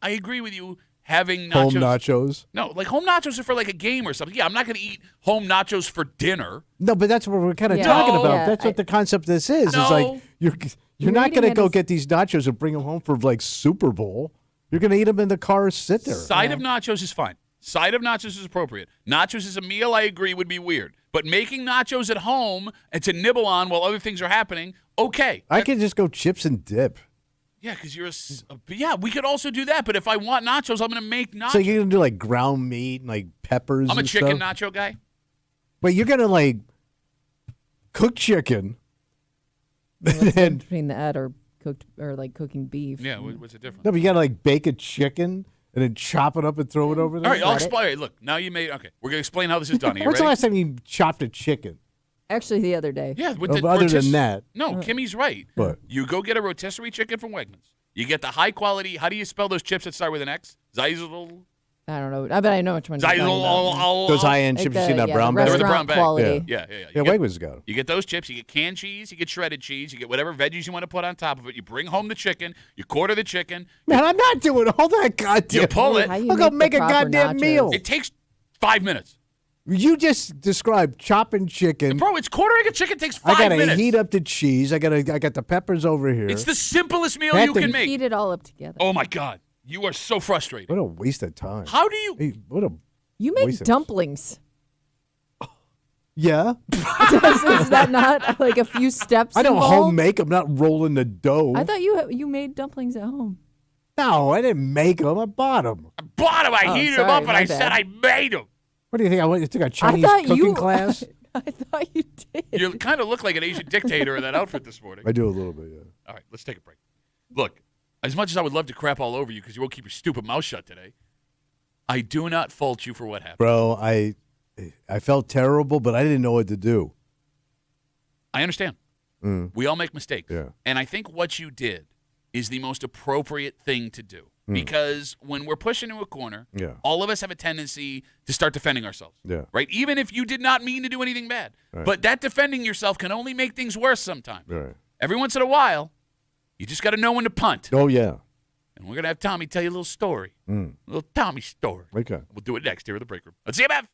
A: I agree with you having nachos.
B: Home nachos.
A: No, like home nachos are for like a game or something. Yeah, I'm not going to eat home nachos for dinner.
B: No, but that's what we're kind of
C: Yeah.
B: talking
A: No.
B: about.
C: Yeah,
B: That's what the concept of this is.
A: No.
B: It's like you're
C: You're
B: not
C: eating
B: going to
C: it
B: go
C: as-
B: get these nachos and bring them home for like Super Bowl. You're going to eat them in the car and sit there.
A: Side of nachos is fine. Side of nachos is appropriate. Nachos is a meal, I agree, would be weird. But making nachos at home and to nibble on while other things are happening, okay.
B: I could just go chips and dip.
A: Yeah, because yeah, we could also do that. But if I want nachos, I'm going to make nachos.
B: So you're going to do like ground meat and like peppers
A: I'm a
B: and
A: chicken
B: stuff?
A: nacho guy.
B: But you're gonna like cook chicken,
C: What's the
B: and
C: between that or cooked or like cooking beef?
A: Yeah, what's the difference?
B: no, but you gotta like bake a chicken and then chop it up and throw it over there.
A: All right, I'll
C: Let it-
A: explain. Look, now you made. Okay, we're gonna explain how this is done. Are you
B: When's the
A: ready?
B: last time you chopped a chicken?
C: Actually, the other day.
A: Yeah, with
B: Well,
A: the
B: other than
A: rotis-
B: that.
A: No, Kimmy's right.
B: What?
A: You go get a rotisserie chicken from Wegmans. You get the high quality. How do you spell those chips that start with an X? Zeisel.
C: I don't know. I bet I know which one. you're talking about.
B: Those high-end
C: Like
B: chips
C: the-
B: you see in that
C: yeah,
B: brown
C: the
B: bag?
A: They're the
C: restaurant
A: brown bag.
C: quality.
A: Yeah.
B: Yeah,
A: You get,
B: Wegmans got them.
A: you get those chips. You get canned cheese. You get shredded cheese. You get whatever veggies you want to put on top of it. You bring home the chicken. You quarter the chicken.
B: Man, I'm not doing all that goddamn.
A: You pull it.
C: How you
B: I'm gonna make
C: the
B: a
C: proper
B: goddamn
C: nachos.
B: meal.
A: It takes 5 minutes.
B: You just described chopping chicken.
A: Bro, it's quartering a chicken takes
B: I
A: 5
B: gotta
A: minutes.
B: heat up the cheese. I got the peppers over here.
A: It's the simplest meal
B: That
A: you
B: thing-
A: can make.
C: Heat it all up together.
A: Oh my God, you are so frustrated.
B: What a waste of time.
A: How do you?
B: Hey, what a
C: You make
B: Wasted.
C: dumplings.
B: yeah.
C: Is that not like a few steps?
B: I don't
C: involved?
B: home make. I'm not rolling the dough.
C: I thought you made dumplings at home.
B: No, I didn't make them. I bought them.
A: I bought them. I
C: Oh,
A: heated them
C: sorry,
A: up, and
C: my
A: I
C: bad.
A: said I made them.
B: What do you think? I went. You took a Chinese
C: I thought
B: cooking
C: you
B: class.
C: I thought you did.
A: You kind of look like an Asian dictator in that outfit this morning.
B: I do a little bit. Yeah.
A: All right, let's take a break. Look, as much as I would love to crap all over you because you won't keep your stupid mouth shut today, I do not fault you for what happened.
B: Bro, I felt terrible, but I didn't know what to do.
A: I understand. We all make mistakes.
B: Yeah.
A: And I think what you did is the most appropriate thing to do. Because when we're pushed into a corner,
B: Yeah.
A: all of us have a tendency to start defending ourselves.
B: Yeah.
A: Right? Even if you did not mean to do anything bad.
B: Right.
A: But that defending yourself can only make things worse sometimes.
B: Right.
A: Every once in a while, you just got to know when to punt.
B: Oh yeah.
A: And we're going to have Tommy tell you a little story. A little Tommy story.
B: Okay.
A: We'll do it next here in the break room. Let's see you, Bev.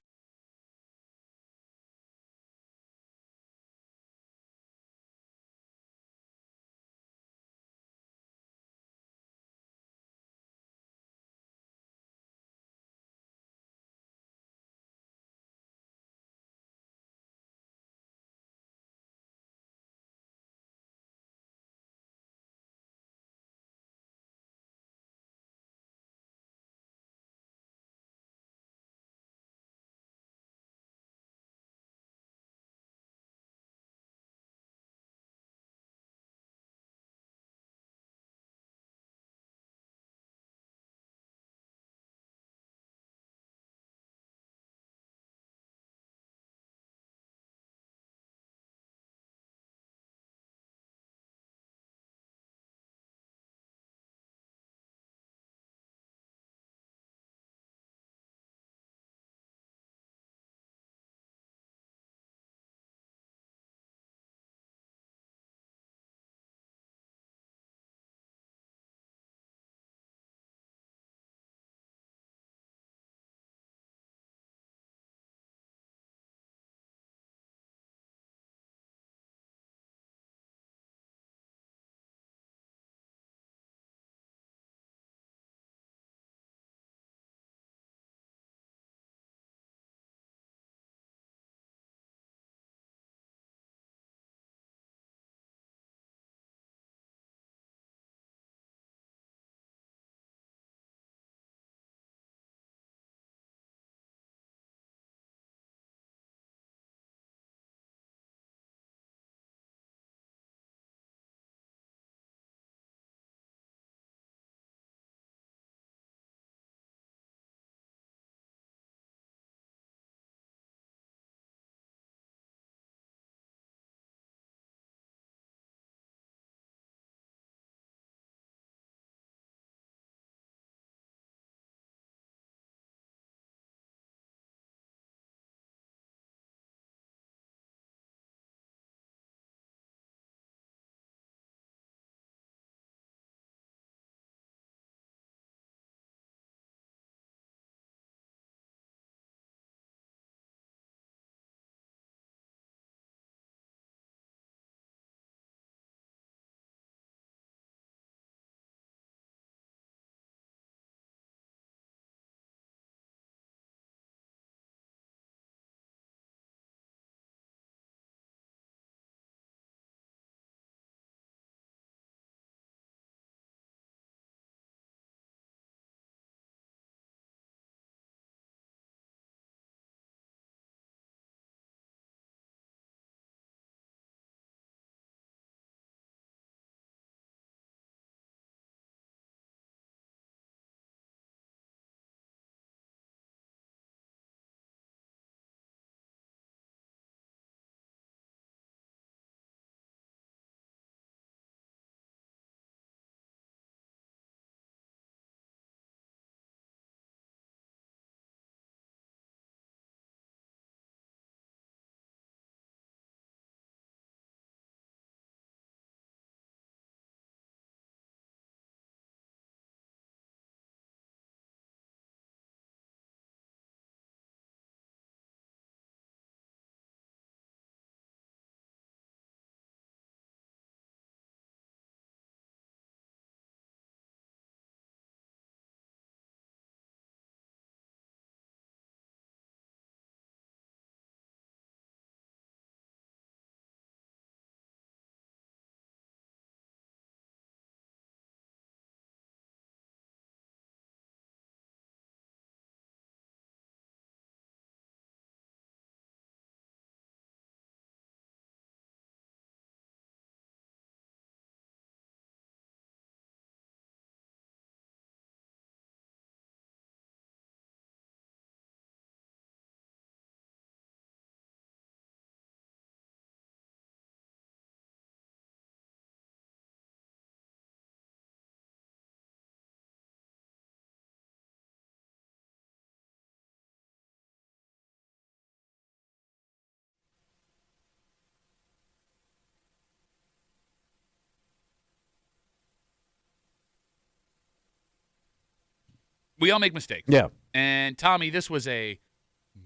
A: we all make mistakes.
B: Yeah.
A: And Tommy, this was a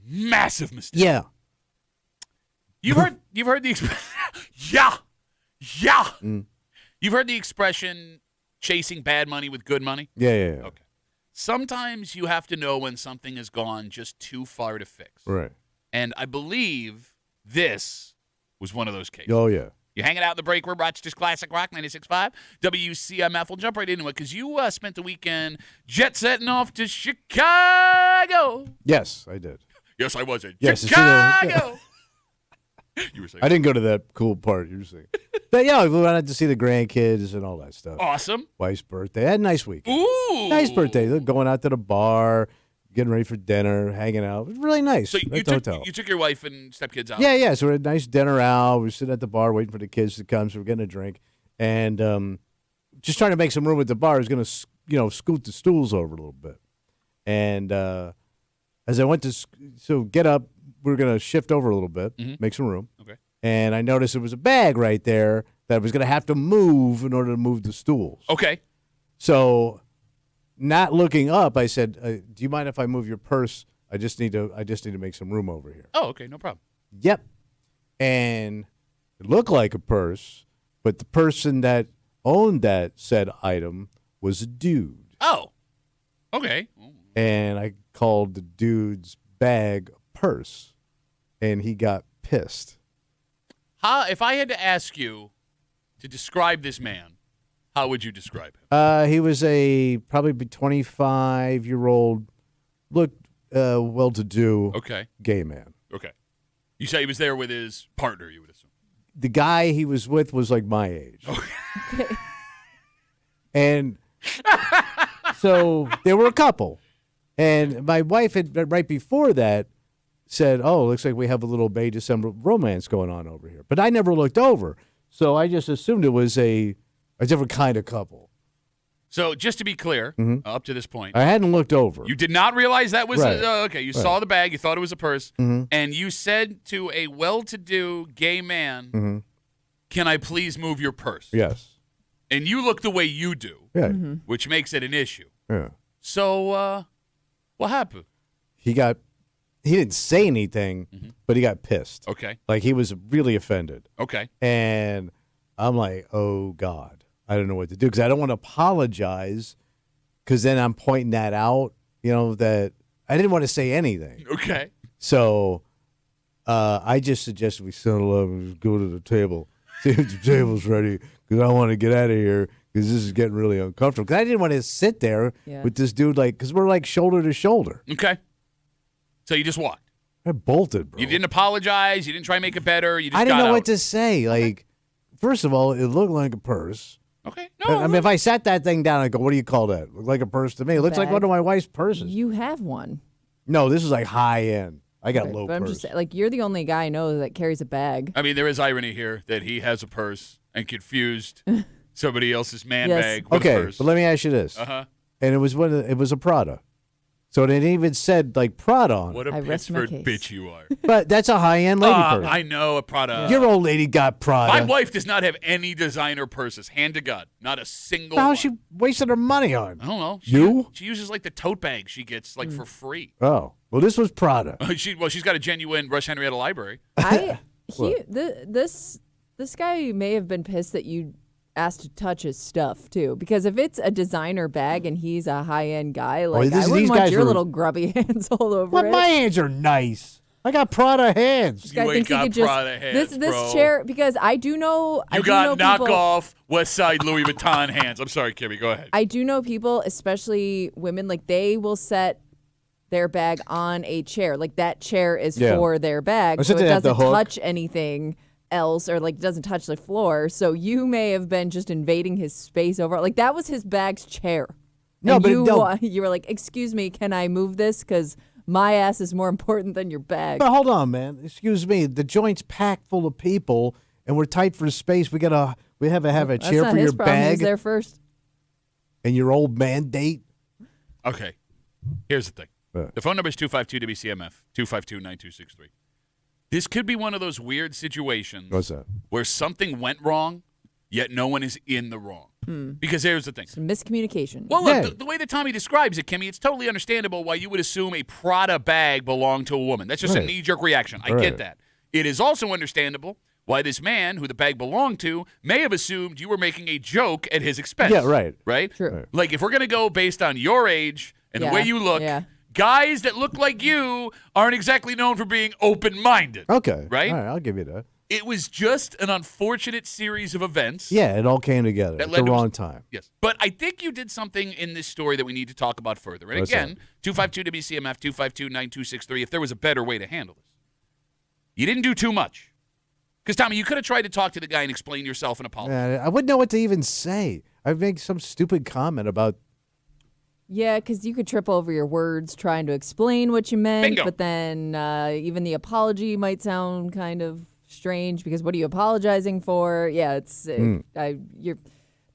A: massive mistake.
B: Yeah.
A: You've heard the expression. Yeah.
B: Mm.
A: You've heard the expression chasing bad money with good money?
B: Yeah.
A: Okay. Sometimes you have to know when something has gone just too far to fix.
B: Right.
A: And I believe this was one of those cases.
B: Oh, yeah.
A: You're hanging out in the break room, Rochester's Classic Rock 96.5, WCMF. We'll jump right into it because you spent the weekend jet-setting off to Chicago.
B: Yes, I did.
A: Yes, I was in
B: Yes,
A: Chicago. You were saying.
B: I didn't go to that cool part you were saying. But, yeah, we went out to see the grandkids and all that stuff.
A: Awesome.
B: Wife's birthday. I had a nice week.
A: Ooh.
B: Nice birthday. They're going out to the bar, getting ready for dinner, hanging out. It was really nice.
A: So
B: at the hotel.
A: you took your wife and stepkids out?
B: Yeah. So we had a nice dinner out. We were sitting at the bar waiting for the kids to come, so we're getting a drink. And just trying to make some room at the bar. I was going to, scoot the stools over a little bit. And as I went to get up, we were going to shift over a little bit, make some room.
A: Okay.
B: And I noticed there was a bag right there that I was going to have to move in order to move the stools.
A: Okay.
B: So, not looking up, I said, "Do you mind if I move your purse? I just need to make some room over here."
A: Oh, okay, no problem.
B: Yep. And it looked like a purse, but the person that owned that said item was a dude.
A: Oh, okay.
B: And I called the dude's bag a purse, and he got pissed.
A: If I had to ask you to describe this man, how would you describe him?
B: He was a probably 25-year-old, looked well-to-do gay man.
A: Okay. You say he was there with his partner, you would assume.
B: The guy he was with was like my age.
C: Okay.
B: And so they were a couple. And my wife had, right before that, said, "Oh, looks like we have a little May December romance going on over here." But I never looked over. So I just assumed it was a different kind of couple.
A: So just to be clear, up to this point,
B: I hadn't looked over.
A: you did not realize that was
B: Right.
A: okay. You saw the bag, you thought it was a purse, and you said to a well-to-do gay man, "Can I please move your purse?"
B: Yes.
A: And you look the way you do,
B: Yeah.
A: which makes it an issue.
B: Yeah.
A: So what happened?
B: He didn't say anything, but he got pissed.
A: Okay.
B: Like he was really offended.
A: Okay.
B: And I'm like, oh, God, I don't know what to do because I don't want to apologize because then I'm pointing that out, that I didn't want to say anything.
A: Okay.
B: So I just suggested we settle up and just go to the table, see if the table's ready because I want to get out of here because this is getting really uncomfortable. Because I didn't want to sit there with this dude because we're like shoulder to shoulder.
A: Okay. So you just walked.
B: I bolted, bro.
A: You didn't apologize. You didn't try to make it better. You just
B: I didn't
A: got
B: know
A: out.
B: what to say. Like, first of all, it looked like a purse.
A: Okay. No.
B: I mean, if I sat that thing down, I go, "What do you call that?" Looked like a purse to me. It looks like
C: Bag.
B: one of my wife's purses.
C: You have one.
B: No, this is like high end. I got
C: Right,
B: low
C: but I'm
B: purse.
C: just like, you're the only guy I know that carries a bag.
A: I mean, there is irony here that he has a purse and confused somebody else's man
C: Yes.
A: bag with a
B: Okay,
A: purse.
B: but let me ask you this.
A: Uh-huh.
B: And it was a Prada. So it even said like Prada on it.
A: What a
C: I rest my
A: Pittsburgh
C: case.
A: bitch you are.
B: But that's a high end lady purse.
A: I know a Prada.
B: Your old lady got Prada.
A: My wife does not have any designer purses. Hand to God, not a single.
B: How
A: one.
B: she wasted her money on?
A: I don't know.
B: You?
A: She uses like the tote bag she gets like for free.
B: Oh, well, this was Prada.
A: She's got a genuine Rush Henrietta library.
C: This guy may have been pissed that you asked to touch his stuff too, because if it's a designer bag and he's a high end guy, like I wouldn't want your little grubby hands all over
B: Well,
C: it.
B: my hands are nice. I got Prada hands.
C: This guy
A: You ain't
C: thinks he
A: got
C: could just
A: Prada hands,
C: this
A: bro.
C: chair, because I do know
A: You
C: I do
A: got
C: know people,
A: knockoff West Side Louis Vuitton hands. I'm sorry, Kimmy. Go ahead.
C: I do know people, especially women, like they will set their bag on a chair. Like that chair is for their bag, so it doesn't touch anything else, or like doesn't touch the floor. So you may have been just invading his space over. Like that was his bag's chair.
B: No,
C: And
B: but
C: you were like, "Excuse me, can I move this? Because my ass is more important than your bag."
B: But hold on, man. Excuse me. The joint's packed full of people, and we're tight for space. We have to have a
C: That's
B: chair
C: not
B: for
C: his
B: your
C: problem. He was
B: bag
C: there first.
B: and your old man date.
A: Okay. Here's the thing.
B: Right.
A: The phone number is 252-WCMF, 252-9263. This could be one of those weird situations
B: What's that?
A: where something went wrong, yet no one is in the wrong. Because here's the thing.
C: Some miscommunication.
A: Well, look, the way that Tommy describes it, Kimmy, it's totally understandable why you would assume a Prada bag belonged to a woman. That's just a knee-jerk reaction. I get that. It is also understandable why this man, who the bag belonged to, may have assumed you were making a joke at his expense.
B: Yeah, right.
A: Right?
C: True. Right.
A: Like, if we're going to go based on your age and the way you look, guys that look like you aren't exactly known for being open-minded.
B: Okay.
A: Right?
B: All right, I'll give you that.
A: It was just an unfortunate series of events.
B: Yeah, it all came together at the wrong time.
A: Yes. But I think you did something in this story that we need to talk about further. And
B: What's
A: again, 252-WCMF, 252-9263, if there was a better way to handle this. You didn't do too much. Because, Tommy, you could have tried to talk to the guy and explain yourself and apologize.
B: I wouldn't know what to even say. I'd make some stupid comment about...
C: Yeah, because you could trip over your words trying to explain what you meant.
A: Bingo.
C: But then even the apology might sound kind of strange because what are you apologizing for? Yeah, the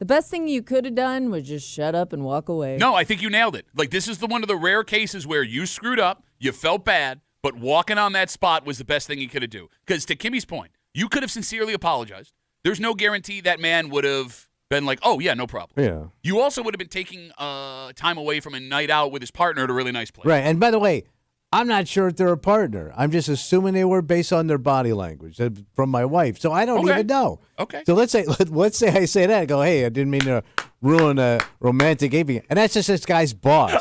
C: best thing you could have done was just shut up and walk away.
A: No, I think you nailed it. Like, this is one of the rare cases where you screwed up, you felt bad, but walking on that spot was the best thing you could have done. Because to Kimmy's point, you could have sincerely apologized. There's no guarantee that man would have been like, oh, yeah, no problem.
B: Yeah.
A: You also would have been taking time away from a night out with his partner at a really nice place.
B: Right, and by the way, I'm not sure if they're a partner. I'm just assuming they were based on their body language from my wife. So I don't even know.
A: Okay.
B: So let's say I say that. I go, hey, I didn't mean to ruin a romantic evening. And that's just this guy's boss.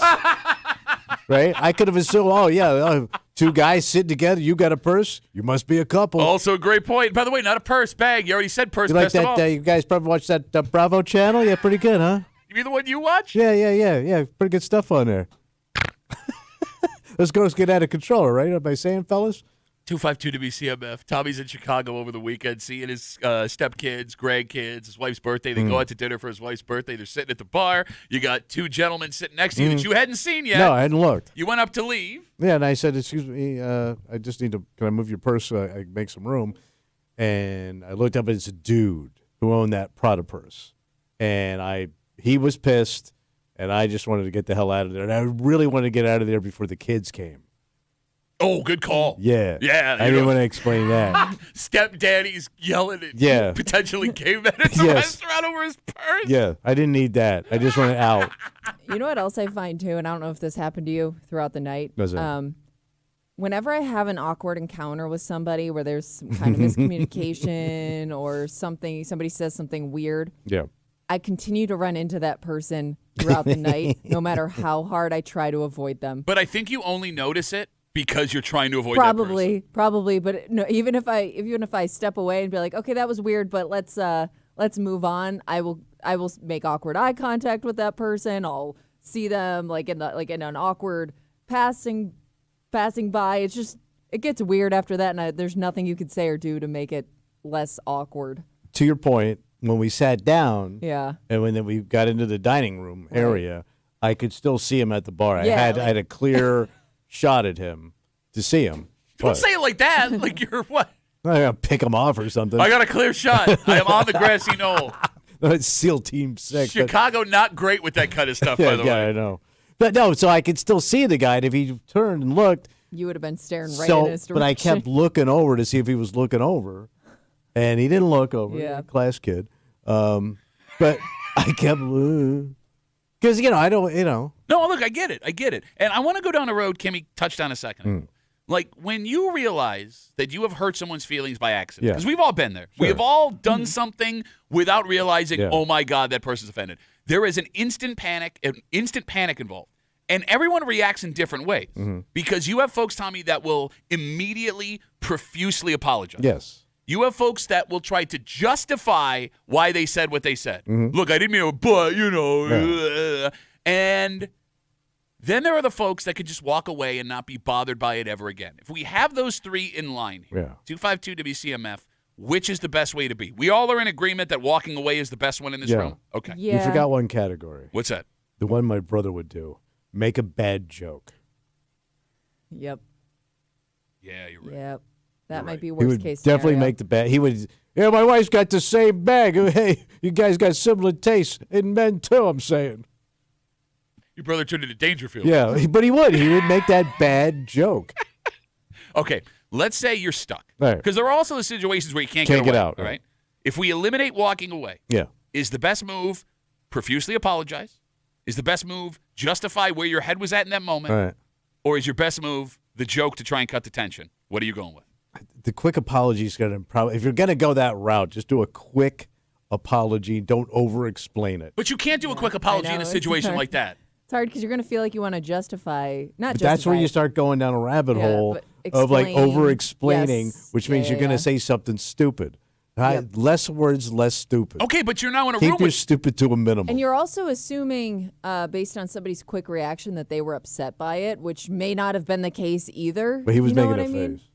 B: Right? I could have assumed, two guys sitting together. You got a purse. You must be a couple.
A: Also a great point. By the way, not a purse, bag. You already said purse.
B: You like that? You guys probably watch that Bravo channel? Yeah, pretty good, huh?
A: You mean the one you watch?
B: Yeah. Pretty good stuff on there. Those girls get out of control, right? Am I saying, fellas?
A: 252-WCMF. Tommy's in Chicago over the weekend seeing his stepkids, grandkids, his wife's birthday. They go out to dinner for his wife's birthday. They're sitting at the bar. You got two gentlemen sitting next to you that you hadn't seen yet.
B: No, I hadn't looked.
A: You went up to leave.
B: Yeah, and I said, excuse me, I just need to, can I move your purse so I make some room? And I looked up, and it's a dude who owned that Prada purse. And he was pissed, and I just wanted to get the hell out of there. And I really wanted to get out of there before the kids came.
A: Oh, good call.
B: Yeah.
A: Yeah.
B: I didn't want to explain that.
A: Stepdaddy's yelling at potentially gay men at the restaurant over his purse.
B: Yeah, I didn't need that. I just wanted out.
C: You know what else I find, too, and I don't know if this happened to you throughout the night. Whenever I have an awkward encounter with somebody where there's some kind of miscommunication or somebody says something weird, I continue to run into that person throughout the night, no matter how hard I try to avoid them.
A: But I think you only notice it because you're trying to avoid that person.
C: Probably, but no. Even if I step away and be like, okay, that was weird, but let's move on. I will make awkward eye contact with that person. I'll see them in an awkward passing by. It's just it gets weird after that, and there's nothing you could say or do to make it less awkward.
B: To your point, when we sat down, and when we got into the dining room area, I could still see him at the bar. I had a clear shot at him to see him.
A: Don't say it like that. Like you're what?
B: I gotta pick him off or something.
A: I got a clear shot. I am on the grassy knoll.
B: It's SEAL Team 6.
A: Chicago not great with that kind of stuff, by the way.
B: Yeah, I know. But no, so I could still see the guy, and if he turned and looked,
C: you would have been staring right in his direction.
B: But I kept looking over to see if he was looking over, and he didn't look over.
C: Yeah,
B: class kid. But I kept because I don't.
A: No, look, I get it, and I want to go down a road Kimmy touched on a second ago. Like when you realize that you have hurt someone's feelings by accident, because we've all been there. Sure. We have all done something without realizing, oh my God, that person's offended. There is an instant panic involved. And everyone reacts in different ways because you have folks, Tommy, that will immediately profusely apologize.
B: Yes.
A: You have folks that will try to justify why they said what they said. Look, I didn't mean to, but, and then there are the folks that could just walk away and not be bothered by it ever again. If we have those three in line here, 252-WCMF, which is the best way to be? We all are in agreement that walking away is the best one in this room. Okay.
C: Yeah.
B: You forgot one category.
A: What's that?
B: The one my brother would do. Make a bad joke.
C: Yep.
A: Yeah, you're right.
C: Yep. That might be worst
B: he would
C: case
B: definitely
C: scenario.
B: make the bad. He would. Yeah, my wife's got the same bag. Hey, you guys got similar tastes in men too. I'm saying.
A: Your brother turned into Dangerfield.
B: Yeah, but he would. He would make that bad joke.
A: Okay, let's say you're stuck.
B: Right.
A: Because there are also the situations where you can't
B: get
A: away,
B: out.
A: All right. If we eliminate walking away, is the best move profusely apologize? Is the best move justify where your head was at in that moment?
B: Right.
A: Or is your best move the joke to try and cut the tension? What are you going with?
B: The quick apology is going to probably, if you're going to go that route, just do a quick apology. Don't over-explain it.
A: But you can't do a quick apology in a
C: it's
A: situation
C: hard.
A: like that.
C: It's hard because you're going to feel like you want to justify, not
B: But
C: justify.
B: that's where you start going down a rabbit
C: Yeah,
B: hole
C: but
B: of like
C: explain.
B: over-explaining,
C: Yes.
B: which means you're going to say something stupid. Less words, less stupid.
A: Okay, but you're now in a room
B: Keep your
A: with
B: stupid to a minimum.
C: And you're also assuming, based on somebody's quick reaction, that they were upset by it, which may not have been the case either.
B: But he was
C: You know
B: making
C: what
B: a
C: I mean?
B: face.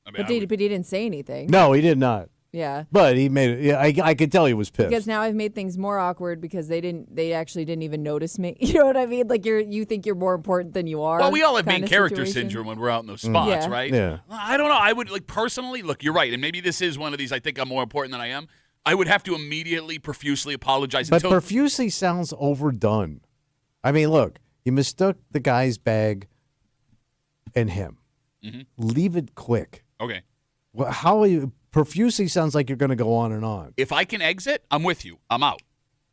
A: I mean,
C: But, but he didn't say anything.
B: No, he did not.
C: Yeah.
B: But he made it. Yeah, I could tell he was pissed.
C: Because now I've made things more awkward because they actually didn't even notice me. You know what I mean? Like you think you're more important than you are.
A: Well, we all have main
C: kinda
A: character
C: situation.
A: syndrome when we're out in those spots,
C: Yeah.
A: right?
B: Yeah.
A: I don't know. I would, like, personally, look, you're right. And maybe this is one of these, I think I'm more important than I am. I would have to immediately, profusely apologize.
B: But
A: until
B: profusely sounds overdone. I mean, look, he mistook the guy's bag and him.
A: Mm-hmm.
B: Leave it quick.
A: Okay.
B: Well, how are you? Profusely sounds like you're going to go on and on.
A: If I can exit, I'm with you. I'm out.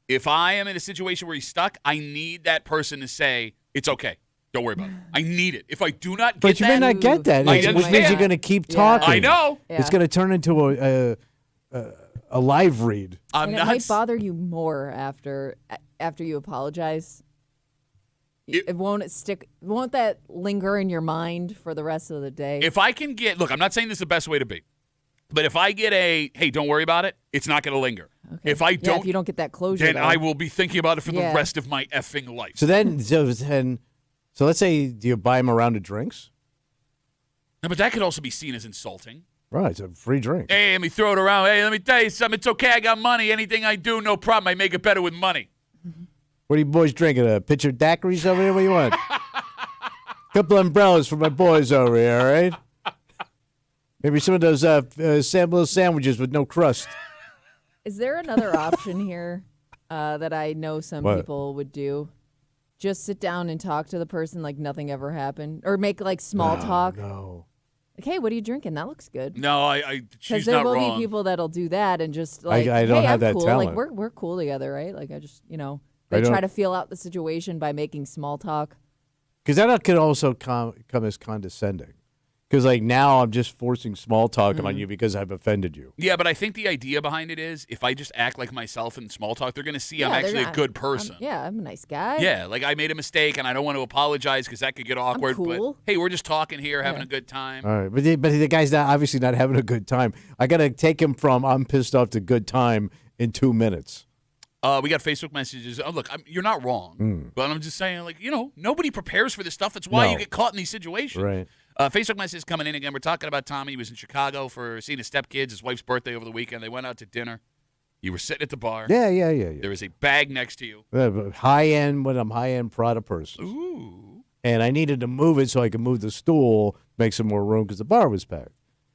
A: If I am in a situation where he's stuck, I need that person to say, it's okay. Don't worry about it. I need it. If I do not get
B: But you
A: that,
B: may not get that,
A: I
B: which means
A: understand.
B: you're going to keep
C: Yeah.
B: talking.
A: I know.
B: It's going to turn into a live read.
A: I'm
C: And
A: not.
C: it might bother you more after you apologize. It won't stick. Won't that linger in your mind for the rest of the day?
A: If I can get, look, I'm not saying this is the best way to be, but if I get a, hey, don't worry about it, it's not going to linger.
C: Okay.
A: If I
C: Yeah,
A: don't,
C: if you don't get that closure,
A: then
C: though.
A: I will be thinking about it for the
C: Yeah.
A: rest of my effing life.
B: So let's say, do you buy him a round of drinks?
A: No, but that could also be seen as insulting.
B: Right, it's a free drink.
A: Hey, let me throw it around. Hey, let me tell you something. It's okay. I got money. Anything I do, no problem. I make it better with money.
B: What are you boys drinking? A pitcher of daiquiris over here? What do you want? Couple umbrellas for my boys over here, all right? Maybe some of those little sandwiches with no crust.
C: Is there another option here that I know some
B: What?
C: people would do? Just sit down and talk to the person like nothing ever happened, or make like small talk.
B: No.
C: Like, hey, what are you drinking? That looks good.
A: No,
C: Because
A: she's
C: there
A: not
C: will
A: wrong.
C: be people that'll do that and just like,
B: I don't
C: hey,
B: have
C: I'm
B: that
C: cool.
B: talent.
C: Like we're cool together, right? Like I just
B: I
C: they
B: don't-
C: try to feel out the situation by making small talk.
B: Because that could also come as condescending. Because, like, now I'm just forcing small talk on you because I've offended you.
A: Yeah, but I think the idea behind it is if I just act like myself in small talk, they're going to see I'm
C: Yeah, they're
A: actually a
C: not-
A: good person.
C: I'm a nice guy.
A: Yeah, like I made a mistake and I don't want to apologize because that could get awkward.
C: cool.
A: But hey, we're just talking here, having
C: Yeah.
A: a good time.
B: All right. But the guy's obviously not having a good time. I got to take him from I'm pissed off to good time in 2 minutes.
A: We got Facebook messages. Oh, look, you're not wrong, but I'm just saying, like, nobody prepares for this stuff. That's why
B: No.
A: you get caught in these situations.
B: Right.
A: Facebook messages coming in again. We're talking about Tommy. He was in Chicago for seeing his stepkids, his wife's birthday over the weekend. They went out to dinner. You were sitting at the bar.
B: Yeah.
A: There was a bag next to you.
B: High-end, when I'm high-end Prada person.
A: Ooh.
B: And I needed to move it so I could move the stool, make some more room because the bar was packed.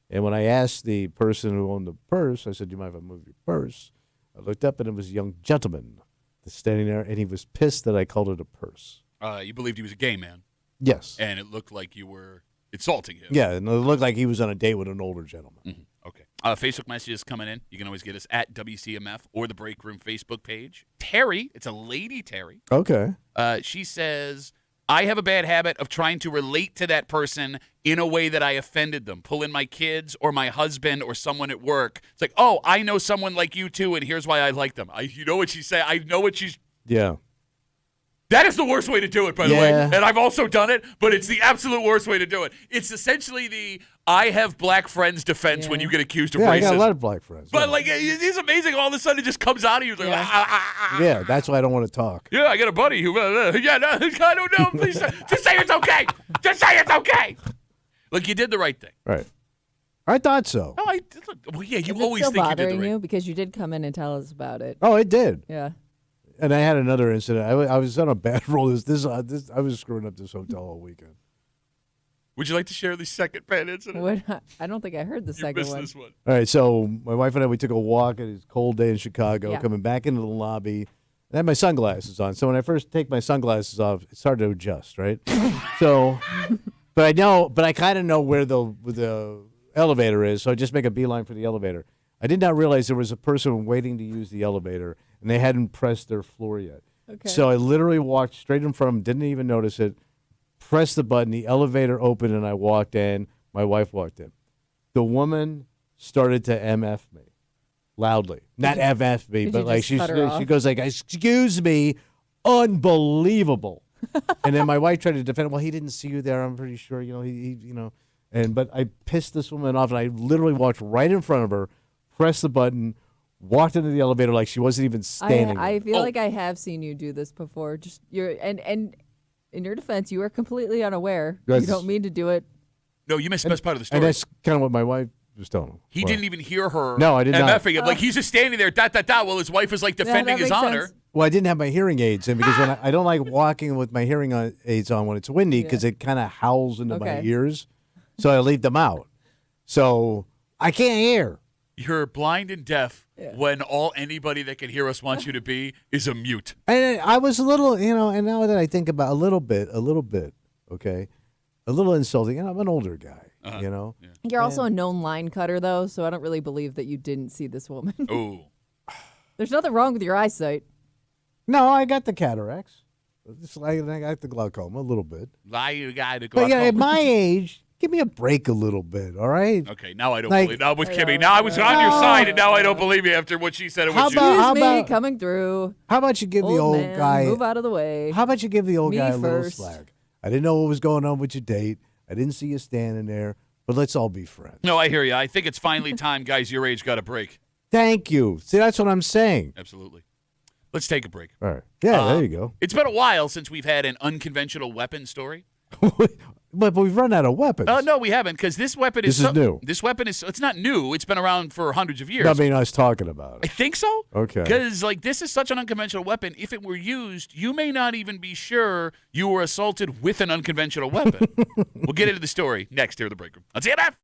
B: And when I asked the person who owned the purse, I said, do you mind if I move your purse? I looked up, and it was a young gentleman standing there, and he was pissed that I called it a purse.
A: You believed he was a gay man,
B: Yes.
A: and it looked like you were insulting him.
B: Yeah, and it looked like he was on a date with an older gentleman.
A: Mm-hmm. Okay. Facebook messages coming in. You can always get us at WCMF or the Break Room Facebook page. Terry, it's a lady Terry.
B: Okay.
A: She says, I have a bad habit of trying to relate to that person in a way that I offended them. Pull in my kids or my husband or someone at work. It's like, oh, I know someone like you too, and here's why I like them. You know what she's saying? I know what she's...
B: Yeah.
A: That is the worst way to do it, by the way.
B: Yeah.
A: And I've also done it, but it's the absolute worst way to do it. It's essentially the I have black friends defense when you get accused of
B: Yeah,
A: racism.
B: I got a lot of black friends.
A: But, like, it's amazing. All of a sudden, it just comes out of you. Like,
B: Yeah, that's why I don't want to talk.
A: Yeah, I got a buddy who, I don't know. Please, just say it's okay. Just say it's okay. Look, you did the right thing.
B: Right. I thought so.
A: No, well, yeah, you
C: Is it
A: always
C: still
A: think you did the
C: bothering
A: right
C: you? Because you did come in and tell us about it.
B: Oh, it did.
C: Yeah.
B: And I had another incident. I was on a bad roll. I was screwing up this hotel all weekend.
A: Would you like to share the second bad incident?
C: What? I don't think I heard the
A: You
C: second
A: missed
C: one.
A: this one.
B: All right, so my wife and I, we took a walk at this cold day in Chicago,
C: Yeah.
B: coming back into the lobby. I had my sunglasses on. So when I first take my sunglasses off, it's hard to adjust, right? So, but I kind of know where the elevator is, so I just make a beeline for the elevator. I did not realize there was a person waiting to use the elevator, and they hadn't pressed their floor yet.
C: Okay.
B: So I literally walked straight in front of them, didn't even notice it, pressed the button, the elevator opened, and I walked in. My wife walked in. The woman started to MF me loudly. Not MF me,
C: did
B: but
C: you
B: like
C: just cut her
B: she
C: off?
B: goes like, excuse me, unbelievable. And then my wife tried to defend him. Well, he didn't see you there. I'm pretty sure, but I pissed this woman off, and I literally walked right in front of her, pressed the button, walked into the elevator like she wasn't even standing
C: I
B: there.
C: feel like I have seen you do this before. Just and in your defense, you are completely unaware.
B: Yes.
C: You don't mean to do it.
A: No, you missed the best part of the story.
B: And that's kind of what my wife was telling him.
A: He didn't even hear her.
B: No, I did not.
A: MFing him. Like, he's just standing there, Well, his wife is like defending
C: that
A: his
C: makes
A: honor.
C: sense.
B: Well, I didn't have my hearing aids in because when I don't like walking with my hearing aids on when it's windy because it kind of howls into my
C: Okay.
B: ears. So I leave them out. So I can't hear.
A: You're blind and deaf when anybody that can hear us wants you to be is a mute.
B: And I was a little, and now that I think about a little bit, okay, a little insulting. And I'm an older guy,
A: Yeah.
C: You're also a known line cutter, though, so I don't really believe that you didn't see this woman.
A: Oh.
C: There's nothing wrong with your eyesight.
B: No, I got the cataracts. I got the glaucoma a little bit.
A: Lie, you guy to
B: But yeah, at
A: glaucoma.
B: my age, give me a break a little bit, all right?
A: Okay, now I don't
B: Like-
A: believe. Now with Kimmy. Now I was on your side, and now I don't believe you after what she said. It was you.
B: How
C: Excuse me,
B: about-
C: coming through.
B: How about you give the old
C: man,
B: guy?
C: move out of the way.
B: How about you give the old
C: Me
B: guy a little
C: first.
B: slack? I didn't know what was going on with your date. I didn't see you standing there, but let's all be friends.
A: No, I hear you. I think it's finally time, guys. Your age got a break.
B: Thank you. See, that's what I'm saying.
A: Absolutely. Let's take a break.
B: All right. Yeah, there you go.
A: It's been a while since we've had an unconventional weapon story.
B: But we've run out of weapons.
A: No, we haven't, because this weapon is
B: This is new.
A: This weapon it's not new. It's been around for hundreds of years.
B: I mean, I was talking about
A: I
B: it.
A: think so.
B: Okay.
A: Because this is such an unconventional weapon. If it were used, you may not even be sure you were assaulted with an unconventional weapon. We'll get into the story next here at the break room. On CMF.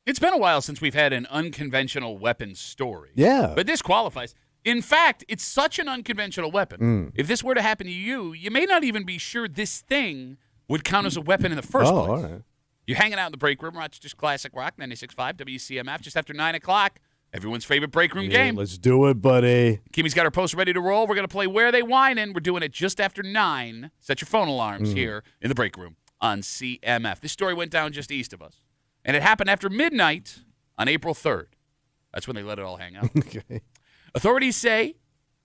A: It's been a while since we've had an unconventional weapon story.
B: Yeah.
A: But this qualifies. In fact, it's such an unconventional weapon. If this were to happen to you, you may not even be sure this thing would count as a weapon in the first place.
B: All right.
A: You're hanging out in the break room, Rochester's Classic Rock, 96.5 WCMF, just after 9 o'clock. Everyone's favorite break room game.
B: Let's do it, buddy.
A: Kimmy's got her poster ready to roll. We're going to play Where They Whining. We're doing it just after 9. Set your phone alarms here in the break room on CMF. This story went down just east of us, and it happened after midnight on April 3rd. That's when they let it all hang out.
B: Okay.
A: Authorities say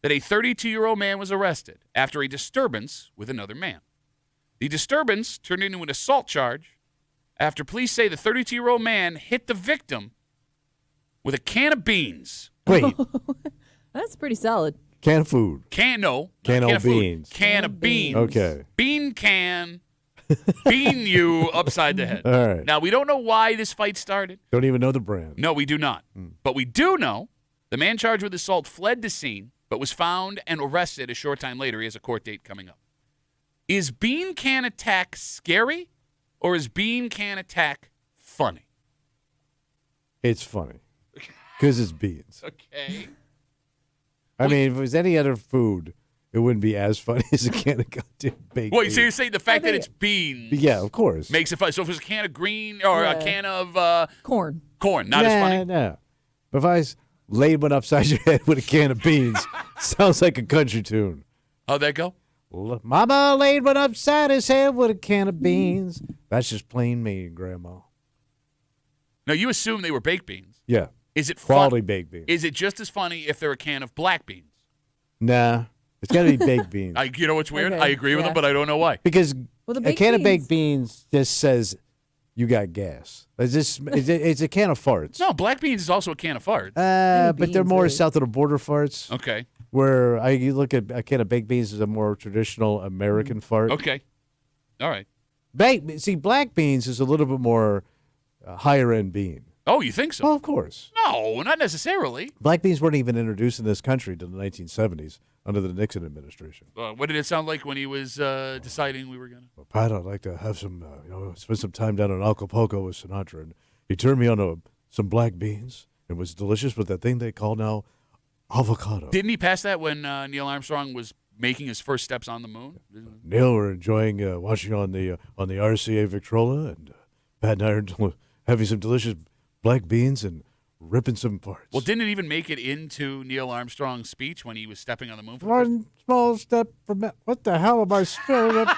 A: that a 32-year-old man was arrested after a disturbance with another man. The disturbance turned into an assault charge after police say the 32-year-old man hit the victim with a can of beans.
B: Wait.
C: That's pretty solid.
B: Can of food.
A: Can of
B: beans.
A: Food. Can of beans.
B: Okay.
A: Bean can. Bean you upside the head.
B: All right.
A: Now, we don't know why this fight started.
B: Don't even know the brand.
A: No, we do not. But we do know the man charged with assault fled the scene, but was found and arrested a short time later. He has a court date coming up. Is bean can attack scary, or is bean can attack funny?
B: It's funny. Because it's beans.
A: Okay.
B: I mean, if it was any other food, it wouldn't be as funny as a can of goddamn baked
A: Wait,
B: beans.
A: so you're saying the fact that it's beans
B: Yeah, of course.
A: makes it funny. So if it was a can of green or a
C: Yeah.
A: can of
C: Corn.
A: corn, not as funny?
B: No. But if I laid one upside your head with a can of beans, sounds like a country tune.
A: How'd that go?
B: Mama laid one upside his head with a can of beans. That's just plain mean, Grandma.
A: No, you assume they were baked beans.
B: Yeah.
A: Is it
B: Quality
A: fun?
B: baked beans.
A: Is it just as funny if they're a can of black beans?
B: Nah. It's got to be baked beans.
A: You know what's weird?
C: Okay,
A: I agree with
C: yeah.
A: them, but I don't know why.
B: Because
C: Well, the
B: a
C: baked
B: can of
C: beans-
B: baked beans just says you got gas. It's a can of farts.
A: No, black beans is also a can of farts.
B: But they're
C: beans
B: more
C: is-
B: south of the border farts.
A: Okay.
B: Where you look at a can of baked beans is a more traditional American fart.
A: Okay. All right.
B: Black beans is a little bit more higher end bean.
A: Oh, you think so?
B: Well, of course.
A: No, not necessarily.
B: Black beans weren't even introduced in this country until the 1970s under the Nixon administration.
A: What did it sound like when he was deciding we were going to?
B: Well, Pat, I'd like to have some, spend some time down in Acapulco with Sinatra. And he turned me on some black beans. It was delicious with that thing they call now avocado.
A: Didn't he pass that when Neil Armstrong was making his first steps on the moon?
B: Neil were enjoying watching on the RCA Victrola, and Pat and I are having some delicious black beans and ripping some farts.
A: Well, didn't it even make it into Neil Armstrong's speech when he was stepping on the moon? For the first
B: One small step for man. What the hell am I smelling up?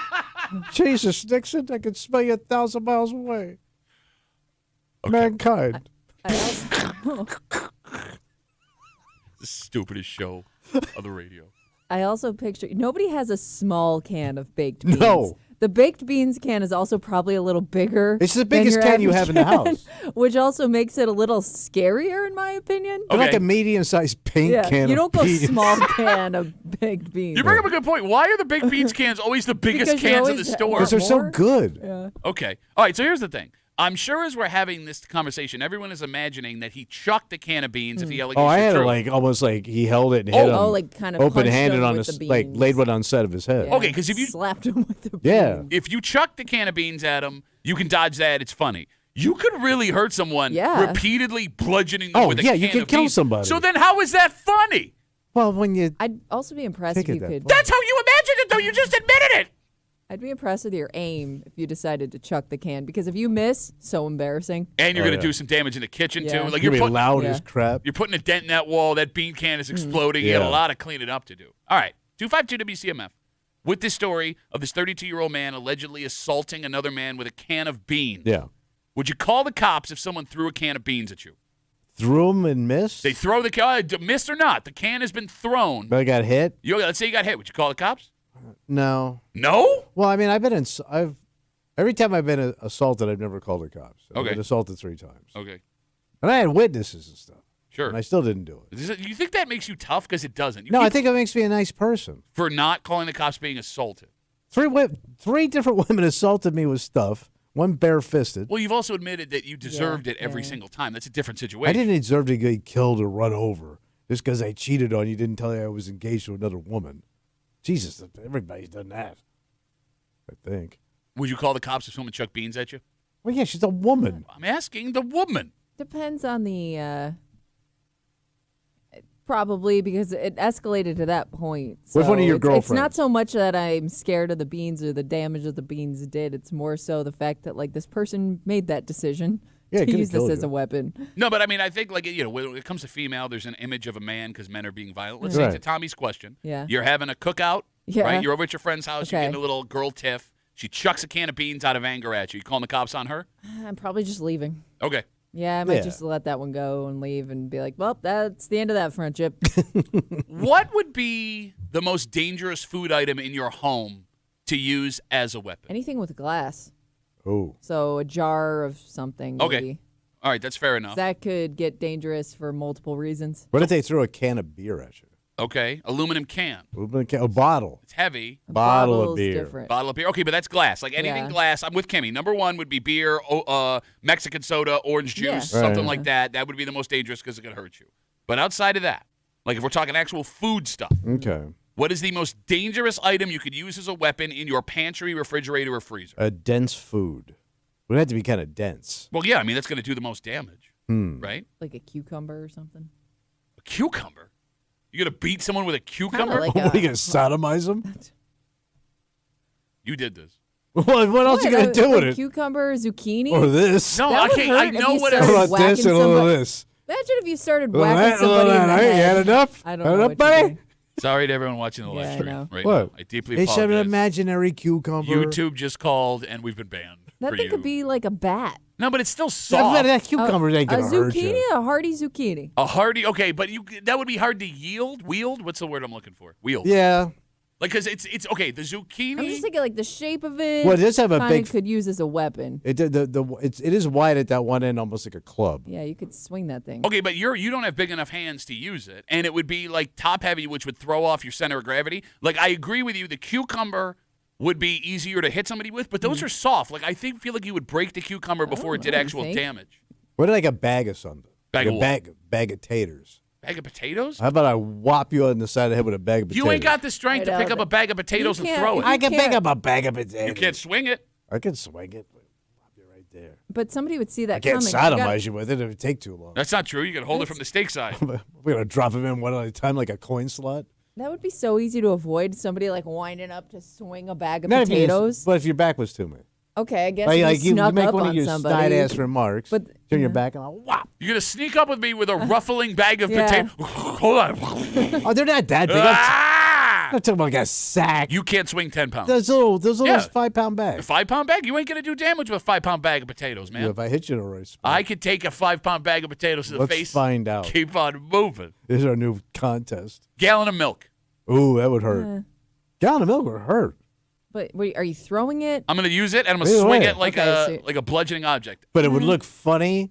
B: Jesus, Nixon, I can smell you 1,000 miles away.
A: Okay.
B: Mankind.
C: I also,
A: The stupidest show of the radio.
C: I also picture nobody has a small can of baked beans.
B: No.
C: The baked beans can is also probably a little bigger.
B: It's the
C: than
B: biggest
C: your
B: can you
C: average
B: have in the
C: can,
B: house.
C: which also makes it a little scarier, in my opinion.
B: They're like
A: Okay.
B: a medium-sized pink
C: Yeah,
B: can
C: you
B: of
C: don't go
B: beans.
C: small can of baked beans.
A: You bring up a good point. Why are the baked beans cans always the biggest
C: Because you
A: cans in
C: always
A: the
C: ha-
A: store?
B: Because they're so
C: More?
B: good.
C: Yeah.
A: Okay. All right, so here's the thing. I'm sure as we're having this conversation, everyone is imagining that he chucked a can of beans if the allegation
B: Oh, I had
A: is
B: it
A: true.
B: like almost like he held it and hit him.
C: Oh, like kind of
B: open-handed
C: punched him
B: on
C: with
B: his
C: the
B: like
C: beans.
B: laid one on the side of his head.
C: Yeah.
A: Okay, 'cause if you-
C: slapped him with the
B: Yeah.
C: beans.
A: If you chuck the can of beans at him, you can dodge that. It's funny. You could really hurt someone
C: Yeah.
A: repeatedly bludgeoning them
B: Oh,
A: with a
B: yeah,
A: can
B: you could
A: of
B: kill
A: beans.
B: somebody.
A: So then how is that funny?
B: Well, when you
C: I'd also be impressed
B: Take
C: if
B: it
C: you
B: that
C: could.
B: far.
A: That's how you imagined it, though. You just admitted it.
C: I'd be impressed with your aim if you decided to chuck the can, because if you miss, so embarrassing.
A: And you're
B: Oh,
A: going to
B: yeah.
A: do some damage in the kitchen,
C: Yeah.
A: too. Like
B: you're
A: you're
B: be loud
C: Yeah.
B: as crap.
A: You're putting a dent in that wall. That bean can is exploding. You got
B: Yeah.
A: a lot of cleaning up to do. All right. 252 WCMF. With this story of this 32-year-old man allegedly assaulting another man with a can of beans.
B: Yeah.
A: Would you call the cops if someone threw a can of beans at you?
B: Threw him and missed.
A: They throw the can, missed or not, the can has been thrown.
B: But I got hit.
A: Let's say you got hit. Would you call the cops?
B: No.
A: No?
B: Well, I mean, every time I've been assaulted, I've never called the cops. I've
A: Okay.
B: been assaulted 3 times,
A: Okay.
B: and I had witnesses and stuff,
A: Sure.
B: and I still didn't do it.
A: You think that makes you tough? Because it doesn't. You
B: No, I
A: keep-
B: think it makes me a nice person.
A: for not calling the cops being assaulted.
B: 3 different women assaulted me with stuff. One bare-fisted.
A: Well, you've also admitted that you deserved it every single time. That's a different situation.
B: I didn't deserve to get killed or run over just because I cheated on you. Didn't tell you I was engaged to another woman. Jesus, everybody's done that. I think.
A: Would you call the cops if someone chucked beans at you?
B: Well, yeah, she's a woman.
A: I'm asking the woman.
C: Depends on the. Probably because it escalated to that point.
B: With one of your
C: It's
B: girlfriends.
C: not so much that I'm scared of the beans or the damage that the beans did. It's more so the fact that like this person made that decision
B: Yeah, it
C: to
B: could've
C: use this
B: killed
C: as
B: you.
C: a weapon.
A: No, but I mean, I think like when it comes to female, there's an image of a man because men are being violent. Let's
B: Right.
A: say to Tommy's question.
C: Yeah.
A: You're having a cookout,
C: Yeah.
A: right? You're over at your friend's house. You're
C: Okay.
A: getting a little girl tiff. She chucks a can of beans out of anger at you. You calling the cops on her?
C: I'm probably just leaving.
A: Okay.
C: Yeah, I might
B: Yeah.
C: just let that one go and leave and be like, well, that's the end of that friendship.
A: What would be the most dangerous food item in your home to use as a weapon?
C: Anything with glass.
B: Oh.
C: So a jar of something.
A: Okay.
C: Maybe.
A: All right, that's fair enough.
C: That could get dangerous for multiple reasons.
B: What if they throw a can of beer at you?
A: Okay, aluminum can.
B: A bottle.
A: It's heavy.
C: A
B: Bottle of
C: bottle's
B: beer.
C: Different.
A: Bottle of beer. Okay, but that's glass. Like anything
C: Yeah.
A: glass. I'm with Kimmy. Number one would be beer, Mexican soda, orange juice,
C: Yeah.
A: something
B: Right.
A: like that. That would be the most dangerous because it could hurt you. But outside of that, like if we're talking actual food stuff,
B: Okay.
A: what is the most dangerous item you could use as a weapon in your pantry, refrigerator, or freezer?
B: A dense food. Would have to be kind of dense.
A: Well, yeah, I mean that's going to do the most damage, right?
C: Like a cucumber or something.
A: A cucumber. You gonna beat someone with a cucumber?
C: like
B: What, are you going to sodomize them?
A: You did this.
B: What else you going to do with it?
C: Cucumber, zucchini.
B: Or this?
A: No,
C: That
A: I
C: would
A: can't.
C: hurt
A: I
C: if
A: know
C: you
A: what.
C: started
B: What about
C: whacking
B: this and all of
C: somebody-
B: this?
C: Imagine if you started
B: Well,
C: whacking
B: that-
C: somebody
B: well,
C: in the
B: that-
C: head.
B: you had enough?
C: I don't
B: Had
C: know
B: enough,
C: what
B: buddy?
C: to do.
A: Sorry to everyone watching the live
C: Yeah, I
A: stream
C: know.
A: right
B: What?
A: now. I deeply
B: They should have an
A: apologize.
B: imaginary cucumber.
A: YouTube just called and we've been banned.
C: That
A: for
C: thing
A: you.
C: could be like a bat.
A: No, but it's still
B: That,
A: soft.
B: that cucumber ain't
C: A
B: going to hurt
C: zucchini,
B: you.
C: a hearty zucchini.
A: A hardy, okay, but that would be hard to yield. Wield? What's the word I'm looking for? Wield.
B: Yeah.
A: Like, because it's okay. The zucchini.
C: I'm just thinking like the shape of it.
B: Well, it does have a
C: kinda
B: big-
C: could use as a weapon.
B: It is wide at that one end, almost like a club.
C: Yeah, you could swing that thing.
A: Okay, but you don't have big enough hands to use it, and it would be like top heavy, which would throw off your center of gravity. Like I agree with you, the cucumber would be easier to hit somebody with, but those are soft. Like I feel like you would break the cucumber before it did
C: you
A: actual
C: think?
A: damage.
B: What like a bag of something?
A: Bag
B: like
A: of
B: a bag of taters.
A: Bag of potatoes?
B: How about I whop you on the side of the head with a bag of potatoes?
A: You ain't got the strength to
C: I know
A: pick up
C: that-
A: a bag of potatoes and
C: can't-
A: throw it.
B: I can
C: can't-
B: pick up a bag of potatoes.
A: You can't swing it.
B: I can swing it. Whop you right there.
C: But somebody would see that
B: I can't
C: coming.
B: sodomize you with it. It would take too long.
A: That's not true. You can hold it from the stake side.
B: We're gonna drop them in one at a time like a coin slot.
C: That would be so easy to avoid. Somebody like winding up to swing a bag of
B: Not if you-
C: potatoes.
B: But if your back was to me,
C: Okay, I guess
B: like
C: if
B: you
C: you snuck
B: make
C: up
B: one
C: on
B: of your
C: somebody.
B: snide ass remarks,
C: But-
B: turn your back and I'll whop.
A: You're gonna sneak up with me with a ruffling bag of
C: Yeah.
A: potatoes. Hold on.
B: Oh, they're not that big. I'm
A: Ah!
B: talking about like a sack.
A: You can't swing 10 pounds.
B: Those little
A: Yeah.
B: 5-pound
A: A
B: bags.
A: 5-pound bag? You ain't gonna do damage with a 5-pound bag of potatoes, man.
B: If I hit you in the right spot,
A: I could take a 5-pound bag of potatoes to the
B: let's
A: face.
B: find out.
A: Keep on moving.
B: This is our new contest.
A: Gallon of milk.
B: Ooh, that would hurt. Gallon of milk would hurt.
C: But wait, are you throwing it?
A: I'm gonna use it and I'm gonna
B: Either
A: swing
B: way.
A: it like
C: Okay, so-
A: like a bludgeoning object.
B: But it would look funny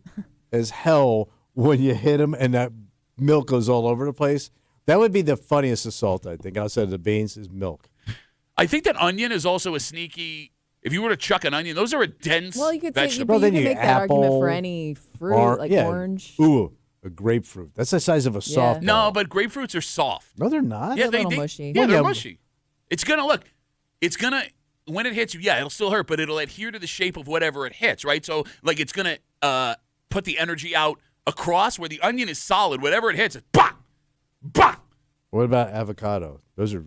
B: as hell when you hit him and that milk goes all over the place. That would be the funniest assault, I think, outside of the beans, is milk.
A: I think that onion is also a sneaky. If you were to chuck an onion, those are a dense
C: Well, you could say,
A: vegetable.
C: but
B: Well,
C: you
B: then
C: can
B: you
C: make that argument
B: apple,
C: for any fruit, like
B: yeah.
C: orange.
B: Ooh, a grapefruit. That's the size of a softball.
A: No, but grapefruits are soft.
B: No, they're not.
A: Yeah,
C: a little mushy.
A: Yeah,
B: Well,
A: they're
B: yeah.
A: mushy. It's gonna when it hits you. Yeah, it'll still hurt, but it'll adhere to the shape of whatever it hits, right? So like it's gonna put the energy out across where the onion is solid. Whatever it hits, it's bah, bah.
B: What about avocado? Those are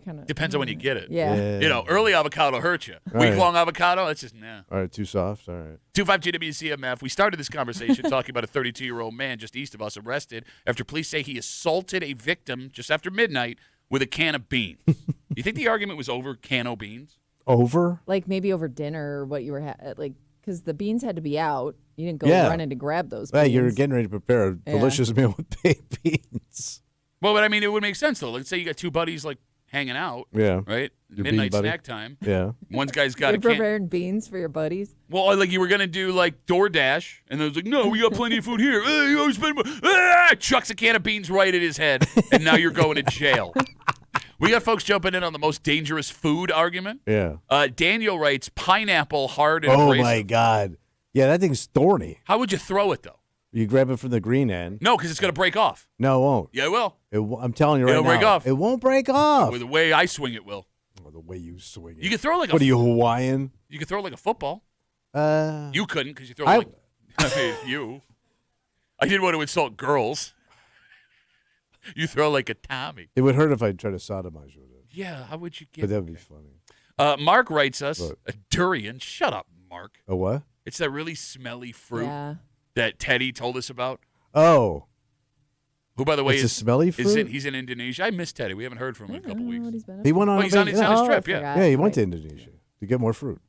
C: kind of
A: Depends on when you get it.
C: Yeah.
A: You know, early avocado hurts you.
B: Right.
A: Week-long avocado, that's just nah.
B: all right. Too soft. All right.
A: 252 WCMF. We started this conversation talking about a 32-year-old man just east of us arrested after police say he assaulted a victim just after midnight with a can of beans. You think the argument was over can of beans?
B: Over.
C: Like maybe over dinner or what you were like, because the beans had to be out. You didn't go
B: Yeah.
C: running to grab those.
B: Well,
C: beans.
B: you're getting ready to prepare a
C: Yeah.
B: delicious meal with baked beans.
A: Well, but I mean, it would make sense, though. Let's say you got two buddies, like, hanging out,
B: Yeah.
A: right?
B: Your
A: Midnight
B: bean buddy.
A: snack time.
B: Yeah.
A: One guy's got
C: You're
A: a can.
C: preparing beans for your buddies.
A: Well, like you were going to do, like, DoorDash, and it was like, no, we got plenty of food here. You always spend more. Chucks a can of beans right at his head, and now you're going to jail. We got folks jumping in on the most dangerous food argument.
B: Yeah.
A: Daniel writes, pineapple hard and
B: Oh
A: abrasive.
B: my God. Yeah, that thing's thorny.
A: How would you throw it, though?
B: You grab it from the green end.
A: No, because it's going to break off.
B: No, it won't.
A: Yeah, it will.
B: I'm telling you right
A: It'll
B: now.
A: break off.
B: It won't break off.
A: With the way I swing it, will.
B: Oh, the way you swing it.
A: You could throw like
B: What are you, Hawaiian?
A: You could throw like a football.
B: Uh,
A: You couldn't because you throw
B: I-
A: like you. I didn't want to insult girls. You throw like a Tommy.
B: It would hurt if I tried to sodomize you with it.
A: Yeah, how would you get?
B: But that would be funny.
A: Mark writes us
B: What?
A: a durian. Shut up, Mark.
B: A what?
A: It's that really smelly fruit
C: Yeah.
A: that Teddy told us about.
B: Oh.
A: Who, by the way,
B: It's a
A: is
B: smelly fruit?
A: he's in Indonesia. I miss Teddy. We haven't heard from him in a couple weeks.
B: He went on
A: Oh, he's on his trip,
C: I
A: yeah.
C: forgot.
B: Yeah, he went to
C: Right.
B: Indonesia to get more fruit.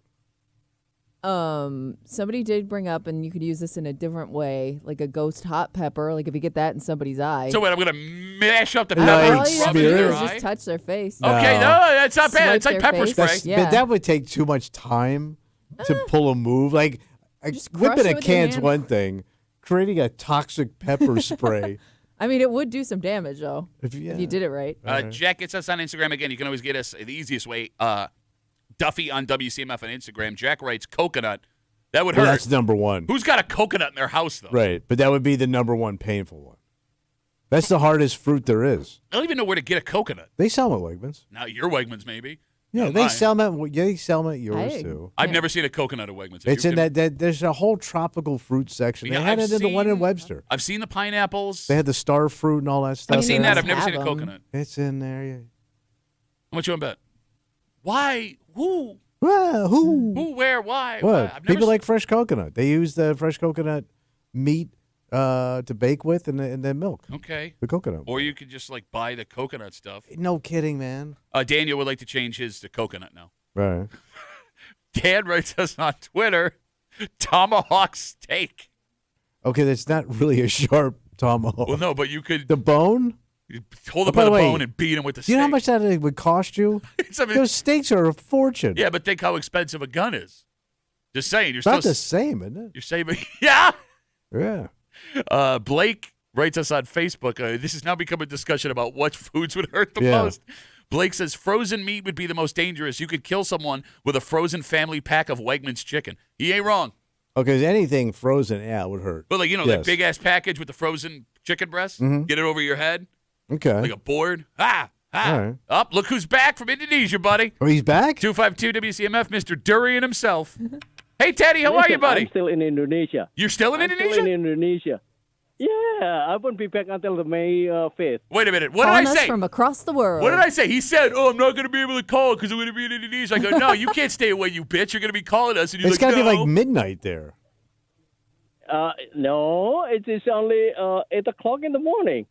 C: Somebody did bring up, and you could use this in a different way, like a ghost hot pepper. Like if you get that in somebody's eye.
A: So wait, I'm ggoing to mash up the
B: Like,
A: pepper
C: all
A: and
C: you have
A: rub
C: to
A: it
C: do
A: in
B: smear
A: their
C: is
A: eye?
C: just touch their face.
A: Okay, no, that's not bad.
C: Swipe
A: It's like
C: their
A: pepper
C: face.
A: spray.
B: That's,
C: Yeah.
B: But that would take too much time to pull a move. Like,
C: Just crush
B: whipping
C: it
B: a
C: with your
B: can's
C: hand.
B: one thing. Creating a toxic pepper spray.
C: I mean, it would do some damage though
B: If
C: if you did it right.
A: Jack gets us on Instagram again. You can always get us the easiest way. Duffy on WCMF on Instagram. Jack writes coconut. That would
B: Well,
A: hurt.
B: that's number one.
A: Who's got a coconut in their house, though?
B: Right. But that would be the number one painful one. That's the hardest fruit there is.
A: I don't even know where to get a coconut.
B: They sell them at Wegmans.
A: Now, your Wegmans, maybe.
B: Yeah,
A: Not
B: they
A: mine.
B: sell them at yours
C: I-
B: too.
A: I've
C: Yeah.
A: never seen a coconut at Wegmans.
B: It's in that there's a whole tropical fruit section.
A: Yeah,
B: They had
A: I've
B: it in the one in
A: seen-
B: Webster.
A: I've seen the pineapples.
B: They had the star fruit and all that stuff.
A: I've seen
C: they
A: that.
C: must
A: I've never seen a
C: have 'em.
A: coconut.
B: It's in there. Yeah.
A: How much you want to bet? Why? Who?
B: Well, who?
A: Who? Where? Why?
B: What?
A: Why? I've never
B: People
A: s-
B: like fresh coconut. They use the fresh coconut meat to bake with and then milk.
A: Okay.
B: The coconut.
A: Or you could just like buy the coconut stuff.
B: No kidding, man.
A: Daniel would like to change his to coconut now.
B: Right.
A: Dan writes us on Twitter, tomahawk steak.
B: Okay, that's not really a sharp tomahawk.
A: Well, no, but you could
B: The bone?
A: hold him
B: by
A: by the
B: the way,
A: bone and beat him with the
B: Do
A: steak.
B: you know how much that would cost you?
A: I mean,
B: Those steaks are a fortune.
A: yeah, but think how expensive a gun is. Just saying, you're
B: It's not
A: still
B: the same, isn't it?
A: you're saving. Yeah.
B: Yeah.
A: Blake writes us on Facebook. This has now become a discussion about what foods would hurt the
B: Yeah.
A: most. Blake says frozen meat would be the most dangerous. You could kill someone with a frozen family pack of Wegmans chicken. He ain't wrong.
B: Okay, anything frozen, yeah, would hurt.
A: But like that
B: Yes.
A: big ass package with the frozen chicken breast,
B: Mhm.
A: get it over your head
B: Okay.
A: like a board. Ah.
B: All right.
A: Up, look who's back from Indonesia, buddy.
B: Oh, he's back?
A: 252 WCMF, Mr. Durian himself. Hey, Teddy, how are you, buddy?
I: I'm still in Indonesia.
A: You're still in
I: I'm
A: Indonesia?
I: still in Indonesia. Yeah, I won't be back until the May 5th.
A: Wait a minute. What
C: Calling
A: did I
C: us
A: say?
C: from across the world.
A: What did I say? He said, "Oh, I'm not going to be able to call because I'm going to be in Indonesia." I go, "No, you can't stay away, you bitch. You're going to be calling us." And you're
B: It's
A: like,
B: got to
A: "No."
B: be like midnight there.
I: No, it is only 8 o'clock in the morning.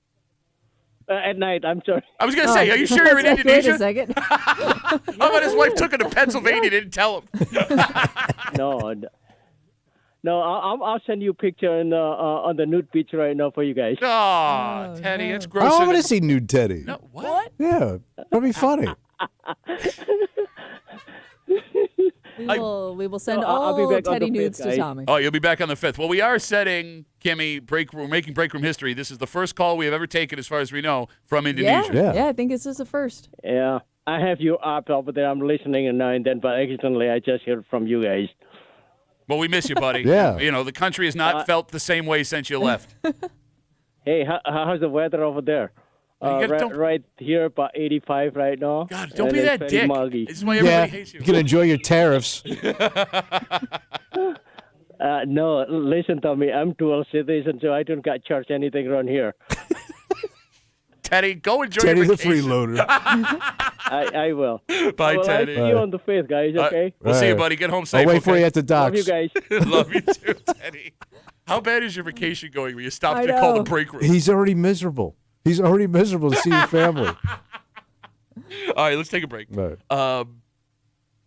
I: At night, I'm sorry.
A: I was going to say, are you sure you're in
C: Wait
A: Indonesia?
C: a second.
A: How about his wife took him to Pennsylvania, didn't tell him?
I: No, I'll send you a picture on the nude beach right now for you guys.
A: Oh, Teddy,
C: no.
A: that's
B: I
A: gross.
B: want to see nude Teddy.
A: No, what?
B: Yeah, that'd be funny.
C: We will send
I: I'll be
C: all
I: back on
C: Teddy
I: the
C: nudes
I: fifth,
C: to
I: guys.
C: Tommy.
A: Oh, you'll be back on the 5th. Well, we are setting, Kimmy, we're making break room history. This is the first call we have ever taken, as far as we know, from Indonesia.
B: Yeah.
C: I think this is the first.
I: Yeah, I have you up over there. I'm listening now and then, but accidentally I just heard from you guys.
A: Well, we miss you, buddy.
B: Yeah.
A: You know, the country has not felt the same way since you left.
I: Hey, how's the weather over there?
A: You gotta- don't-
I: Right here, about 85 right now.
A: God, don't
I: And
A: be
I: it's
A: that
I: very
A: dick.
I: muggy.
A: This is why everybody
B: Yeah,
A: hates you.
B: you can enjoy your tariffs.
I: No, listen to me. I'm dual citizen, so I don't get charged anything around here.
A: Teddy, go enjoy
B: Teddy
A: your
B: the
A: vacation.
B: freeloader.
I: I will.
A: Bye,
I: Well,
A: Teddy.
I: I'll see you on the 5th, guys, okay?
A: We'll see you,
B: Right.
A: buddy. Get home
B: I'll
A: safe.
B: wait for
A: okay?
B: you at the
I: Love you
B: docks.
I: guys.
A: Love you too, Teddy. How bad is your vacation going when you stopped
C: I
A: to call the
C: know.
A: break room?
B: He's already miserable. He's already miserable to see your family.
A: All right, let's take a break.
B: Right.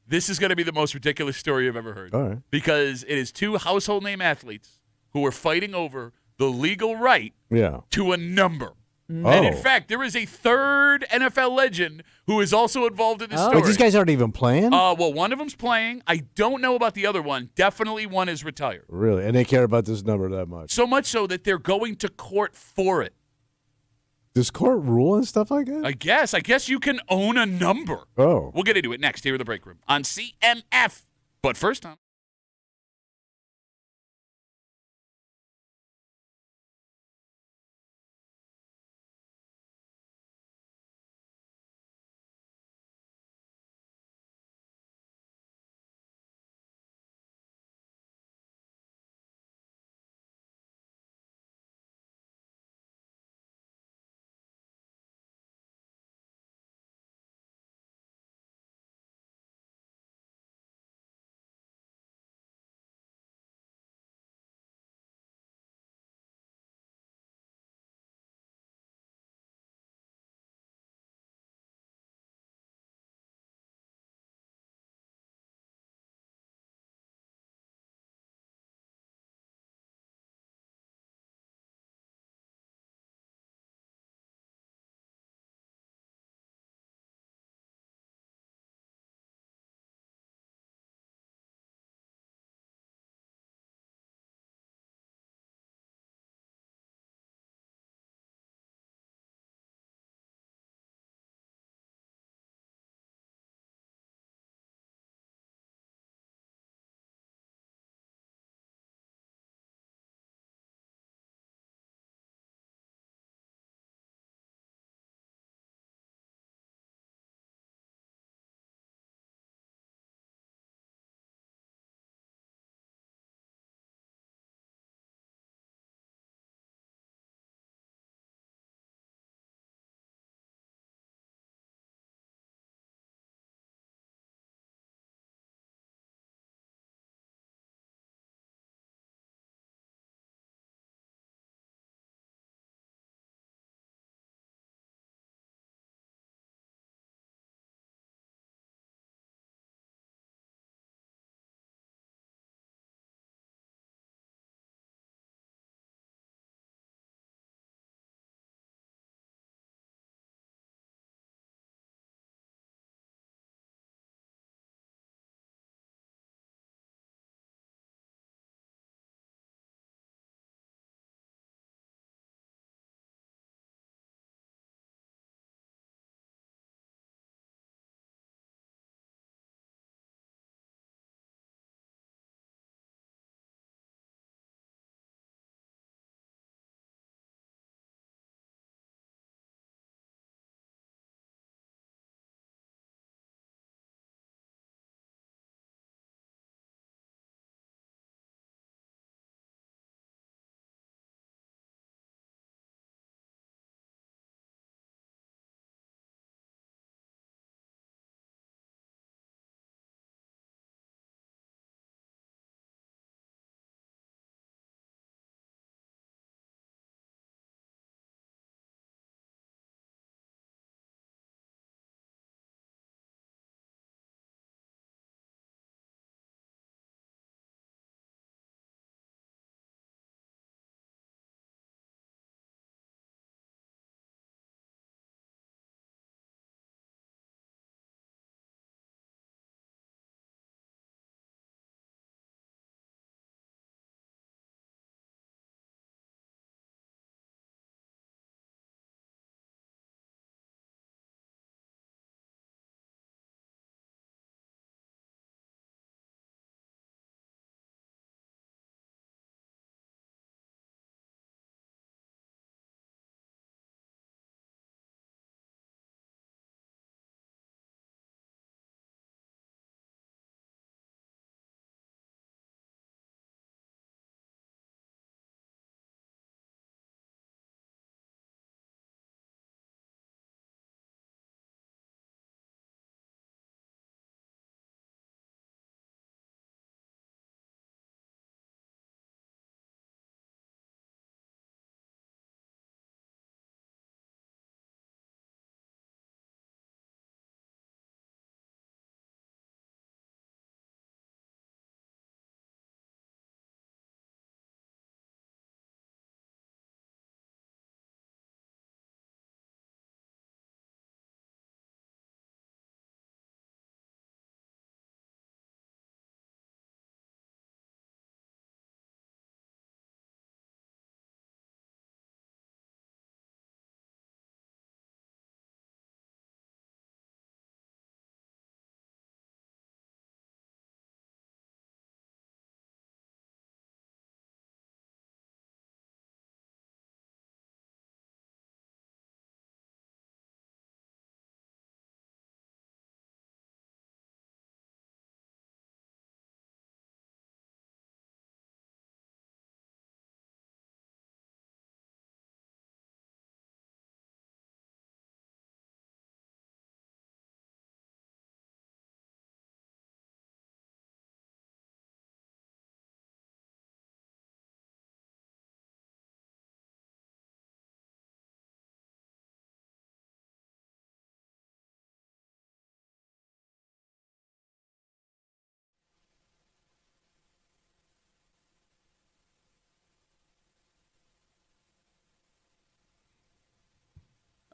A: This is going to be the most ridiculous story I've ever heard.
B: All right.
A: Because it is two household name athletes who are fighting over the legal right
B: Yeah.
A: to a number.
B: Oh.
A: And in fact, there is a third NFL legend who is also involved in this story.
B: Wait, these guys aren't even playing?
A: Well, one of them's playing. I don't know about the other one. Definitely one is retired.
B: Really? And they care about this number that much?
A: So much so that they're going to court for it.
B: Does court rule and stuff like that?
A: I guess you can own a number.
B: Oh.
A: We'll get into it next here in the break room on CMF. But first, Tom.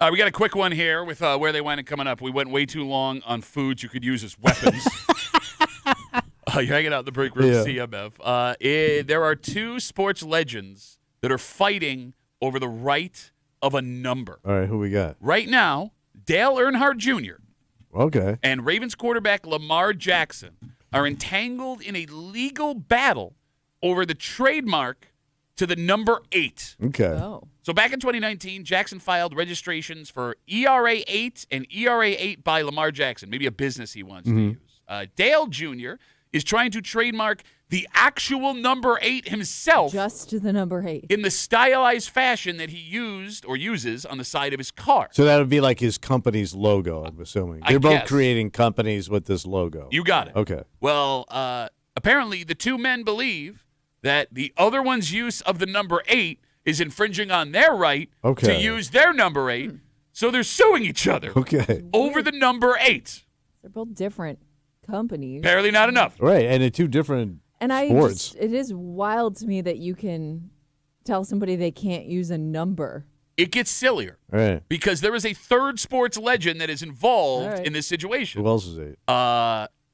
A: We got a quick one here with Where They Whining coming up. We went way too long on foods you could use as weapons. You're hanging out in the break room, CMF. There are two sports legends that are fighting over the right of a number.
B: All right, who we got?
A: Right now, Dale Earnhardt Jr.
B: Okay.
A: and Ravens quarterback Lamar Jackson are entangled in a legal battle over the trademark to the number 8.
B: Okay.
C: Oh.
A: So back in 2019, Jackson filed registrations for ERA 8 and ERA 8 by Lamar Jackson, maybe a business he wants to use. Dale Jr. is trying to trademark the actual number 8 himself
C: Just the number 8.
A: in the stylized fashion that he used or uses on the side of his car.
B: So that would be like his company's logo, I'm assuming.
A: I
B: They're both
A: guess.
B: creating companies with this logo.
A: You got it.
B: Okay.
A: Well, apparently the two men believe that the other one's use of the number 8 is infringing on their right to
B: Okay.
A: use their number 8. So they're suing each other
B: Okay.
A: over the number 8.
C: They're both different companies.
A: Apparently not enough.
B: Right, and the two different
C: And
B: sports.
C: it is wild to me that you can tell somebody they can't use a number.
A: It gets sillier
B: Right.
A: because there is a third sports legend that is involved
C: All right.
A: in this situation.
B: Who else is it?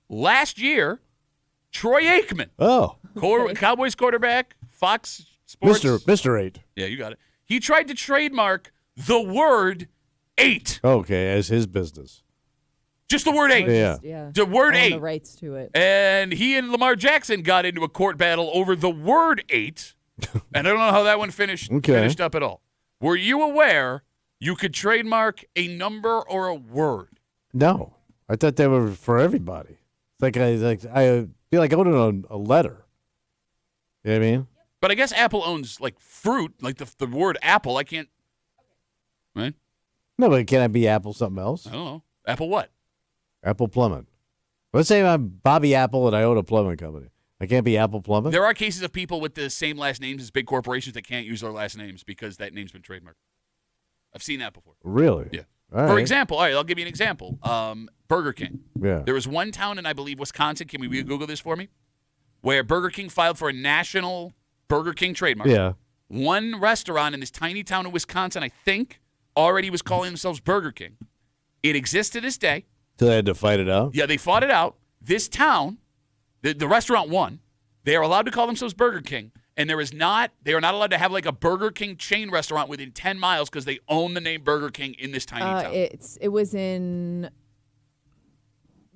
A: Last year, Troy Aikman,
B: Oh,
A: Cowboys quarterback, Fox Sports.
B: Mr. 8.
A: Yeah, you got it. He tried to trademark the word 8.
B: Okay, as his business.
A: Just the word 8.
B: Yeah.
C: Yeah.
A: The word
C: Own
A: 8.
C: the rights to it.
A: And he and Lamar Jackson got into a court battle over the word 8. And I don't know how that one finished up at all. Were you aware you could trademark a number or a word?
B: No, I thought they were for everybody. It's like I feel like owning a letter. You know what I mean?
A: But I guess Apple owns like fruit, like the word apple. I can't. Right?
B: No, but can I be Apple something else?
A: I don't know. Apple what?
B: Apple Plumbing. Let's say I'm Bobby Apple and I own a plumbing company. I can't be Apple Plumbing?
A: There are cases of people with the same last names as big corporations that can't use their last names because that name's been trademarked. I've seen that before.
B: Really?
A: Yeah.
B: All
A: For
B: right.
A: example, all right, I'll give you an example. Burger King.
B: Yeah.
A: There was one town in, I believe, Wisconsin. Can we Google this for me? Where Burger King filed for a national Burger King trademark.
B: Yeah.
A: One restaurant in this tiny town in Wisconsin, I think, already was calling themselves Burger King. It exists to this day.
B: So they had to fight it out?
A: Yeah, they fought it out. This town, the restaurant won. They are allowed to call themselves Burger King. And they are not allowed to have like a Burger King chain restaurant within 10 miles because they own the name Burger King in this tiny town.
C: It was in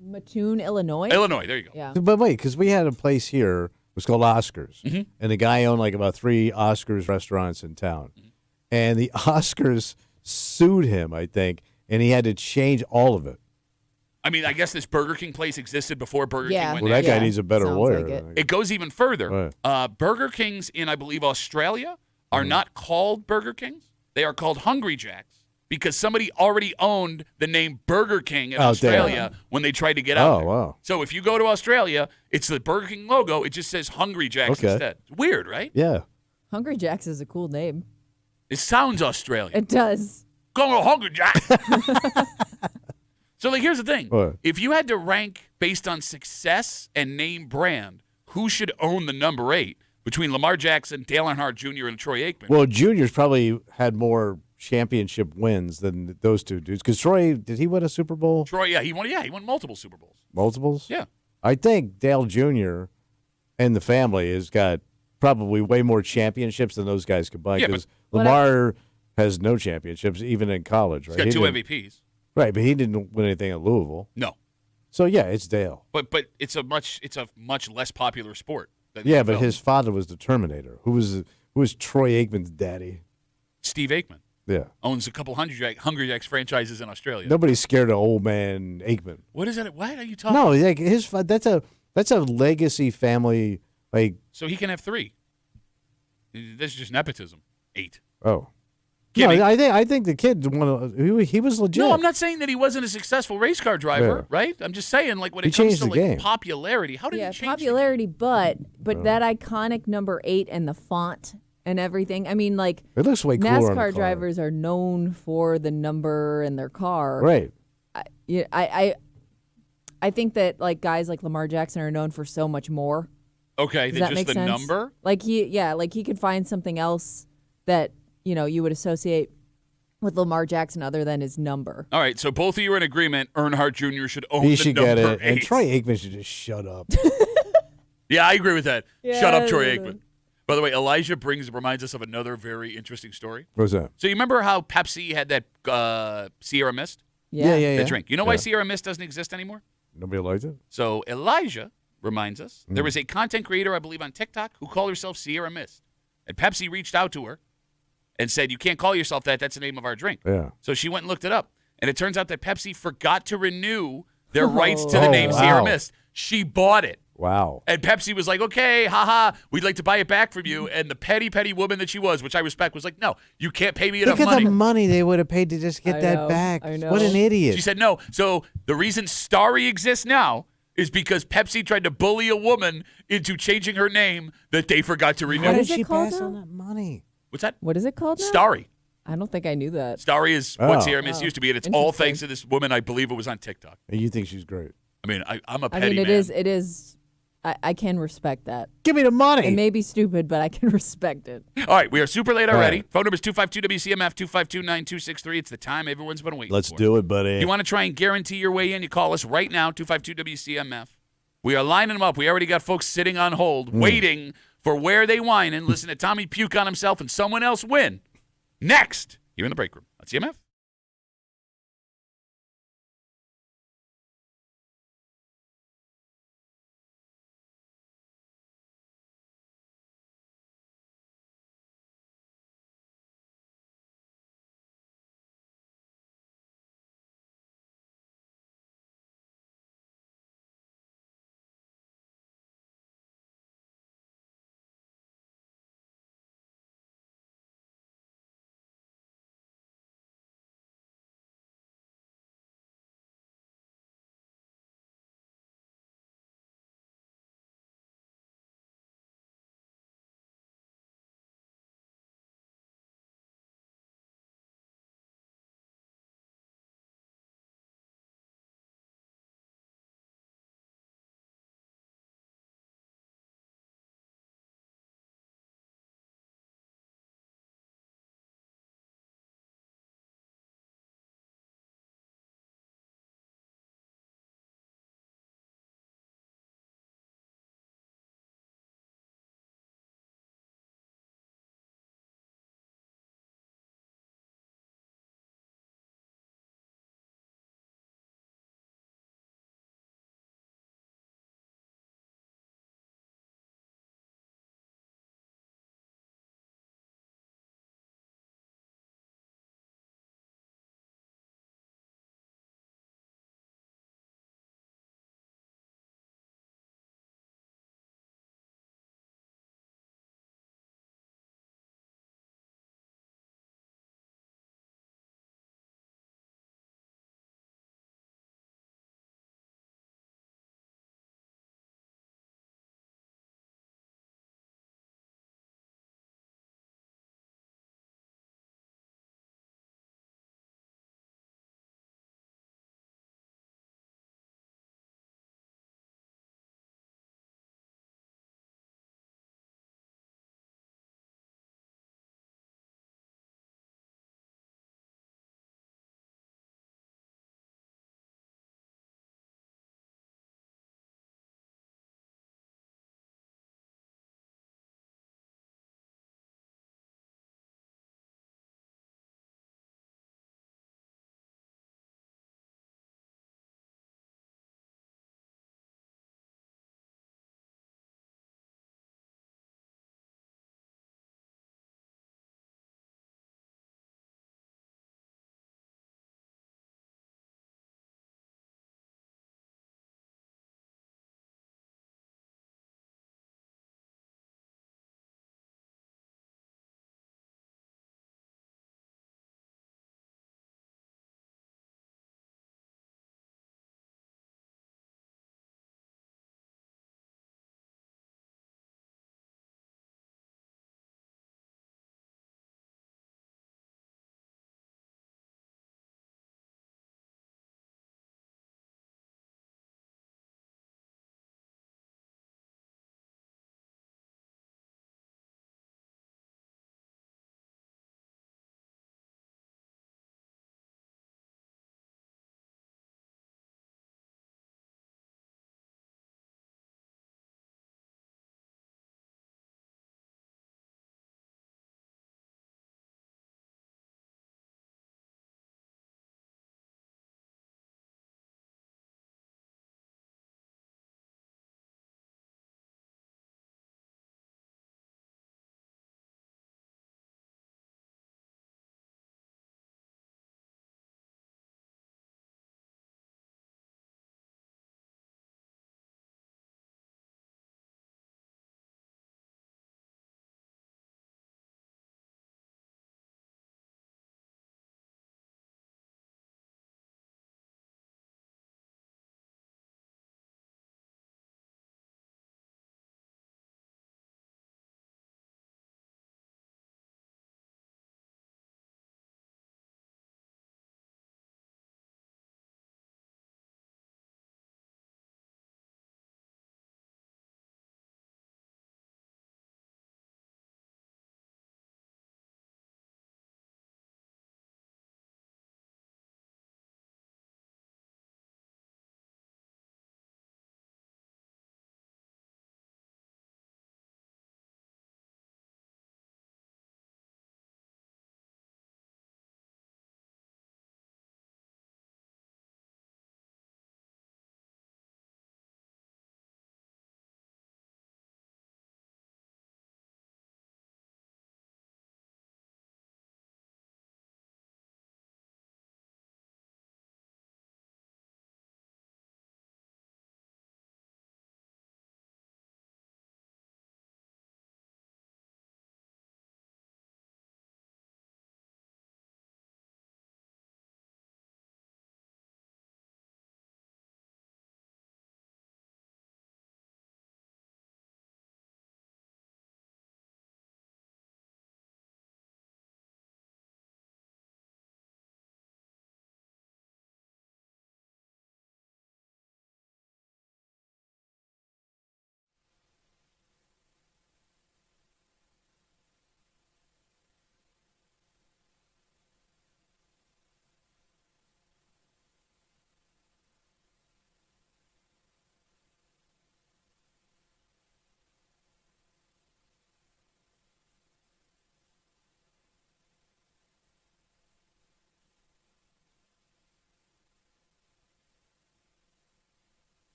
C: Mattoon, Illinois.
A: Illinois, there you go.
C: Yeah.
B: But wait, because we had a place here, it was called Oscars.
A: Mm-hmm.
B: And the guy owned like about 3 Oscars restaurants in town.
A: Mm-hmm.
B: And the Oscars sued him, I think, and he had to change all of it.
A: I mean, I guess this Burger King place existed before Burger
C: Yeah.
A: King went
B: Well, that
A: national.
B: guy needs a better
C: Sounds
B: lawyer.
C: like it.
A: It goes even further.
B: Right.
A: Burger Kings in, I believe, Australia are
B: Mm-hmm.
A: not called Burger Kings. They are called Hungry Jacks because somebody already owned the name Burger King in
B: Out there.
A: Australia when they tried to get out
B: Oh,
A: there.
B: wow.
A: So if you go to Australia, it's the Burger King logo. It just says Hungry Jacks
B: Okay.
A: instead. It's weird, right?
B: Yeah.
C: Hungry Jack's is a cool name.
A: It sounds Australian.
C: It does.
A: Go to Hungry Jack. So, like, here's the thing.
B: What?
A: If you had to rank based on success and name brand, who should own the number 8 between Lamar Jackson, Dale Earnhardt Jr., and Troy Aikman?
B: Well, Junior's probably had more championship wins than those two dudes. Because Troy, did he win a Super Bowl?
A: Troy, he won multiple Super Bowls.
B: Multiples?
A: Yeah.
B: I think Dale Jr. and the family has got probably way more championships than those guys combined.
A: Yeah,
B: Because
C: but-
B: Lamar has no championships, even in college, right?
A: He's got
B: He
A: 2
B: didn't-
A: MVPs.
B: Right, but he didn't win anything at Louisville.
A: No.
B: So, yeah, it's Dale.
A: But it's a much less popular sport. Than
B: Yeah, but
A: NFL.
B: his father was the Terminator. Who was Troy Aikman's daddy?
A: Steve Aikman
B: Yeah.
A: owns a couple Hungry Jacks franchises in Australia.
B: Nobody's scared of old man Aikman.
A: What is that? What are you talking?
B: No, like that's a legacy family. Like,
A: So he can have 3. This is just nepotism. 8.
B: oh,
A: Kidding.
B: no, I think the kid he was legit.
A: No, I'm not saying that he wasn't a successful race car driver,
B: Yeah.
A: right? I'm just saying, like, when
B: He
A: it comes
B: changed
A: to
B: the
A: like
B: game.
A: popularity, how did
C: Yeah,
A: he change
C: popularity, but that iconic number 8 and the font and everything. I mean, like,
B: It looks way cooler on the
C: NASCAR
B: car.
C: drivers are known for the number in their car.
B: Right.
C: I think that like guys like Lamar Jackson are known for so much more.
A: the okay,
C: Does
A: than
C: that
A: just
C: make
A: the
C: sense?
A: number?
C: Like he could find something else that you would associate with Lamar Jackson other than his number.
A: All right, so both of you are in agreement. Earnhardt Jr. should own
B: He
A: the
B: should
A: number
B: get it.
A: 8.
B: And Troy Aikman should just shut up.
A: Yeah, I agree with that. Shut up, Troy
C: Yeah.
A: Aikman. By the way, Elijah reminds us of another very interesting story.
B: What's that?
A: So you remember how Pepsi had that Sierra Mist?
C: Yeah.
A: The drink. You know why
B: Yeah.
A: Sierra Mist doesn't exist anymore?
B: Nobody likes it?
A: So Elijah reminds us there was a content creator, I believe, on TikTok who called herself Sierra Mist. And Pepsi reached out to her and said, you can't call yourself that. That's the name of our drink.
B: Yeah.
A: So she went and looked it up. And it turns out that Pepsi forgot to renew their rights to the name
B: wow.
A: Sierra Mist. She bought it.
B: Wow.
A: And Pepsi was like, okay, haha, we'd like to buy it back from you. And the petty woman that she was, which I respect, was like, no, you can't pay me enough
B: Look at
A: money.
B: the money they would have paid to just get
C: I
B: that
C: know,
B: back.
C: I know.
B: What an idiot.
A: She said no. So the reason Starry exists now is because Pepsi tried to bully a woman into changing her name that they forgot to renew.
B: Why
C: What
B: did
C: is it
B: she
C: called
B: pass
C: now?
B: on that money?
A: What's that?
C: What is it called now?
A: Starry.
C: I don't think I knew that.
A: Starry is
B: Oh.
A: what Sierra Mist used to be, and it's all
C: Interesting.
A: thanks to this woman. I believe it was on TikTok.
B: And you think she's great?
A: I mean, I'm a
C: I
A: petty
C: mean, it
A: man.
C: is. I can respect that.
B: Give me the money.
C: It may be stupid, but I can respect it.
A: All right, we are super late already.
B: right.
A: Phone number is 252-WCMF, 252-9263. It's the time everyone's been waiting
B: Let's
A: for.
B: do it, buddy.
A: You want to try and guarantee your way in, you call us right now, 252-WCMF. We are lining them up. We already got folks sitting on hold, waiting for where they whine and listen to Tommy puke on himself and someone else win. Next, here in the break room on CMF.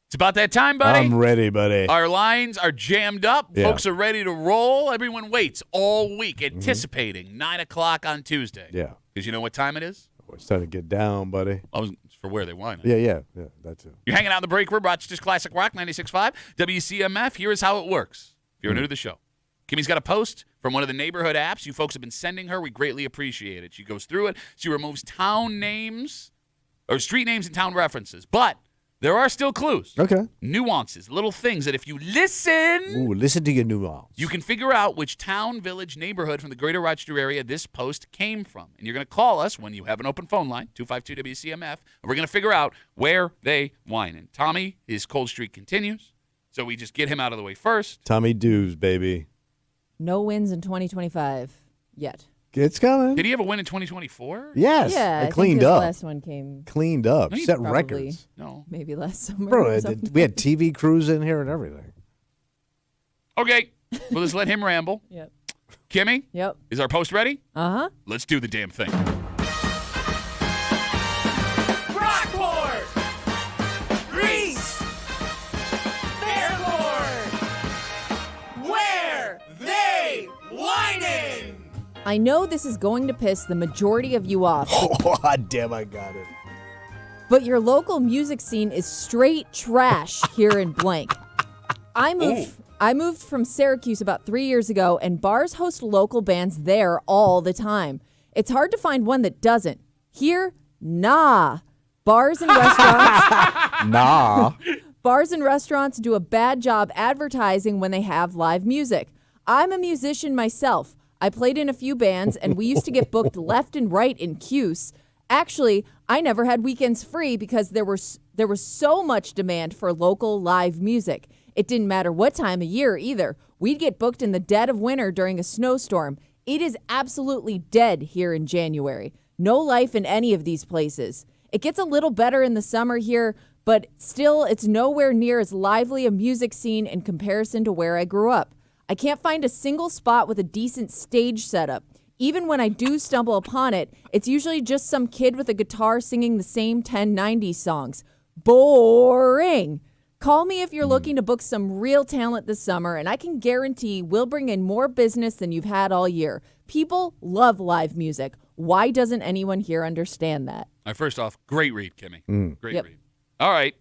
A: It's about that time, buddy.
B: I'm ready, buddy.
A: Our lines are jammed up.
B: Yeah.
A: Folks are ready to roll. Everyone waits all week, anticipating 9 o'clock on Tuesday.
B: Yeah.
A: Because you know what time it is?
B: Oh, it's time to get down, buddy.
A: Oh, it's for where they whine.
B: Yeah, that too.
A: You're hanging out in the break room, Rochester's Classic Rock 96.5, WCMF. Here is how it works. If you're new to the show, Kimmy's got a post from one of the neighborhood apps you folks have been sending her. We greatly appreciate it. She goes through it. She removes town names or street names and town references. But there are still clues.
B: Okay.
A: Nuances, little things that if you listen,
B: listen to your nuance.
A: you can figure out which town, village, neighborhood from the greater Rochester area this post came from. And you're going to call us when you have an open phone line, 252-WCMF, and we're going to figure out where they whine. And Tommy, his cold streak continues, so we just get him out of the way first.
B: Tommy Dews, baby.
C: No wins in 2025 yet.
B: It's coming.
A: Did he have a win in 2024?
B: Yes.
C: Yeah,
B: I
C: I
B: cleaned
C: think his
B: up.
C: last one came
B: Cleaned up.
A: No, you
B: Set
C: probably-
B: records.
A: No.
C: maybe last summer.
B: Bro,
C: or something.
B: we had TV crews in here and everything.
A: Okay, well, let's let him ramble.
C: Yep.
A: Kimmy,
C: Yep.
A: is our post ready?
C: Uh-huh.
A: Let's do the damn thing.
J: Rockport! Greece! Fairport! Where they whining?
C: I know this is going to piss the majority of you off,
B: Oh, damn, I got it.
C: but your local music scene is straight trash here in blank. I moved from Syracuse about 3 years ago, and bars host local bands there all the time. It's hard to find one that doesn't. Here, nah. Bars and restaurants
B: Nah.
C: Bars and restaurants do a bad job advertising when they have live music. I'm a musician myself. I played in a few bands, and we used to get booked left and right in Cuse. Actually, I never had weekends free because there was so much demand for local live music. It didn't matter what time of year either. We'd get booked in the dead of winter during a snowstorm. It is absolutely dead here in January. No life in any of these places. It gets a little better in the summer here, but still it's nowhere near as lively a music scene in comparison to where I grew up. I can't find a single spot with a decent stage setup. Even when I do stumble upon it, it's usually just some kid with a guitar singing the same 1090s songs. Boring. Call me if you're looking to book some real talent this summer, and I can guarantee we'll bring in more business than you've had all year. People love live music. Why doesn't anyone here understand that?
A: All right, first off, great read, Kimmy. Great
C: Yep.
A: read. All right,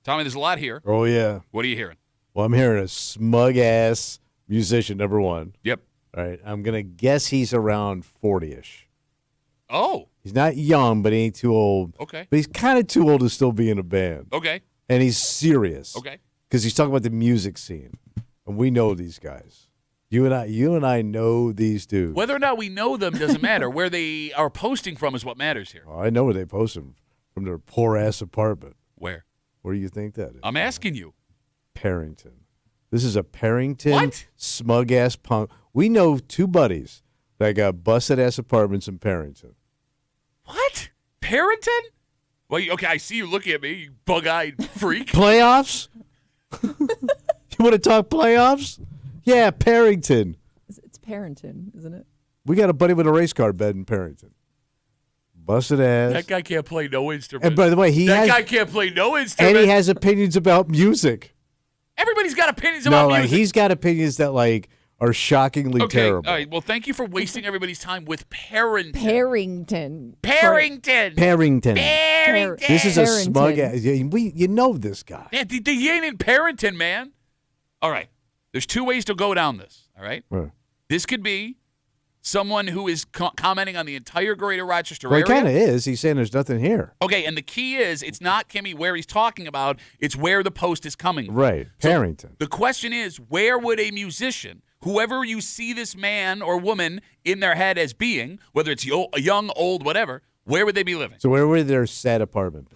A: Tommy, there's a lot here.
B: Oh, yeah.
A: What are you hearing?
B: Well, I'm hearing a smug-ass musician, number one.
A: Yep.
B: All right. I'm going to guess he's around 40-ish.
A: Oh,
B: He's not young, but he ain't too old.
A: okay.
B: But he's kind of too old to still be in a band.
A: Okay.
B: And he's serious.
A: Okay.
B: Because he's talking about the music scene. And we know these guys. You and I know these dudes.
A: Whether or not we know them doesn't matter. Where they are posting from is what matters here.
B: Oh, I know where they post them. From their poor-ass apartment.
A: Where?
B: Where do you think that is?
A: I'm asking you.
B: Parrington. This is a Parrington
A: What?
B: smug-ass punk. We know two buddies that got busted-ass apartments in Parrington.
A: What? Parrington? Well, okay, I see you looking at me, you bug-eyed freak.
B: Playoffs? You want to talk playoffs? Yeah, Parrington.
C: It's Parrington, isn't it?
B: We got a buddy with a race car bed in Parrington. Busted ass.
A: That guy can't play no instrument.
B: And by the way,
A: that guy can't play no instrument.
B: and he has opinions about music.
A: Everybody's got opinions about
B: No, like
A: music.
B: he's got opinions that like are shockingly
A: Okay,
B: terrible.
A: all right. Well, thank you for wasting everybody's time with Parrington.
C: Parrington.
A: Parrington.
B: Parrington.
A: Parrington.
B: This is a
C: Parrington.
B: smug ass. You know this guy.
A: Yeah, he ain't in Parrington, man. All right. There's two ways to go down this, all right?
B: Right.
A: This could be someone who is commenting on the entire greater Rochester
B: Well, he
A: area.
B: kind of is. He's saying there's nothing here.
A: Okay, and the key is it's not, Kimmy, where he's talking about. It's where the post is coming from.
B: Right.
A: So
B: Parrington.
A: the question is, where would a musician, whoever you see this man or woman in their head as being, whether it's a young, old, whatever, where would they be living?
B: So where would their sad apartment be?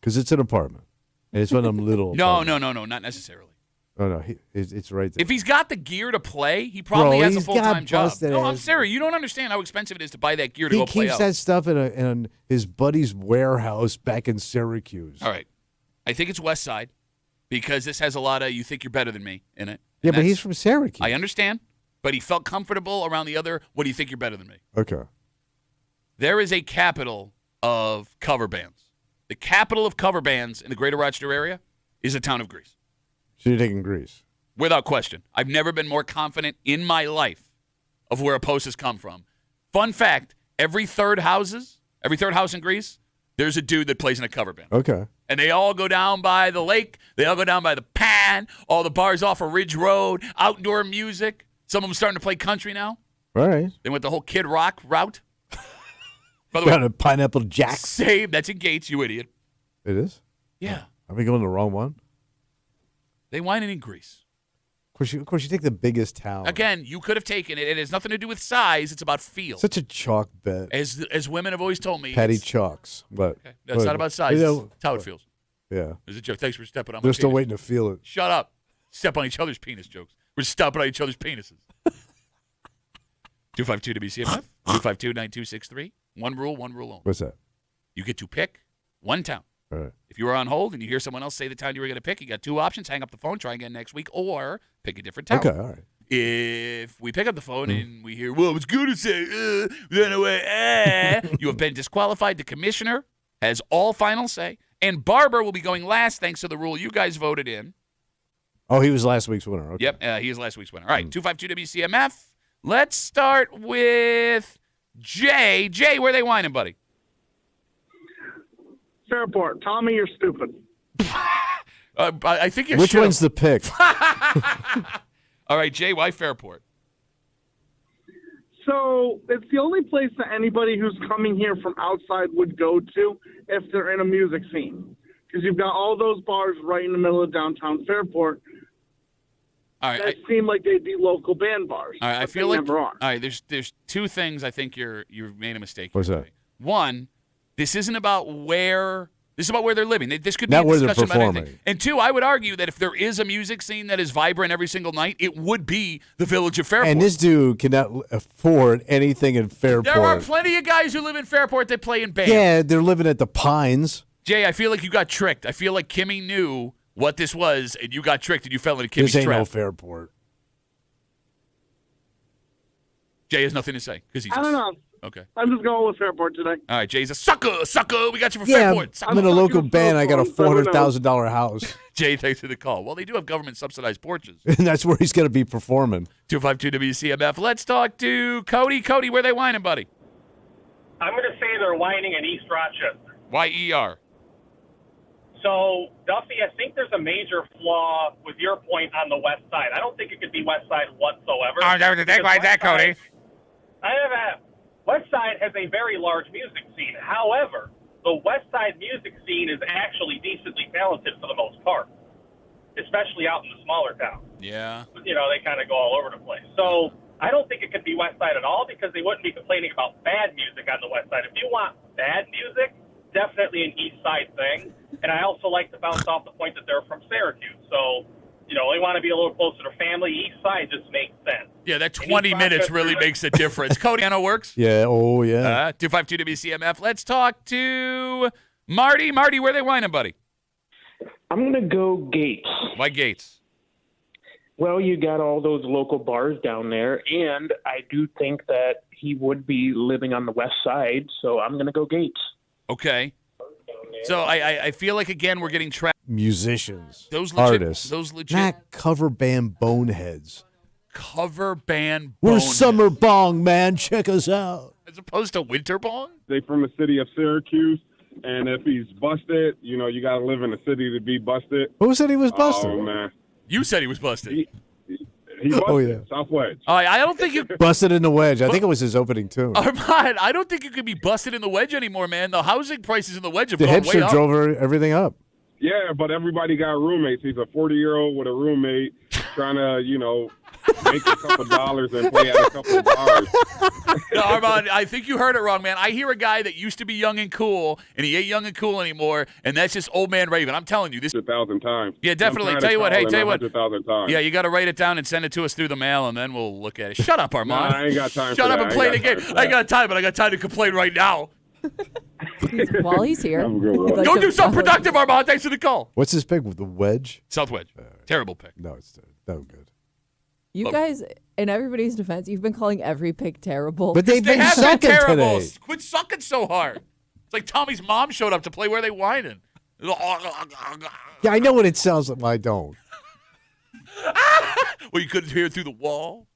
B: Because it's an apartment. And it's one of them little
A: No,
B: apartments.
A: not necessarily.
B: Oh, no. It's right there.
A: If he's got the gear to play, he probably
B: Bro,
A: has a
B: he's
A: full-time
B: got
A: job.
B: busted
A: No, I'm
B: ass-
A: serious. You don't understand how expensive it is to buy that gear to
B: He
A: go play
B: keeps
A: out.
B: that stuff in his buddy's warehouse back in Syracuse.
A: All right. I think it's West Side because this has a lot of you think you're better than me in it.
B: Yeah,
A: And
B: but he's
A: that's-
B: from Syracuse.
A: I understand, but he felt comfortable around the other, what do you think you're better than me?
B: Okay.
A: There is a capital of cover bands. The capital of cover bands in the greater Rochester area is a town of Greece.
B: So you're taking Greece.
A: Without question. I've never been more confident in my life of where a post has come from. Fun fact, every third house in Greece, there's a dude that plays in a cover band.
B: Okay.
A: And they all go down by the lake. They all go down by the pan. All the bars off of Ridge Road. Outdoor music. Some of them starting to play country now.
B: All right.
A: They went the whole Kid Rock route. By the
B: Got
A: way,
B: a Pineapple Jacks.
A: same. That's in Gates, you idiot.
B: It is?
A: Yeah.
B: Are we going the wrong one?
A: They whining in Greece.
B: Of course, you take the biggest town.
A: Again, you could have taken it. It has nothing to do with size. It's about feel.
B: Such a chalk bet.
A: As women have always told me.
B: Patty
A: it's-
B: chalks. But
A: Okay. No, it's not about size. It's how it feels.
B: Yeah.
A: There's a joke. Thanks for stepping on my
B: They're still
A: penis.
B: waiting to feel it.
A: Shut up. Step on each other's penis jokes. We're stepping on each other's penises. 252 WCMF. 252-9263. One rule only.
B: What's that?
A: You get to pick one town.
B: All right.
A: If you were on hold and you hear someone else say the town you were going to pick, you got two options. Hang up the phone, try again next week, or pick a different town.
B: Okay, all right.
A: If we pick up the phone and we hear, well, I was going to say, then away, you have been disqualified. The commissioner has all final say. And Barber will be going last thanks to the rule you guys voted in.
B: Oh, he was last week's winner. Okay.
A: Yep, he is last week's winner. All right, 252 WCMF. Let's start with Jay. Jay, where are they whining, buddy?
K: Fairport. Tommy, you're stupid.
A: I think you
B: Which
A: should.
B: one's the pick?
A: All right, Jay, why Fairport?
K: So it's the only place that anybody who's coming here from outside would go to if they're in a music scene. Because you've got all those bars right in the middle of downtown Fairport
A: All right,
K: that seem like they'd be local band bars.
A: all right, I
K: but
A: feel
K: they
A: like
K: never are.
A: all right. There's two things I think you've made a mistake.
B: What's
A: here,
B: that?
A: Jay. One, this isn't about where. This is about where they're living. This could be
B: Not
A: a
B: where they're
A: discussion about anything.
B: performing.
A: And two, I would argue that if there is a music scene that is vibrant every single night, it would be the Village of Fairport.
B: And this dude cannot afford anything in Fairport.
A: There are plenty of guys who live in Fairport that play in bands.
B: Yeah, they're living at the Pines.
A: Jay, I feel like you got tricked. I feel like Kimmy knew what this was, and you got tricked, and you fell into Kimmy's
B: This ain't
A: trap.
B: no Fairport.
A: Jay has nothing to say because he's.
K: I don't know.
A: Okay.
K: I'm just going with Fairport today.
A: All right, Jay's a sucker. We got you for
B: Yeah,
A: Fairport.
B: I'm in a
K: I'm
B: local
K: fucking
B: band. I got a
K: Fairport,
B: $400,000 house.
A: Jay, thanks for the call. Well, they do have government subsidized porches.
B: And that's where he's going to be performing.
A: 252 WCMF. Let's talk to Cody. Cody, where they whining, buddy?
L: I'm going to say they're whining in East Rochester.
A: YER.
L: So, Duffy, I think there's a major flaw with your point on the west side. I don't think it could be west side whatsoever. West side has a very large music scene. However, the west side music scene is actually decently talented for the most part, especially out in the smaller towns.
A: Yeah.
L: You know, they kind of go all over the place. So I don't think it could be west side at all because they wouldn't be complaining about bad music on the west side. If you want bad music, definitely an east side thing. And I also like to bounce off the point that they're from Syracuse. So, you know, they want to be a little closer to family. East side just makes sense.
A: Yeah, that 20 minutes really makes a difference. Cody, Anna works?
B: Yeah, oh, yeah.
A: 252 WCMF. Let's talk to Marty. Marty, where they whining, buddy?
M: I'm going to go Gates.
A: Why Gates?
M: Well, you got all those local bars down there, and I do think that he would be living on the west side, so I'm going to go Gates.
A: Okay. So I feel like, again, we're getting trapped.
B: Musicians,
A: Those legit,
B: artists,
A: those legit
B: not cover band boneheads.
A: cover band
B: We're
A: boneheads.
B: Summer Bong, man. Check us out.
A: As opposed to Winter Bong?
N: They from the city of Syracuse, and if he's busted, you know, you got to live in the city to be busted.
B: Who said he was busted?
N: Oh, man.
A: You said he was busted.
N: He busted.
B: Oh, yeah.
N: South Wedge.
A: All right, I don't think you...
B: Busted in the Wedge. I think it was his opening tune.
A: Armand, I don't think you could be busted in the wedge anymore, man. The housing prices in the wedge have
B: The
A: gone way
B: hipster
A: up.
B: drove everything up.
N: Yeah, but everybody got roommates. He's a 40-year-old with a roommate trying to, you know, make a couple dollars and play at a couple of bars.
A: No, Armand, I think you heard it wrong, man. I hear a guy that used to be young and cool, and he ain't young and cool anymore, and that's just old man Raven. I'm telling you this.
N: 1,000 times.
A: Yeah, definitely.
N: I'm
A: Tell you what. Hey, tell you what.
N: 100,000 times.
A: Yeah, you got to write it down and send it to us through the mail, and then we'll look at it. Shut up, Armand.
N: Nah, I ain't got time
A: Shut
N: for
A: up
N: that.
A: and
N: I
A: play
N: ain't
A: the
N: got
A: game.
N: time for
A: I ain't got time, but I got time to complain right now.
C: While he's here.
N: I'm good.
C: I'd like
A: Go
C: to-
A: do something productive, Armand. Thanks for the call.
B: What's his pick with the wedge?
A: South Wedge. Terrible pick.
B: No, it's no good.
C: You guys, in everybody's defense, you've been calling every pick terrible.
B: But they've
A: They
B: been
A: have been
B: sucking
A: terrible.
B: today.
A: Quit sucking so hard. It's like Tommy's mom showed up to play Where They Whining.
B: Yeah, I know what it sounds like. Well, I don't.
A: Well, you couldn't hear it through the wall.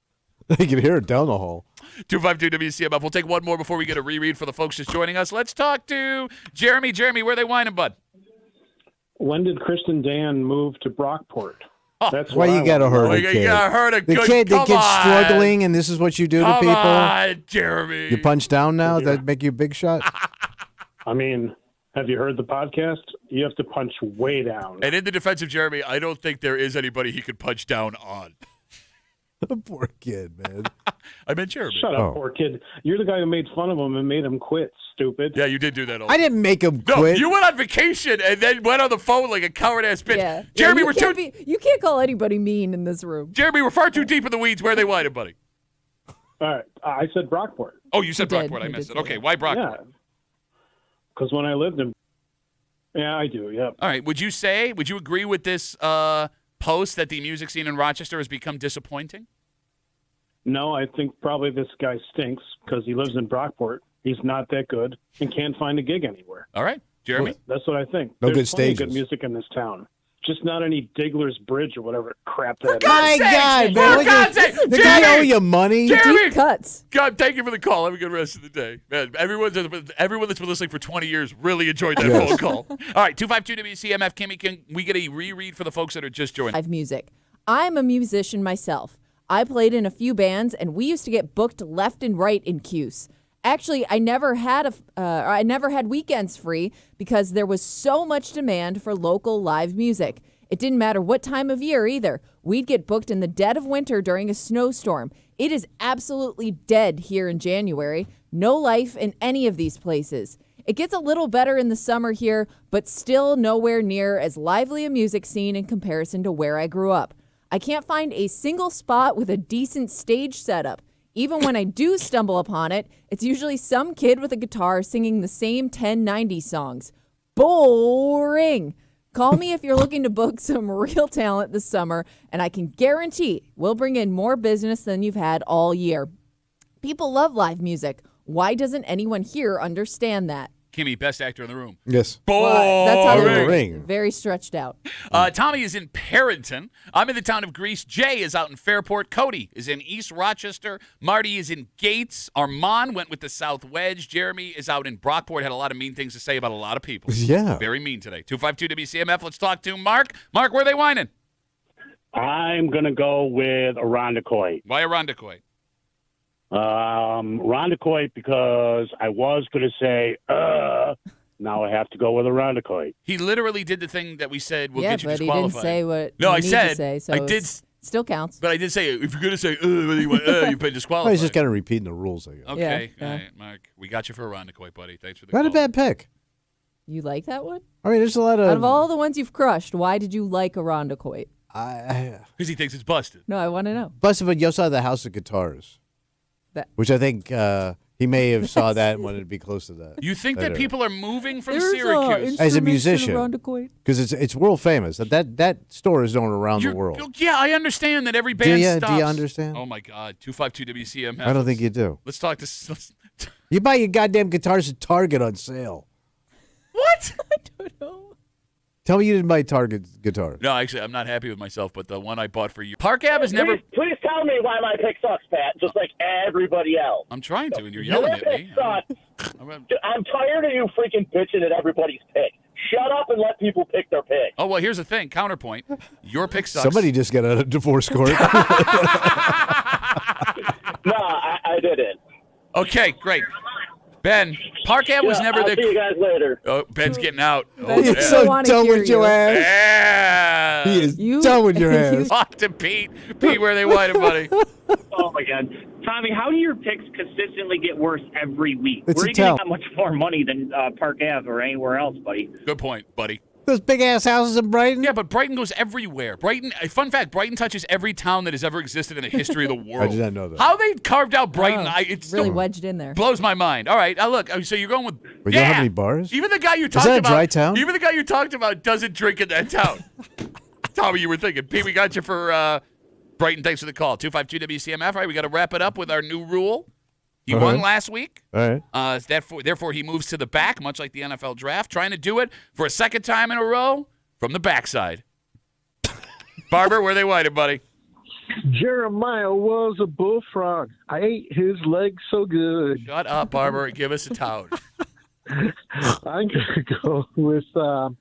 B: You can hear it down the hall.
A: 252 WCMF. We'll take one more before we get a reread for the folks just joining us. Let's talk to Jeremy. Jeremy, where are they whining, bud?
M: When did Chris and Dan move to Brockport? That's
B: Why you gotta hurt a kid?
A: You gotta hurt a
B: the
A: good
B: kid. The
A: come
B: kid's
A: on.
B: struggling, and this is what you do to people.
A: Come on, Jeremy.
B: You punch down now. Does that make you a big shot?
M: I mean, have you heard the podcast? You have to punch way down.
A: And in the defense of Jeremy, I don't think there is anybody he could punch down on.
B: Poor kid, man.
A: I meant Jeremy.
M: Shut up, poor kid. You're the guy who made fun of him and made him quit, stupid.
A: Yeah, you did do that.
B: I didn't make him
A: No,
B: quit.
A: you went on vacation and then went on the phone like a coward-ass bitch.
C: Yeah.
A: Jeremy,
C: you can't call anybody mean in this room.
A: Jeremy, we're far too deep in the weeds. Where are they whining, buddy?
M: All right, I said Brockport.
A: Oh, you said
C: You did.
A: Brockport. I
C: You
A: missed
C: did
A: it.
C: say
A: Okay,
C: that.
A: why Brockport?
M: Yeah. Because when I lived in... Yeah, I do, yep.
A: All right, would you agree with this post that the music scene in Rochester has become disappointing?
M: No, I think probably this guy stinks because he lives in Brockport. He's not that good and can't find a gig anywhere.
A: All right, Jeremy?
M: That's what I think.
B: No
M: There's
B: good
M: plenty of
B: stages.
M: good music in this town. Just not any Diggler's Bridge or whatever crap that
B: My
M: is.
B: God,
A: For
B: man.
A: God's sake,
B: The guy
A: Jeremy!
B: owe you money.
A: Jeremy!
C: Deep cuts.
A: God, thank you for the call. Have a good rest of the day. Man, everyone that's been listening for 20 years really enjoyed that
B: Yes.
A: phone call. All right, 252 WCMF. Kimmy, can we get a reread for the folks that are just joining?
C: Live music. I'm a musician myself. I played in a few bands, and we used to get booked left and right in Cuse. Actually, I never had weekends free because there was so much demand for local live music. It didn't matter what time of year either. We'd get booked in the dead of winter during a snowstorm. It is absolutely dead here in January. No life in any of these places. It gets a little better in the summer here, but still nowhere near as lively a music scene in comparison to where I grew up. I can't find a single spot with a decent stage setup. Even when I do stumble upon it, it's usually some kid with a guitar singing the same 1090 songs. Boring. Call me if you're looking to book some real talent this summer, and I can guarantee we'll bring in more business than you've had all year. People love live music. Why doesn't anyone here understand that?
A: Kimmy, best actor in the room.
B: Yes.
A: Boring.
C: That's how
B: Boring.
C: they're very stretched out.
A: Tommy is in Perrington. I'm in the town of Greece. Jay is out in Fairport. Cody is in East Rochester. Marty is in Gates. Armand went with the South Wedge. Jeremy is out in Brockport. Had a lot of mean things to say about a lot of people.
B: Yeah.
A: Very mean today. 252 WCMF. Let's talk to Mark. Mark, where are they whining?
O: I'm going to go with Irondequoit.
A: Why Irondequoit?
O: Irondequoit because I was going to say, now I have to go with Irondequoit.
A: He literally did the thing that we said will
C: yeah,
A: get you
C: but he
A: disqualified.
C: didn't say what
A: No,
C: you
A: I
C: need
A: said
C: to say, so
A: I did.
C: Still counts.
A: But I did say if you're going to say you've been disqualified.
B: Well, he's just kind of repeating the rules, I guess.
A: Okay,
C: Yeah,
A: all
C: yeah.
A: right, Mark. We got you for Irondequoit, buddy. Thanks for the
B: Not
A: call.
B: a bad pick.
C: You like that one?
B: I mean, there's a lot of.
C: Out of all the ones you've crushed, why did you like Irondequoit?
A: Because he thinks it's busted.
C: No, I want to know.
B: Busted, but you also had the House of Guitars,
C: That-
B: which I think he may have saw that and wanted to be close to that.
A: You think that
B: era.
A: people are moving from
C: There's
A: Syracuse?
B: As a
C: instruments in
B: musician.
C: Irondequoit.
B: Because it's world famous. That store is known around the world.
A: Yeah, I understand that every
B: Do
A: band
B: you?
A: stops.
B: Do you understand?
A: Oh my God, 252 WCMF.
B: I don't think you do.
A: Let's talk to.
B: You buy your goddamn guitars at Target on sale.
A: What?
C: I don't know.
B: Tell me you didn't buy Target guitars.
A: No, actually, I'm not happy with myself, but the one I bought for you. Park Ave has never.
P: Please tell me why my pick sucks, Pat, just like everybody else.
A: I'm trying to, and you're yelling at me.
P: I'm tired of you freaking bitching at everybody's pick. Shut up and let people pick their pick.
A: Oh, well, here's the thing. Counterpoint. Your pick sucks.
B: Somebody just got out of divorce court.
P: No, I didn't.
A: Okay, great. Ben, Park Ave was never
P: I'll
A: the.
P: see you guys later.
A: Oh, Ben's getting out.
C: Ben,
B: You're
C: I
B: so
C: wanna
B: done
C: hear
B: with your
C: you.
B: ass.
A: Yeah.
B: He is done with your ass.
A: Talk to Pete. Pete, where they whining, buddy?
Q: Oh my God, Tommy, how do your picks consistently get worse every week?
B: It's
Q: Where
B: a
Q: are you getting
B: tell.
Q: that much more money than Park Ave or anywhere else, buddy?
A: Good point, buddy.
B: Those big ass houses in Brighton.
A: Yeah, but Brighton goes everywhere. Brighton. Fun fact: Brighton touches every town that has ever existed in the history of the world.
B: I did not know that.
A: How they carved out Brighton,
C: Oh,
A: it's
C: really
A: still
C: wedged in there.
A: blows my mind. All right, look. So you're going with.
B: But you don't have any bars?
A: Even the guy you
B: Is
A: talked
B: that a
A: about.
B: dry town?
A: Even the guy you talked about doesn't drink in that town. Tommy, you were thinking. Pete, we got you for Brighton. Thanks for the call. 252 WCMF. All right, we got to wrap it up with our new rule. He
B: All
A: won
B: right.
A: last week.
B: All right.
A: Therefore, he moves to the back, much like the NFL draft, trying to do it for a second time in a row from the backside. Barber, where they whited, buddy?
R: Jeremiah was a bullfrog. I ate his legs so good.
A: Shut up, Barber. Give us a tout.
R: I'm going to go with, oh,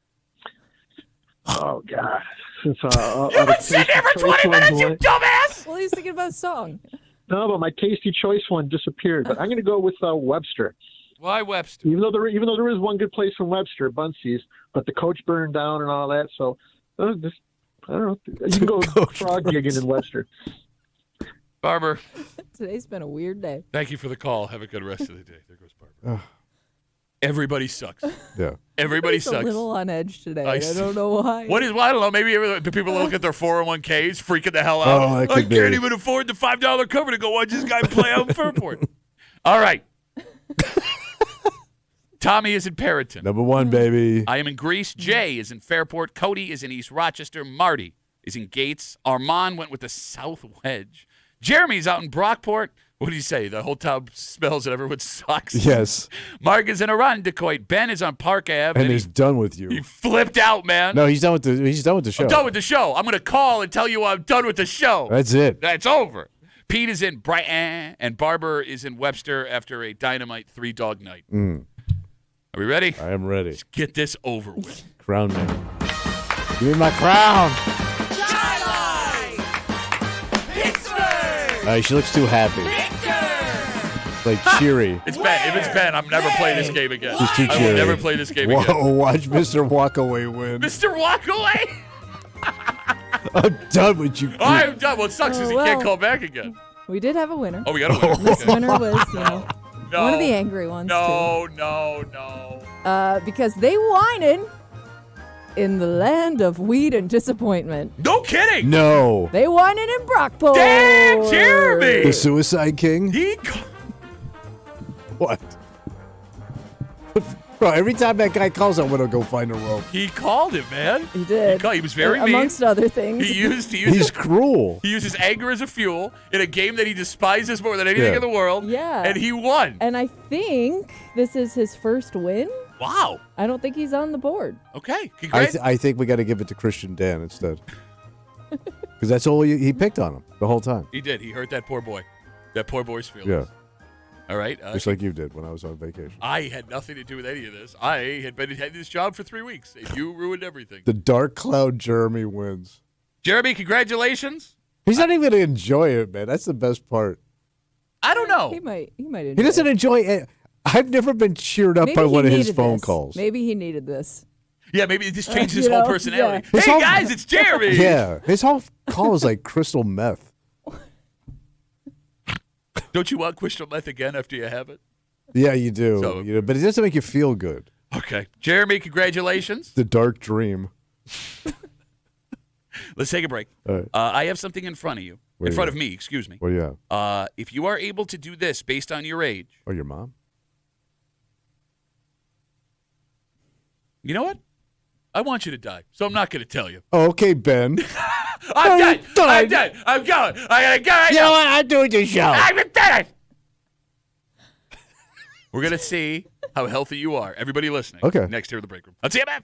R: God. Since,
A: You've been sitting here for 20 minutes, you dumbass!
C: Well, he's thinking about a song.
R: No, but my tasty choice one disappeared. But I'm going to go with Webster.
A: Why Webster?
R: Even though there is one good place from Webster, Bunsey's, but the coach burned down and all that. So, I don't know. You can go frog gigging in Webster.
A: Barber.
C: Today's been a weird day.
A: Thank you for the call. Have a good rest of the day. There goes Barber. Everybody sucks.
B: Yeah.
A: Everybody
C: He's
A: sucks.
C: a little on edge today.
A: I
C: I don't know why.
A: Well, I don't know. Maybe people look at their 401ks, freaking the hell out.
B: Oh, that
A: I
B: could
A: can't
B: be.
A: even afford the $5 cover to go watch this guy play out in Fairport. All right. Tommy is in Perriton.
B: Number 1, baby.
A: I am in Greece. Jay is in Fairport. Cody is in East Rochester. Marty is in Gates. Armand went with the South Wedge. Jeremy's out in Brockport. What do you say? The whole town smells and everyone sucks.
B: Yes.
A: Mark is in Irondequoit. Ben is on Park Ave.
B: And he's done with you.
A: He flipped out, man.
B: No, he's done with the show.
A: I'm done with the show. I'm going to call and tell you I'm done with the show.
B: That's it.
A: That's over. Pete is in Brighton, and Barber is in Webster after a dynamite 3-dog night.
B: Mm.
A: Are we ready?
B: I am ready.
A: Let's get this over with.
B: Crown me. Give me my crown.
J: Pittsburgh!
B: She looks too happy. Like cheery.
A: It's Ben. If it's Ben, I'm never playing this game again.
B: She's too
A: I
B: cheery.
A: will never play this game again.
B: Watch Mr. Walkaway win.
A: Mr. Walkaway?
B: I'm done with you.
A: I'm done. What sucks is he can't
C: well.
A: call back again.
C: We did have a winner.
A: Oh, we got a winner.
C: This
A: Okay.
C: winner was,
A: No.
C: one of the angry ones,
A: No.
C: because they whining in the land of weed and disappointment.
A: No kidding.
B: No.
C: They whining in Brockport.
A: Damn, Jeremy.
B: The Suicide King? What? Bro, every time that guy calls, I'm going to go find a rope.
A: He called him, man.
C: He did.
A: He was very mean.
C: Amongst other things.
B: He's cruel.
A: He uses anger as a fuel in a game that he despises more than anything
B: Yeah.
A: in the world.
C: Yeah.
A: And he won.
C: And I think this is his first win.
A: Wow.
C: I don't think he's on the board.
A: Okay. Congrats.
B: I think we got to give it to Christian Dan instead. Because that's all he picked on him the whole time.
A: He did. He hurt that poor boy. That poor boy's feelings.
B: Yeah.
A: All right.
B: Just like you did when I was on vacation.
A: I had nothing to do with any of this. I had this job for 3 weeks, and you ruined everything.
B: The Dark Cloud Jeremy wins.
A: Jeremy, congratulations.
B: He's not even going to enjoy it, man. That's the best part.
A: I don't know.
C: He might enjoy
B: He doesn't enjoy it. I've never been cheered up
C: Maybe
B: by
C: he
B: one of his
C: needed
B: phone
C: this.
B: calls.
C: Maybe he needed this.
A: Yeah, maybe it just changed his
C: You
A: whole
C: know,
A: personality.
B: yeah. His
A: Hey,
B: whole-
A: guys, it's Jeremy.
B: Yeah. His whole call is like crystal meth.
A: Don't you want crystal meth again after you have it?
B: Yeah, you do.
A: So-
B: You know, but it doesn't make you feel good.
A: Okay. Jeremy, congratulations.
B: The dark dream.
A: Let's take a break.
B: All right.
A: I have something in front of you.
B: What
A: In
B: do
A: front
B: you
A: of me, excuse me.
B: What do you have?
A: If you are able to do this based on your age.
B: Oh, your mom?
A: You know what? I want you to die, so I'm not going to tell you.
B: Oh, okay, Ben.
A: I'm dead. I'm dead. I'm going. I got to go right
B: You know
A: now.
B: what? I'm doing the show.
A: I'm dead. We're going to see how healthy you are. Everybody listening.
B: Okay.
A: Next here in the break room. Let's see you, man.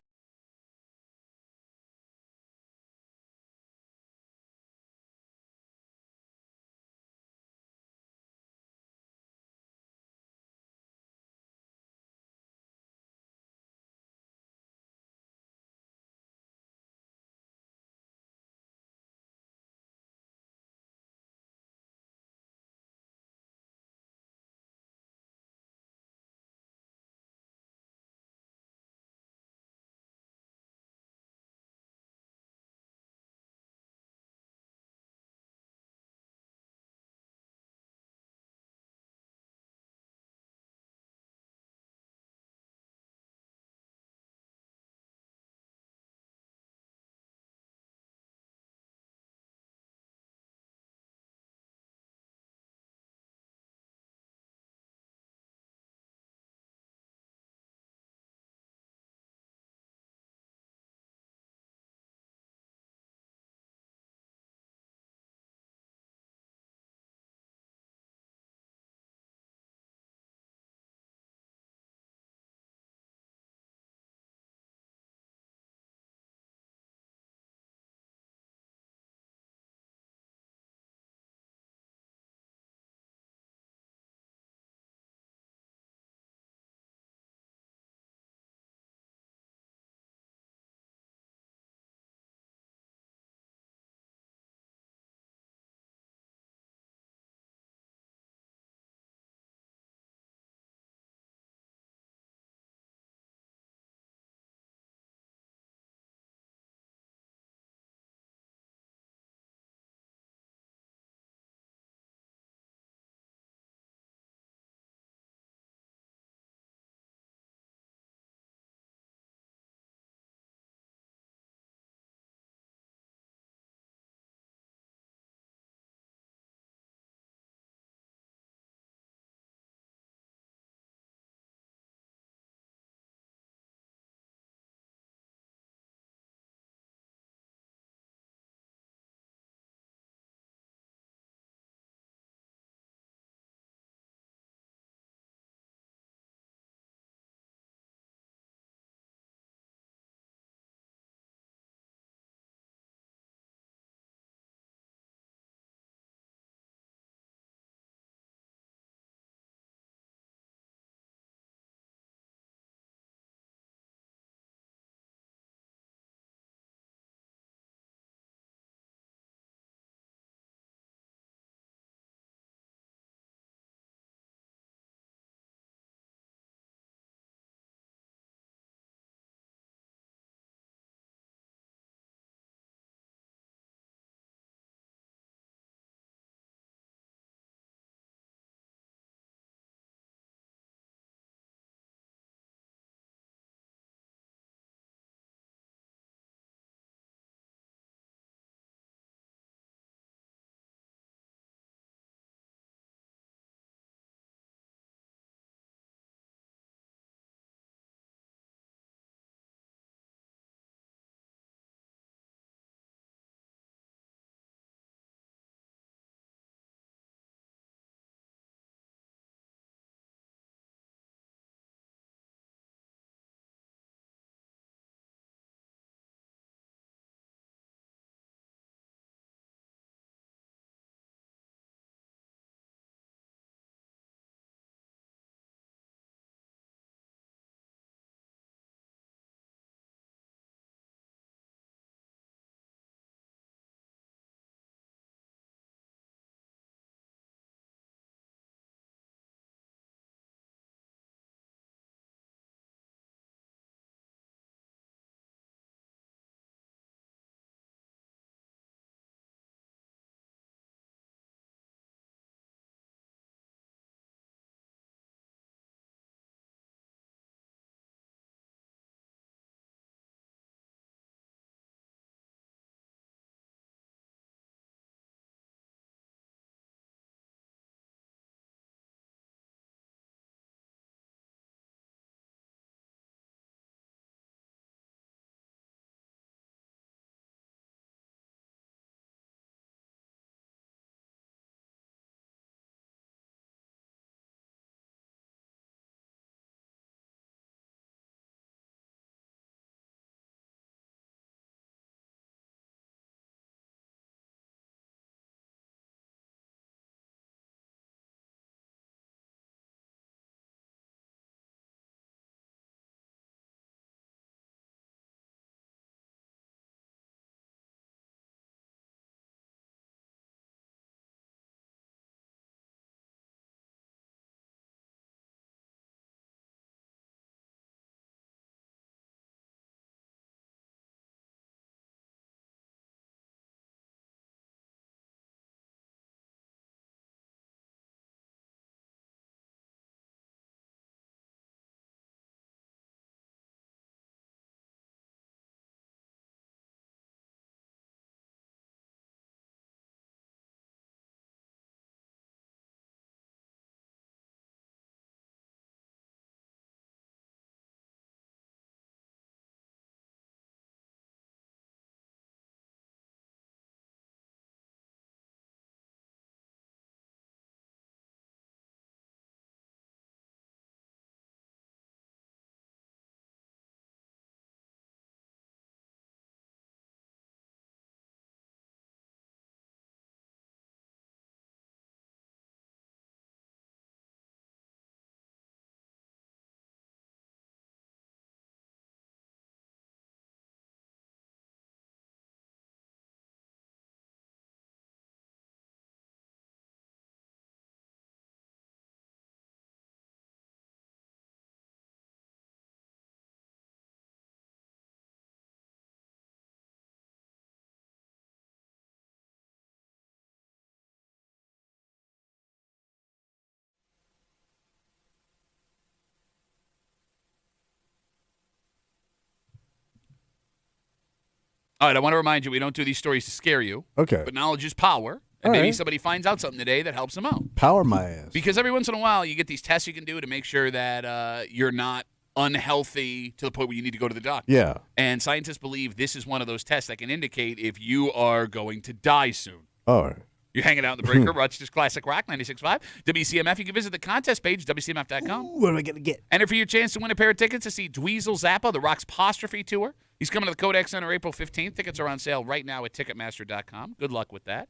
A: All right, I want to remind you, we don't do these stories to scare you.
B: Okay.
A: But knowledge is power. And
B: All
A: maybe
B: right.
A: somebody finds out something today that helps them out.
B: Power my ass.
A: Because every once in a while, you get these tests you can do to make sure that you're not unhealthy to the point where you need to go to the doctor.
B: Yeah.
A: And scientists believe this is one of those tests that can indicate if you are going to die soon.
B: All right.
A: You're hanging out in the breaker, Rochester's Classic Rock, 96.5. WCMF. You can visit the contest page, WCMF.com.
B: What am I going to get?
A: Enter for your chance to win a pair of tickets to see Dweezil Zappa, the Rock's Apostrophe Tour. He's coming to the Kodak Center April 15th. Tickets are on sale right now at Ticketmaster.com. Good luck with that.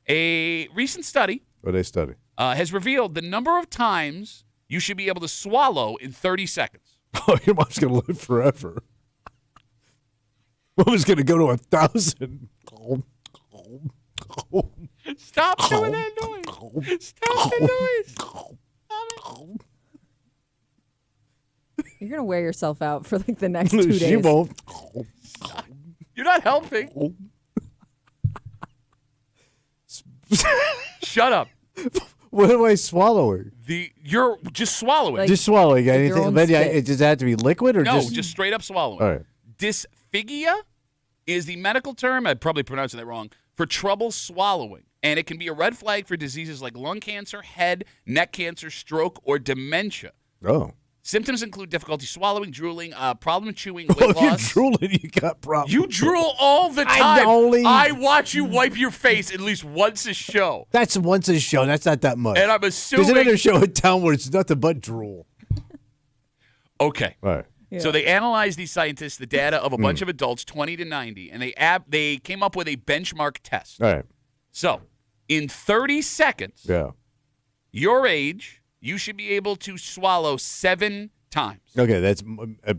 A: A recent study
B: What they study?
A: has revealed the number of times you should be able to swallow in 30 seconds.
B: Oh, your mom's going to live forever. Mom's going to go to 1,000.
A: Stop doing that noise. Stop the noise. Stop it.
C: You're going to wear yourself out for like the next 2 days.
B: She won't.
A: You're not helping. Shut up.
B: What am I swallowing?
A: You're just swallowing.
B: Just swallowing
C: your
B: anything.
C: own
B: But
C: spit.
B: does that have to be liquid or
A: No,
B: just?
A: just straight up swallowing.
B: All right.
A: Dysphagia is the medical term, I'm probably pronouncing that wrong, for trouble swallowing. And it can be a red flag for diseases like lung cancer, head, neck cancer, stroke, or dementia.
B: Oh.
A: Symptoms include difficulty swallowing, drooling, problem chewing,
B: Oh,
A: weight
B: if you're
A: loss.
B: drooling, you got problems.
A: You drool all the
B: I
A: time.
B: only-
A: I watch you wipe your face at least once a show.
B: That's once a show. That's not that much.
A: And I'm
B: There's
A: assuming.
B: another show in town where it's nothing but drool.
A: Okay.
B: All right.
A: So they analyzed, these scientists, the data of a bunch of adults, 20 to 90, and they came up with a benchmark test.
B: All right.
A: So in 30 seconds,
B: Yeah.
A: your age, you should be able to swallow 7 times.
B: Okay, that's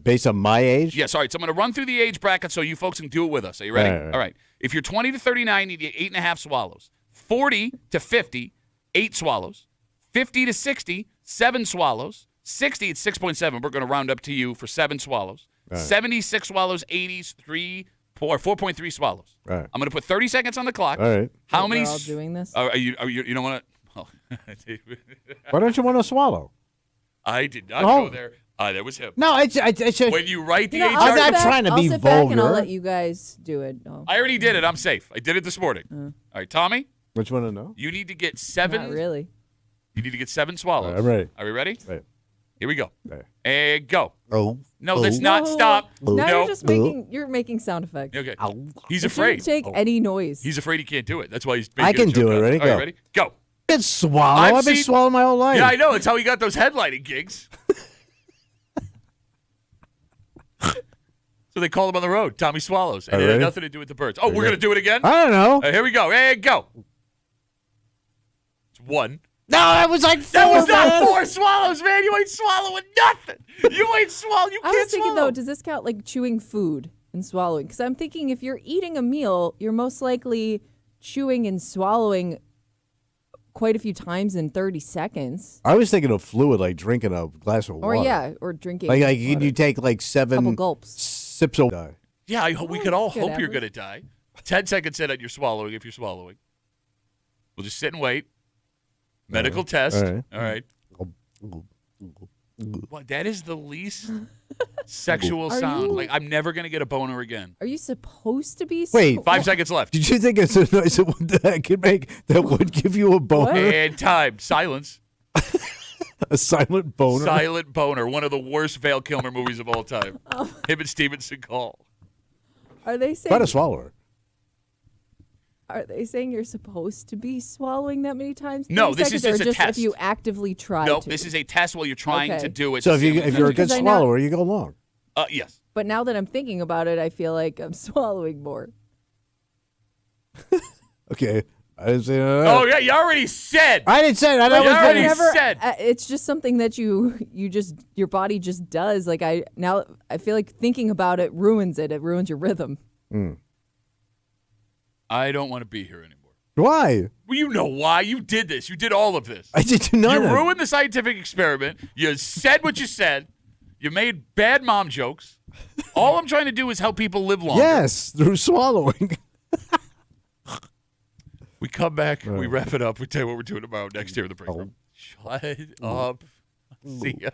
B: based on my age?
A: Yes, all right. So I'm going to run through the age bracket so you folks can do it with us. Are you ready?
B: All right.
A: If you're 20 to 39, you get 8.5 swallows. 40 to 50, 8 swallows. 50 to 60, 7 swallows. 60, it's 6.7. We're going to round up to you for 7 swallows.
B: All right.
A: 76 swallows, 80s, 4.3 swallows.
B: All right.
A: I'm going to put 30 seconds on the clock.
B: All right.
A: How
C: We're
A: many?
C: all doing this?
A: Are you don't want to? Oh.
B: Why don't you want to swallow?
A: I did not
B: No.
A: go there. That was him.
B: No, it's
A: When you write the
C: You know,
A: age,
C: I'll
B: I'm
C: sit
B: not
C: back-
B: trying to
C: I'll
B: be
C: sit back and I'll
B: vulgar.
C: let you guys do it. Oh,
A: I already did it. I'm safe. I did it this morning. All right, Tommy,
B: Which one to know?
A: you need to get 7.
C: not really.
A: You need to get 7 swallows.
B: All right, I'm ready.
A: Are we ready?
B: Right.
A: Here we go.
B: Right.
A: And go.
B: Oh.
A: No, let's not stop.
C: Now
A: No.
C: you're making sound effects.
A: Okay. He's
C: It shouldn't
A: afraid.
C: take any noise.
A: He's afraid he can't do it. That's why he's.
B: I can do it. Ready?
A: All right,
B: Go.
A: ready? Go.
B: It's swallow. I've been
A: seen-
B: swallowing my whole life.
A: Yeah, I know. It's how he got those headlining gigs. So they call him on the road, Tommy Swallows. And
B: All
A: it had
B: right.
A: nothing to do with the birds. Oh, we're going to do it again?
B: I don't know.
A: Here we go. And go. It's 1.
B: No, that was like 4.
A: That was not
B: man.
A: 4 swallows, man. You ain't swallowing nothing. You ain't swallowing. You
C: I
A: can't
C: was thinking
A: swallow.
C: though, does this count like chewing food and swallowing? Because I'm thinking if you're eating a meal, you're most likely chewing and swallowing quite a few times in 30 seconds.
B: I was thinking of fluid, like drinking a glass of
C: Or
B: water.
C: or drinking.
B: Like
C: water.
B: you take like 7
C: Couple gulps.
B: sips of die.
A: Yeah, we could all
C: good
A: hope you're
C: average.
A: going to die. 10 seconds in and you're swallowing if you're swallowing. We'll just sit and wait. Medical test.
B: All right.
A: What? That is the least sexual
C: Are
A: sound.
C: you-
A: Like, I'm never going to get a boner again.
C: Are you supposed to be?
B: Wait.
A: 5 seconds left.
B: Did you think it's a noise that could make that would give you a boner?
A: And time. Silence.
B: A silent boner.
A: Silent boner. One of the worst Val Kilmer movies of all time. Him and Steven Seagal.
C: Are they saying?
B: Try to swallow her.
C: Are they saying you're supposed to be swallowing that many times?
A: No,
C: 30
A: this is
C: seconds, or
A: just a test.
C: if you actively try
A: No,
C: to.
A: this is a test while you're trying
C: Okay.
A: to do it.
B: So
A: to see
B: if
A: how
B: you're a
A: many
B: good
C: Because I know-
B: swallower, you go long.
A: yes.
C: But now that I'm thinking about it, I feel like I'm swallowing more.
B: Okay. I didn't say that.
A: Oh, yeah, you already said.
B: I didn't say that.
A: You
B: I was
A: already
C: Never,
A: said.
C: it's just something that you just your body just does. Like I feel like thinking about it ruins it. It ruins your rhythm.
A: I don't want to be here anymore.
B: Why?
A: Well, you know why. You did this. You did all of this.
B: I did none
A: You
B: of it.
A: ruined the scientific experiment. You said what you said. You made bad mom jokes. All I'm trying to do is help people live longer.
B: Yes, through swallowing.
A: We come back. We wrap it up. We tell you what we're doing tomorrow next year in the break room. Shut up. See ya.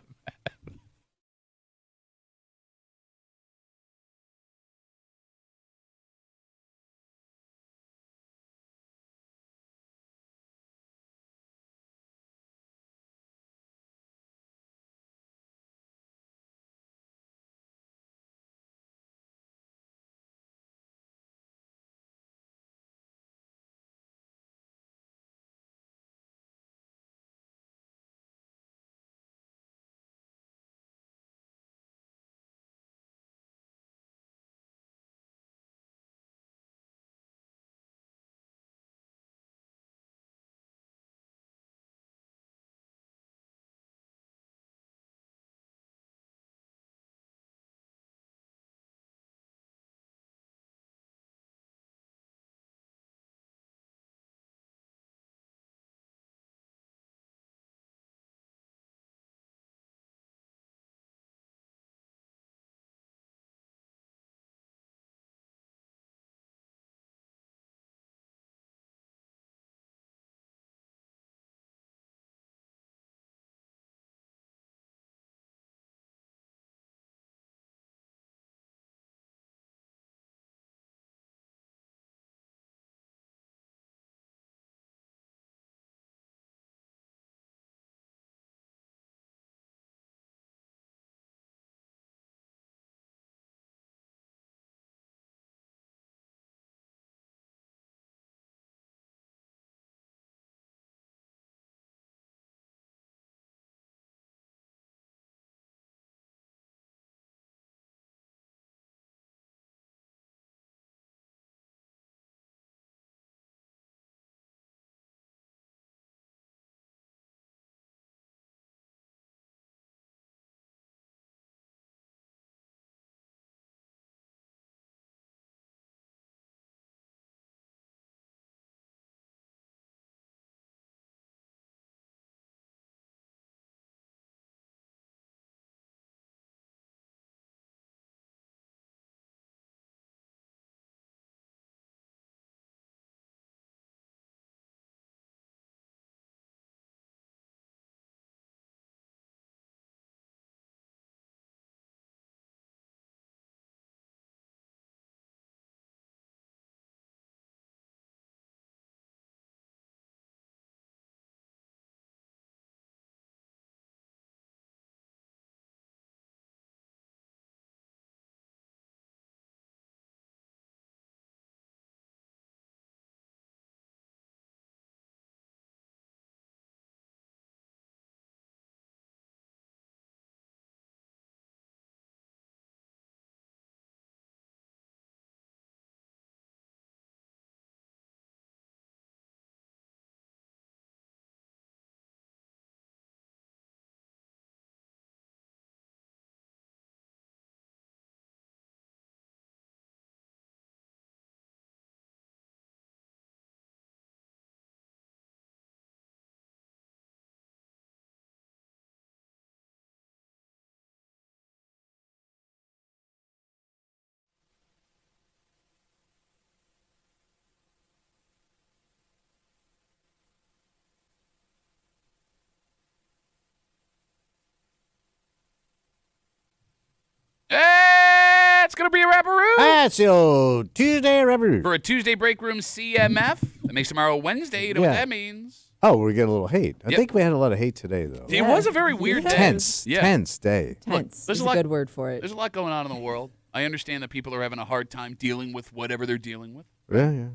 A: be a rapperoo.
B: That's the old Tuesday rapperoo.
A: For a Tuesday break room CMF. That makes tomorrow Wednesday. You know what
B: Yeah.
A: that means.
B: Oh, we're getting a little hate. I
A: Yep.
B: think we had a lot of hate today, though.
A: It was a very weird day.
B: Tense.
A: Yeah.
B: Tense day.
C: Tense
A: there's
C: is
A: a lot-
C: good word for it.
A: There's a lot going on in the world. I understand that people are having a hard time dealing with whatever they're dealing with.
B: Yeah.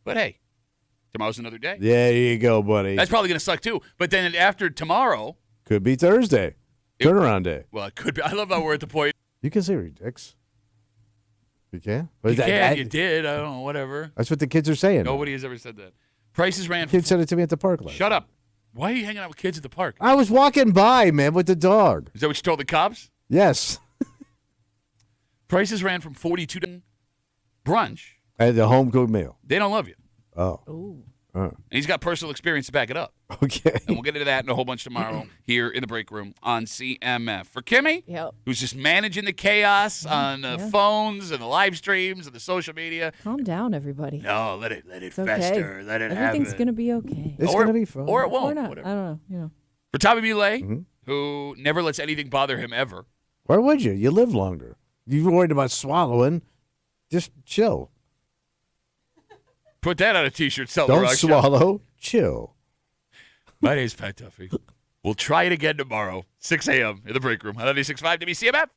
A: But hey, tomorrow's another day.
B: There you go, buddy.
A: That's probably going to suck too. But then after tomorrow,
B: Could be Thursday. Turnaround day.
A: well, it could be. I love how we're at the point.
B: You can say your dicks. You can?
A: You can, you did. I don't know, whatever.
B: That's what the kids are saying.
A: Nobody has ever said that. Prices ran.
B: Kid said it to me at the park last.
A: Shut up. Why are you hanging out with kids at the park?
B: I was walking by, man, with the dog.
A: Is that what you told the cops?
B: Yes.
A: Prices ran from 42 to brunch.
B: At the home cooked meal.
A: They don't love you.
B: Oh.
A: And he's got personal experience to back it up.
B: Okay.
A: And we'll get into that and a whole bunch tomorrow here in the break room on CMF. For Kimmy, who's just managing the chaos on the phones and the live streams and the social media.
C: Calm down, everybody.
A: No, let it
C: It's
A: fester.
C: okay.
A: Let it
C: Everything's
A: happen.
C: gonna be okay.
B: It's going to be fun.
A: Or it won't.
C: Or not.
A: Whatever.
C: I don't know. You know.
A: For Tommy Muley, who never lets anything bother him ever.
B: Why would you? You live longer. You're worried about swallowing. Just chill.
A: Put that on a T-shirt. Sell
B: Don't swallow. Chill.
A: My name's Pat Duffy. We'll try it again tomorrow, 6 a.m. in the break room on 96.5 WCMF.